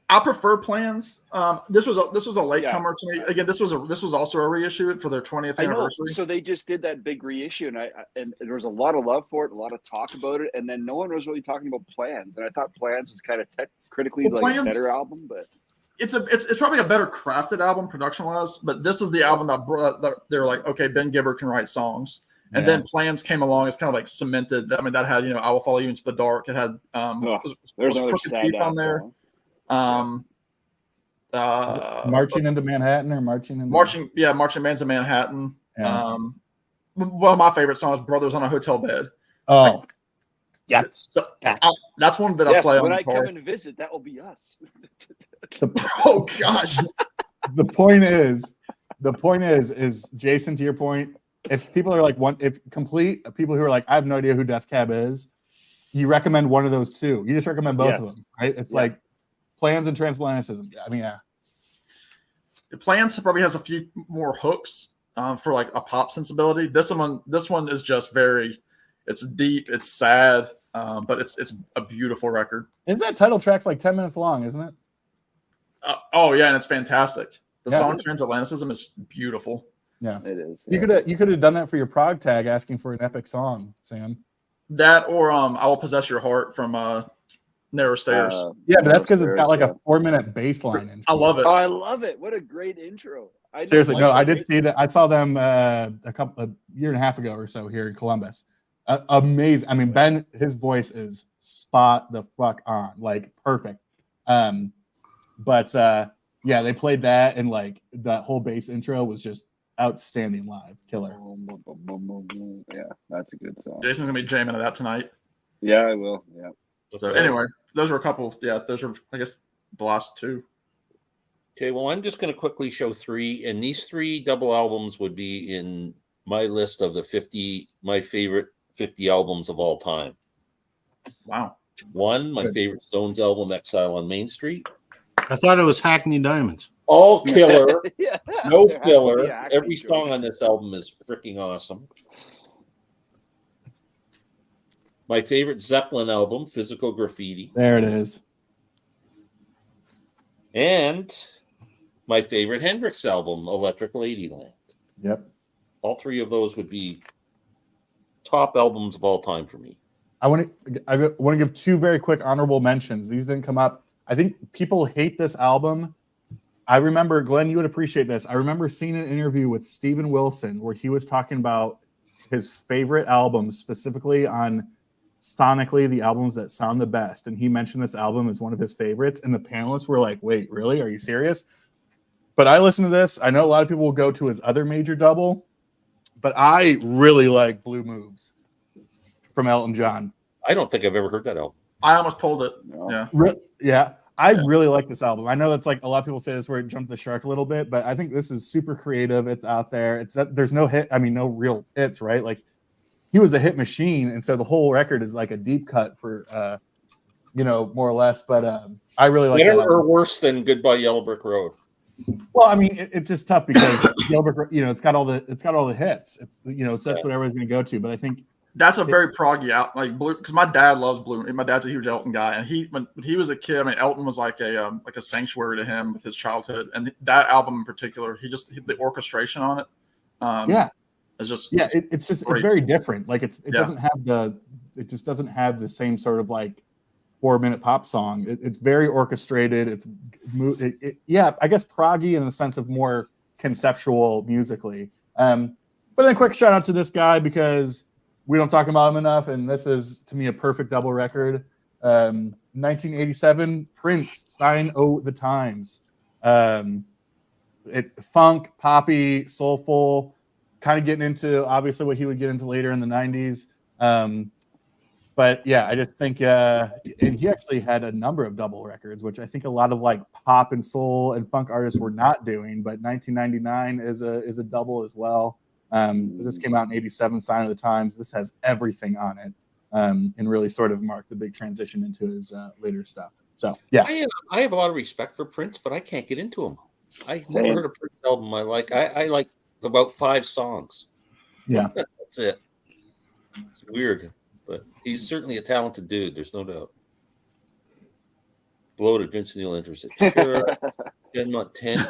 I prefer Plans. This was a latecomer to me. Again, this was also a reissue for their 20th anniversary. So they just did that big reissue, and there was a lot of love for it, a lot of talk about it, and then no one was really talking about Plans. And I thought Plans was kind of critically a better album, but it's probably a better crafted album production wise. But this is the album that they're like, okay, Ben Gibbard can write songs. And then Plans came along. It's kind of like cemented. I mean, that had I Will Follow You Into the Dark. It had there's another Crooked Teeth on there. Song. Marching into Manhattan or Marching Marching Man's in Manhattan. Yeah. One of my favorite songs, Brothers on a Hotel Bed. Oh, yeah. That's one that I play on when the I car. come and visit, that will be us. Oh gosh. The point is, Jason, to your point, if people are like people who are like, I have no idea who Death Cab is, you recommend one of those two. You just recommend both of them, right? It's like Plans and Transatlanticism. I mean, The Plans probably has a few more hooks for like a pop sensibility. This one is just it's deep, it's sad, but it's a beautiful record. Isn't that title track's like 10 minutes long, isn't it? Oh yeah, and it's fantastic. The song Transatlanticism is beautiful. Yeah, it is. You could have done that for your prog tag, asking for an epic song, Sam. That or I Will Possess Your Heart from Narrow Stairs. Yeah, but that's because it's got like a 4-minute bass line. I love it. Oh, I love it. What a great intro. Seriously, no, I did see that. I saw them a year and a half ago or so here in Columbus. Amazing. I mean, Ben, his voice is spot the fuck on, like perfect. But they played that, and like that whole bass intro was just outstanding live, killer. Yeah, that's a good song. Jason's gonna be jamming to that tonight. Yeah, I will. Yeah. So anyway, those are a couple. Yeah, those are, I guess, the last two. Okay, well, I'm just going to quickly show three, and these three double albums would be in my list of my favorite 50 albums of all time. Wow. One, my favorite Stones album, Exile on Main Street. I thought it was Hackney Diamonds. All killer, no There has to filler. be a Hackney Every choice. song on this album is freaking awesome. My favorite Zeppelin album, Physical Graffiti. There it is. And my favorite Hendrix album, Electric Ladyland. Yep. All three of those would be top albums of all time for me. I want to give two very quick honorable mentions. These didn't come up. I think people hate this album. I remember, Glenn, you would appreciate this. I remember seeing an interview with Steven Wilson where he was talking about his favorite albums, specifically on sonically the albums that sound the best. And he mentioned this album as one of his favorites. And the panelists were like, wait, really? Are you serious? But I listened to this. I know a lot of people will go to his other major double, but I really like Blue Moves from Elton John. I don't think I've ever heard that album. I almost pulled it. No. Yeah. I really like this album. I know it's like a lot of people say this where it jumped the shark a little bit, but I think this is super creative. It's out there. There's no hit. I mean, no real hits, right? Like he was a hit machine, and so the whole record is like a deep cut for, more or less. But I really like Better that or album. worse than Goodbye Yellow Brick Road? Well, I mean, it's just tough because Gilbert, it's got all the hits. It's so that's what everybody's going to go to. But I think That's a very proggy out, like Blue, because my dad loves Blue. My dad's a huge Elton guy, and when he was a kid, I mean, Elton was like a sanctuary to him with his childhood, and that album in particular, the orchestration on it, it's just it's great. very different. Like it just doesn't have the same sort of like 4-minute pop song. It's very orchestrated. Yeah, I guess proggy in the sense of more conceptual musically. But then quick shout out to this guy because we don't talk about him enough, and this is to me a perfect double record. 1987, Prince, Sign O' the Times. It's funk, poppy, soulful, kind of getting into obviously what he would get into later in the 90s. But yeah, I just think, and he actually had a number of double records, which I think a lot of like pop and soul and funk artists were not doing. But 1999 is a double as well. This came out in '87, Sign of the Times. This has everything on it, and really sort of marked the big transition into his later stuff. So yeah, I have a lot of respect for Prince, but I can't get into him. I never heard a Prince album I like. I like about 5 songs. Yeah, that's it. It's weird, but he's certainly a talented dude. There's no doubt. Bloated, Vince Neil interested. Sure. 10.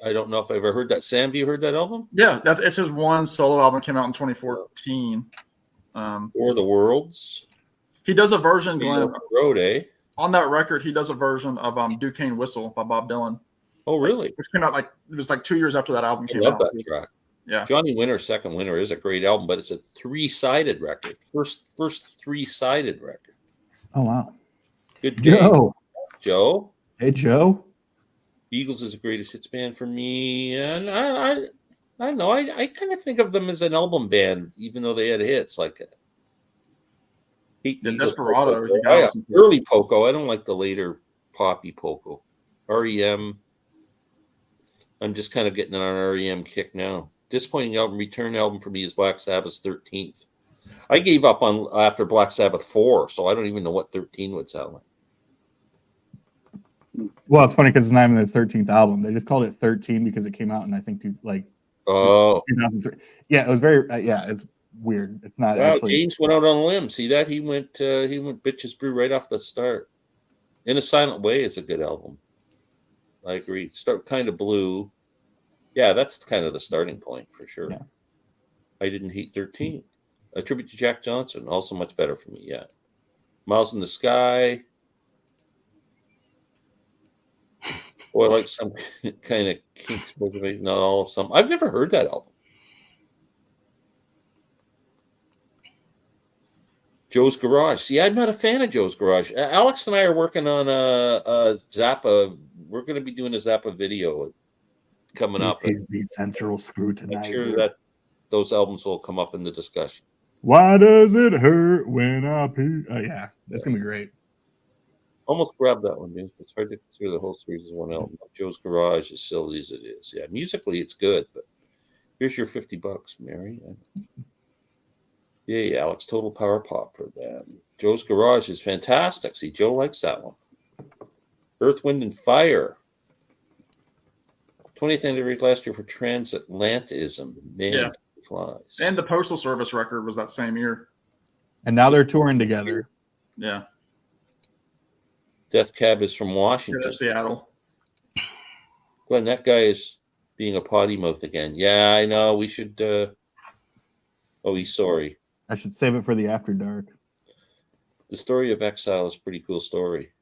I don't know if I've ever heard that. Sam, have you heard that album? Yeah, it's his one solo album. Came out in 2014. Or the Worlds. He does a version, Glenn, Road, eh? on that record. He does a version of Duquesne Whistle by Bob Dylan. Oh, really? Which came out it was 2 years after that album came I love out. that track. Yeah. Johnny Winter, Second Winter is a great album, but it's a 3-sided record. First 3-sided record. Oh wow. Good game. Joe. Hey Joe. Eagles is the greatest hits band for me, and I don't know. I kind of think of them as an album band, even though they had hits like Desperado. Early Poco. I don't like the later poppy Poco. REM. I'm just kind of getting on an REM kick now. Disappointing album, return album for me is Black Sabbath's 13th. I gave up on after Black Sabbath 4, so I don't even know what 13 would sound like. Well, it's funny because it's not even their 13th album. They just called it 13 because it came out in, I think, 2003. Yeah, it was very, it's weird. It's not actually. James went out on a limb. See that? He went Bitches Brew right off the start. In a Silent Way is a good album. I agree. Start kind of blue. Yeah, that's kind of the starting point for sure. Yeah. I didn't hate 13. A tribute to Jack Johnson, also much better for me. Yeah. Miles in the Sky. Boy, I like some kind of Kinks motivation, not all of some. I've never heard that album. Joe's Garage. See, I'm not a fan of Joe's Garage. Alex and I are working on a Zappa. We're going to be doing a Zappa video coming up. He's the central scrutinizer. I'm sure that those albums will come up in the discussion. Why does it hurt when I pee? Oh, yeah, that's going to be great. Almost grabbed that one, James. It's hard to consider the whole series as one album. Joe's Garage, as silly as it is. Yeah, musically it's good, but here's your $50, Mary. Yeah, Alex, total power pop for them. Joe's Garage is fantastic. See, Joe likes that one. Earth, Wind, and Fire. 20th anniversary last year for Transatlantism. Man, flies. And the Postal Service record was that same year. And now they're touring together. Yeah. Death Cab is from Washington. Seattle. Glenn, that guy is being a potty mouth again. Yeah, I know. We should. Oh, he's sorry. I should save it for the After Dark. The Story of Exile is a pretty cool story.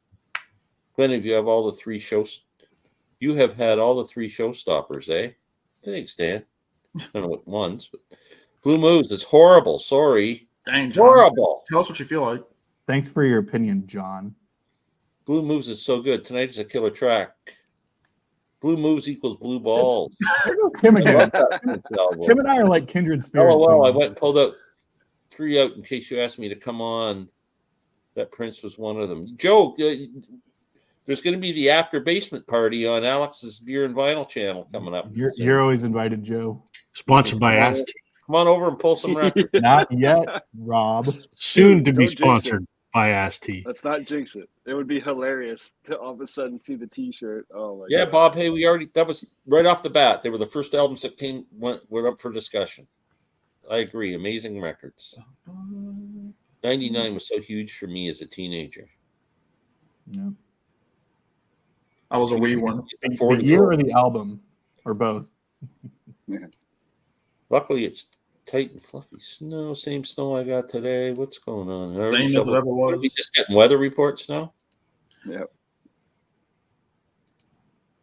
Glenn, if you have all the 3 shows, you have had all the 3 showstoppers, eh? Thanks, Dan. I don't know what ones, but Blue Moves. It's horrible. Sorry. Dang, John. Horrible. Tell us what you feel like. Thanks for your opinion, John. Blue Moves is so good. Tonight is a killer track. Blue Moves equals blue balls. Tim again. Tim and I are like kindred spirits. Oh, well, I went and pulled out 3 out in case you asked me to come on. That Prince was one of them. Joe, there's going to be the after basement party on Alex's Beer and Vinyl channel coming up. You're always invited, Joe. Sponsored by Asti. Come on over and pull some records. Not yet, Rob. Soon to be sponsored by Asti. Let's not jinx it. It would be hilarious to all of a sudden see the T-shirt. Oh my God. God. Bob. Hey, that was right off the bat. They were the first albums that went up for discussion. I agree. Amazing records. 99 was so huge for me as a teenager. Yeah. I was a wee one. The year or the album, or both? Yeah. Luckily, it's Tight and fluffy snow. Same snow I got today. What's going on? I Same already as it shoveled- ever What, are we was. just getting weather reports now? Yep.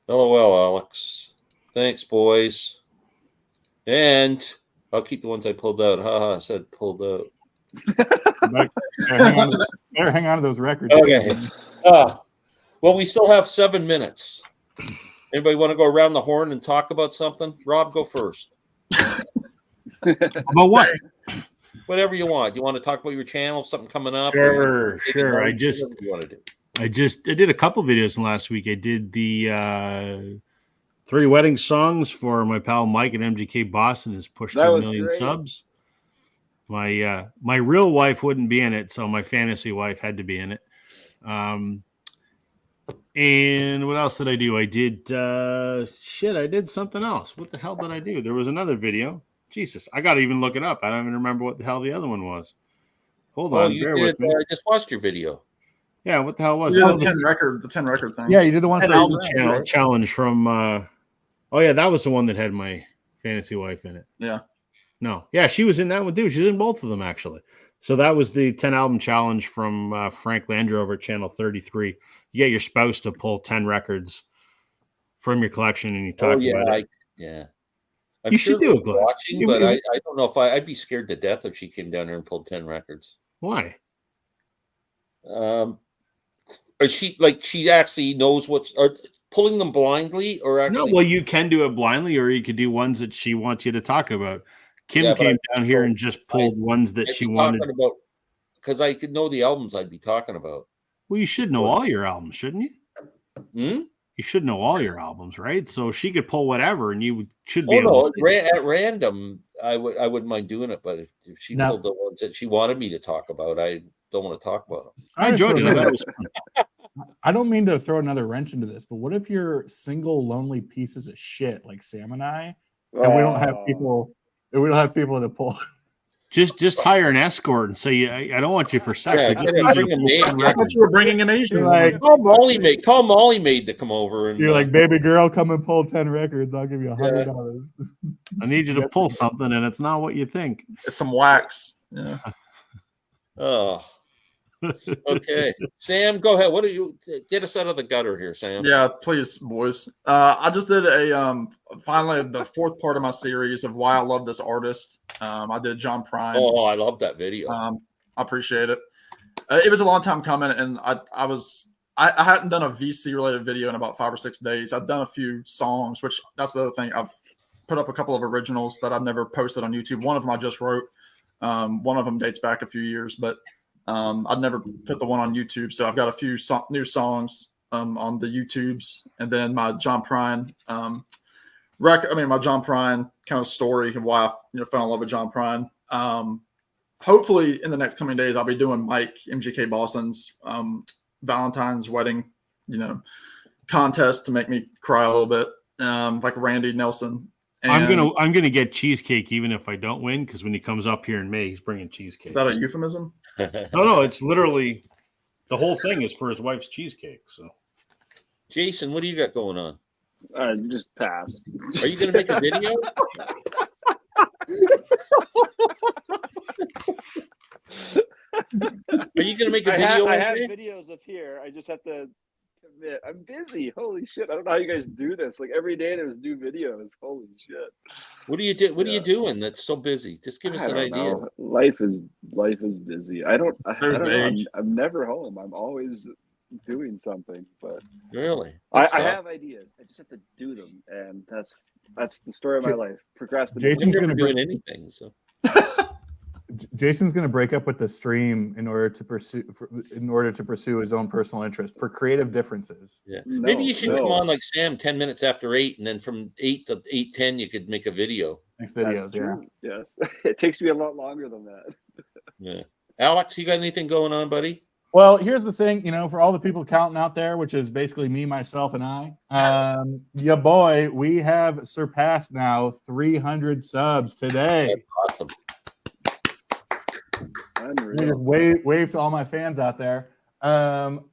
LOL, Alex. Thanks, boys. And I'll keep the ones I pulled out. Haha, I said pulled out. But, better hang on to those records. Okay. Well, we still have 7 minutes. Anybody want to go around the horn and talk about something? Rob, go first. About what? Whatever you want. You want to talk about your channel, something coming up? Sure. I Whatever you want to do. I did a couple videos last week. I did the 3 wedding songs for my pal Mike at MGK Boston. Has pushed That to 1 was million great. subs. My real wife wouldn't be in it, so my fantasy wife had to be in it. And what else did I do? I did I did something else. What the hell did I do? There was another video. Jesus, I gotta even look it up. I don't even remember what the hell the other one was. Hold Oh, on, you bear did. with me. I just watched your video. Yeah, what the hell was You it? did Oh, the 10 record thing. Yeah, you did the one That for album right? challenge from oh yeah, that was the one that had my fantasy wife in it. Yeah. No, yeah, she was in that one too. She's in both of them actually. So that was the 10 album challenge from Frank Landry over at Channel 33. You get your spouse to pull 10 records from your collection, and you talk about it. I'm You sure should do they're it, Glenn. watching, but I don't know if I'd be scared to death if she came down here and pulled 10 records. Why? Or she actually knows or pulling them blindly, or No, actually? well, you can do it blindly, or you could do ones that she wants you to talk about. Kim Yeah, but came I- down here and just pulled ones that I'd she be wanted. talking about, because I could know the albums I'd be talking about. Well, you should know all your albums, shouldn't you? Hmm? You should know all your albums, right? So she could pull whatever, and you should be Oh able no, to see. at random, I wouldn't mind doing it, but if she No. pulled the ones that she wanted me to talk about, I don't want to talk about them. I enjoyed it. I thought it was fun. I don't mean to throw another wrench into this, but what if you're single, lonely pieces of shit like Sam and I, and we don't have people, and we don't have people to pull? Just hire an escort and say, I don't want you for sex. Yeah, I just yeah, need bring you a to maid. pull 10 I thought records. you were bringing an Asian. You're like, Call Molly Maid to come over and you're like, baby girl, come and pull 10 records. I'll give you $100. I need you to pull something, and it's not what you think. It's some wax. Yeah. oh. Okay, Sam, go ahead. What do you get us out of the gutter here, Sam? Yeah, please, boys. I just did finally the 4th part of my series of why I love this artist. I did John Prine. Oh, I love that video. I appreciate it. It was a long time coming, and I hadn't done a VC related video in about 5 or 6 days. I've done a few songs, which that's the other thing. I've put up a couple of originals that I've never posted on YouTube. One of them I just wrote. One of them dates back a few years, but I've never put the one on YouTube. So I've got a few new songs on the YouTubes, and then my John Prine my John Prine kind of story and why I fell in love with John Prine. Hopefully in the next coming days, I'll be doing Mike MGK Boston's Valentine's wedding, contest to make me cry a little bit, like Randy Nelson. And I'm gonna get cheesecake even if I don't win, because when he comes up here in May, he's bringing cheesecake. Is that a euphemism? No, it's literally the whole thing is for his wife's cheesecake. So Jason, what do you got going on? Just pass. Are you going to make a video? Are you going to make a video? I have videos up here. I just have to commit. I'm busy. Holy shit! I don't know how you guys do this. Like every day there's new videos. Holy shit! What do you do? What are you doing that's so busy? Just give us an idea. Know. Life is busy. I don't know. I'm never home. I'm always doing something. But really, I have ideas. I just have to do them, and that's the story of my life. Procrastination. Jason's I'm gonna never doing anything. So. Jason's going to break up with the stream in order to pursue his own personal interest for creative differences. Yeah, maybe you should come on like Sam 10 minutes after 8, and then from 8 to 8:10 you could make a video. Next videos, yeah. Yes, it takes me a lot longer than that. Yeah, Alex, you got anything going on, buddy? Well, here's the thing, for all the people counting out there, which is basically me, myself, and I, yeah, boy, we have surpassed now 300 subs today. That's awesome. Just wave to all my fans out there,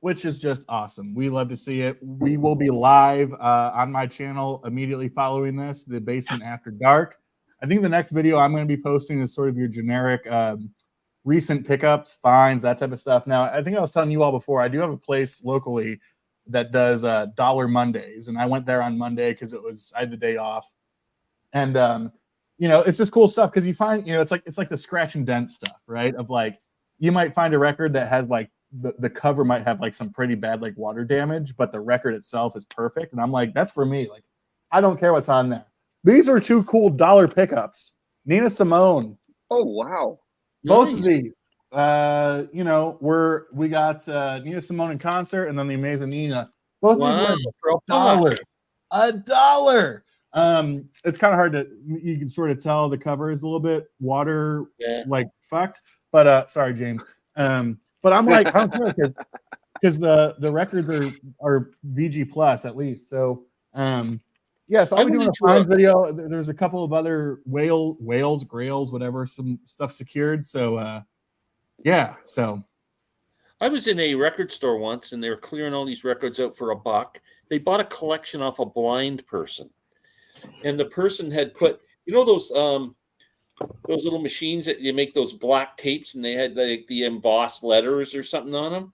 which is just awesome. We love to see it. We will be live on my channel immediately following this, The Basement After Dark. I think the next video I'm going to be posting is sort of your generic recent pickups, finds, that type of stuff. Now, I think I was telling you all before, I do have a place locally that does Dollar Mondays, and I went there on Monday because I had the day off, and it's just cool stuff because you find, it's like the scratch and dent stuff, right? Of like, you might find a record that has like the cover might have like some pretty bad like water damage, but the record itself is perfect, and I'm like, that's for me. Like, I don't care what's on there. These are two cool dollar pickups. Nina Simone. Oh wow. Both Nice. of these. We got Nina Simone in concert and then the Amazing Nina. Both of these Wow, were for $1. $1. It's kind of hard to, you can sort of tell the cover is a little bit water like fucked. But sorry, James. But I'm like, I don't care because the records are VG plus at least. So so I'll be doing a finds video. There's a couple of other whales, grails, whatever, some stuff secured. So so I was in a record store once, and they were clearing all these records out for $1. They bought a collection off a blind person, and the person had put, those little machines that you make those black tapes, and they had like the embossed letters or something on them.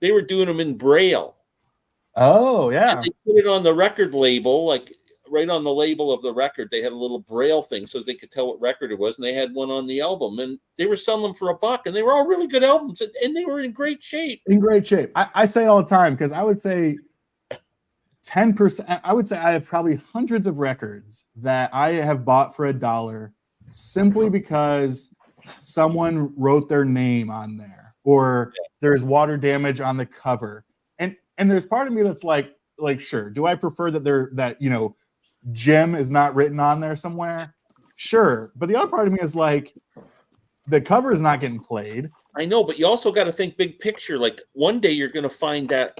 They were doing them in Braille. Oh yeah. And they put it on the record label, like right on the label of the record. They had a little Braille thing so they could tell what record it was, and they had one on the album, and they were selling them for $1, and they were all really good albums, and they were in great shape. In great shape. I say all the time because I would say 10%. I would say I have probably hundreds of records that I have bought for $1 simply because someone wrote their name on there, or there's water damage on the cover. And there's part of me that's like, sure. Do I prefer that Jim is not written on there somewhere? Sure. But the other part of me is like, the cover is not getting played. I know, but you also got to think big picture. Like one day you're going to find that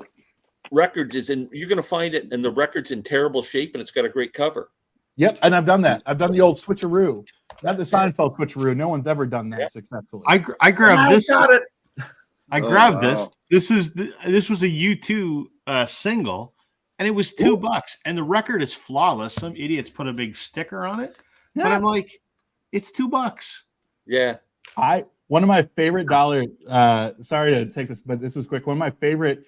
you're going to find it and the record's in terrible shape and it's got a great cover. Yep. And I've done that. I've done the old switcheroo, not the Seinfeld switcheroo. No one's ever done that successfully. I grabbed this. Got it. I grabbed wow. this. This was a U2 single, and it was $2, and the record is flawless. Some idiots put a big sticker on it, but I'm like, it's $2. Yeah. One of my favorite dollar. Sorry to take this, but this was quick. One of my favorite.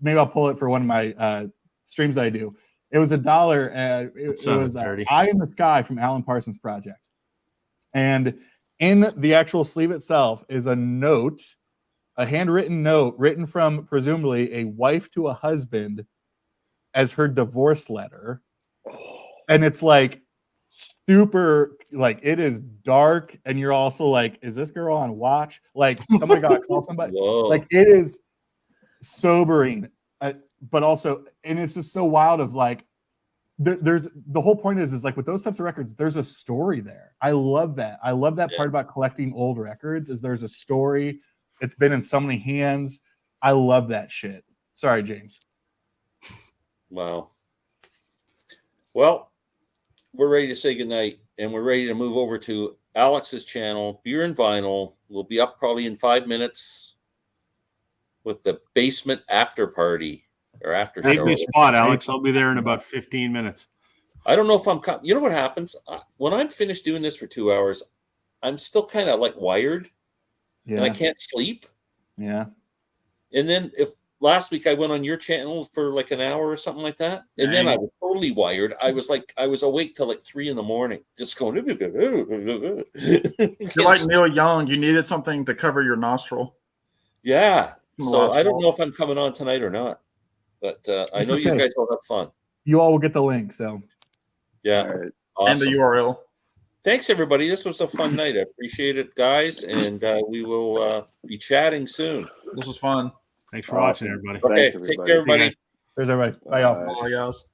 Maybe I'll pull it for one of my streams that I do. It was $1. It was "Eye in the Sky" from Alan Parsons Project, and in the actual sleeve itself is a note. A handwritten note written from presumably a wife to a husband as her divorce letter. And it's like super, like it is dark. And you're also like, is this girl on watch? Like somebody got to call somebody. Whoa. Like it is sobering, but also, and it's just so wild of like, there's the whole point is like with those types of records, there's a story there. I love that. I love that part about collecting old records is there's a story. It's been in so many hands. I love that shit. Sorry, James. Wow. Well, we're ready to say goodnight, and we're ready to move over to Alex's channel, Beer and Vinyl. We'll be up probably in 5 minutes with the basement after party or after show. Take me a spot, Alex. I'll be there in about 15 minutes. I don't know if I'm. You know what happens when I'm finished doing this for 2 hours? I'm still kind of like wired. And I can't sleep. Yeah. And then if last week I went on your channel for like an hour or something like that, and then I was totally wired. I was awake till like 3 a.m, just going. You're like Neil Young. You needed something to cover your nostril. Yeah. So I don't know if I'm coming on tonight or not, but I know you guys will have fun. You all will get the link. So yeah. All right. Awesome. And the URL. Thanks, everybody. This was a fun night. I appreciate it, guys. And we will be chatting soon. This was fun. Thanks for watching, everybody. Okay. Thanks, Take care, everybody. there's everybody. Bye, y'all. Bye, guys.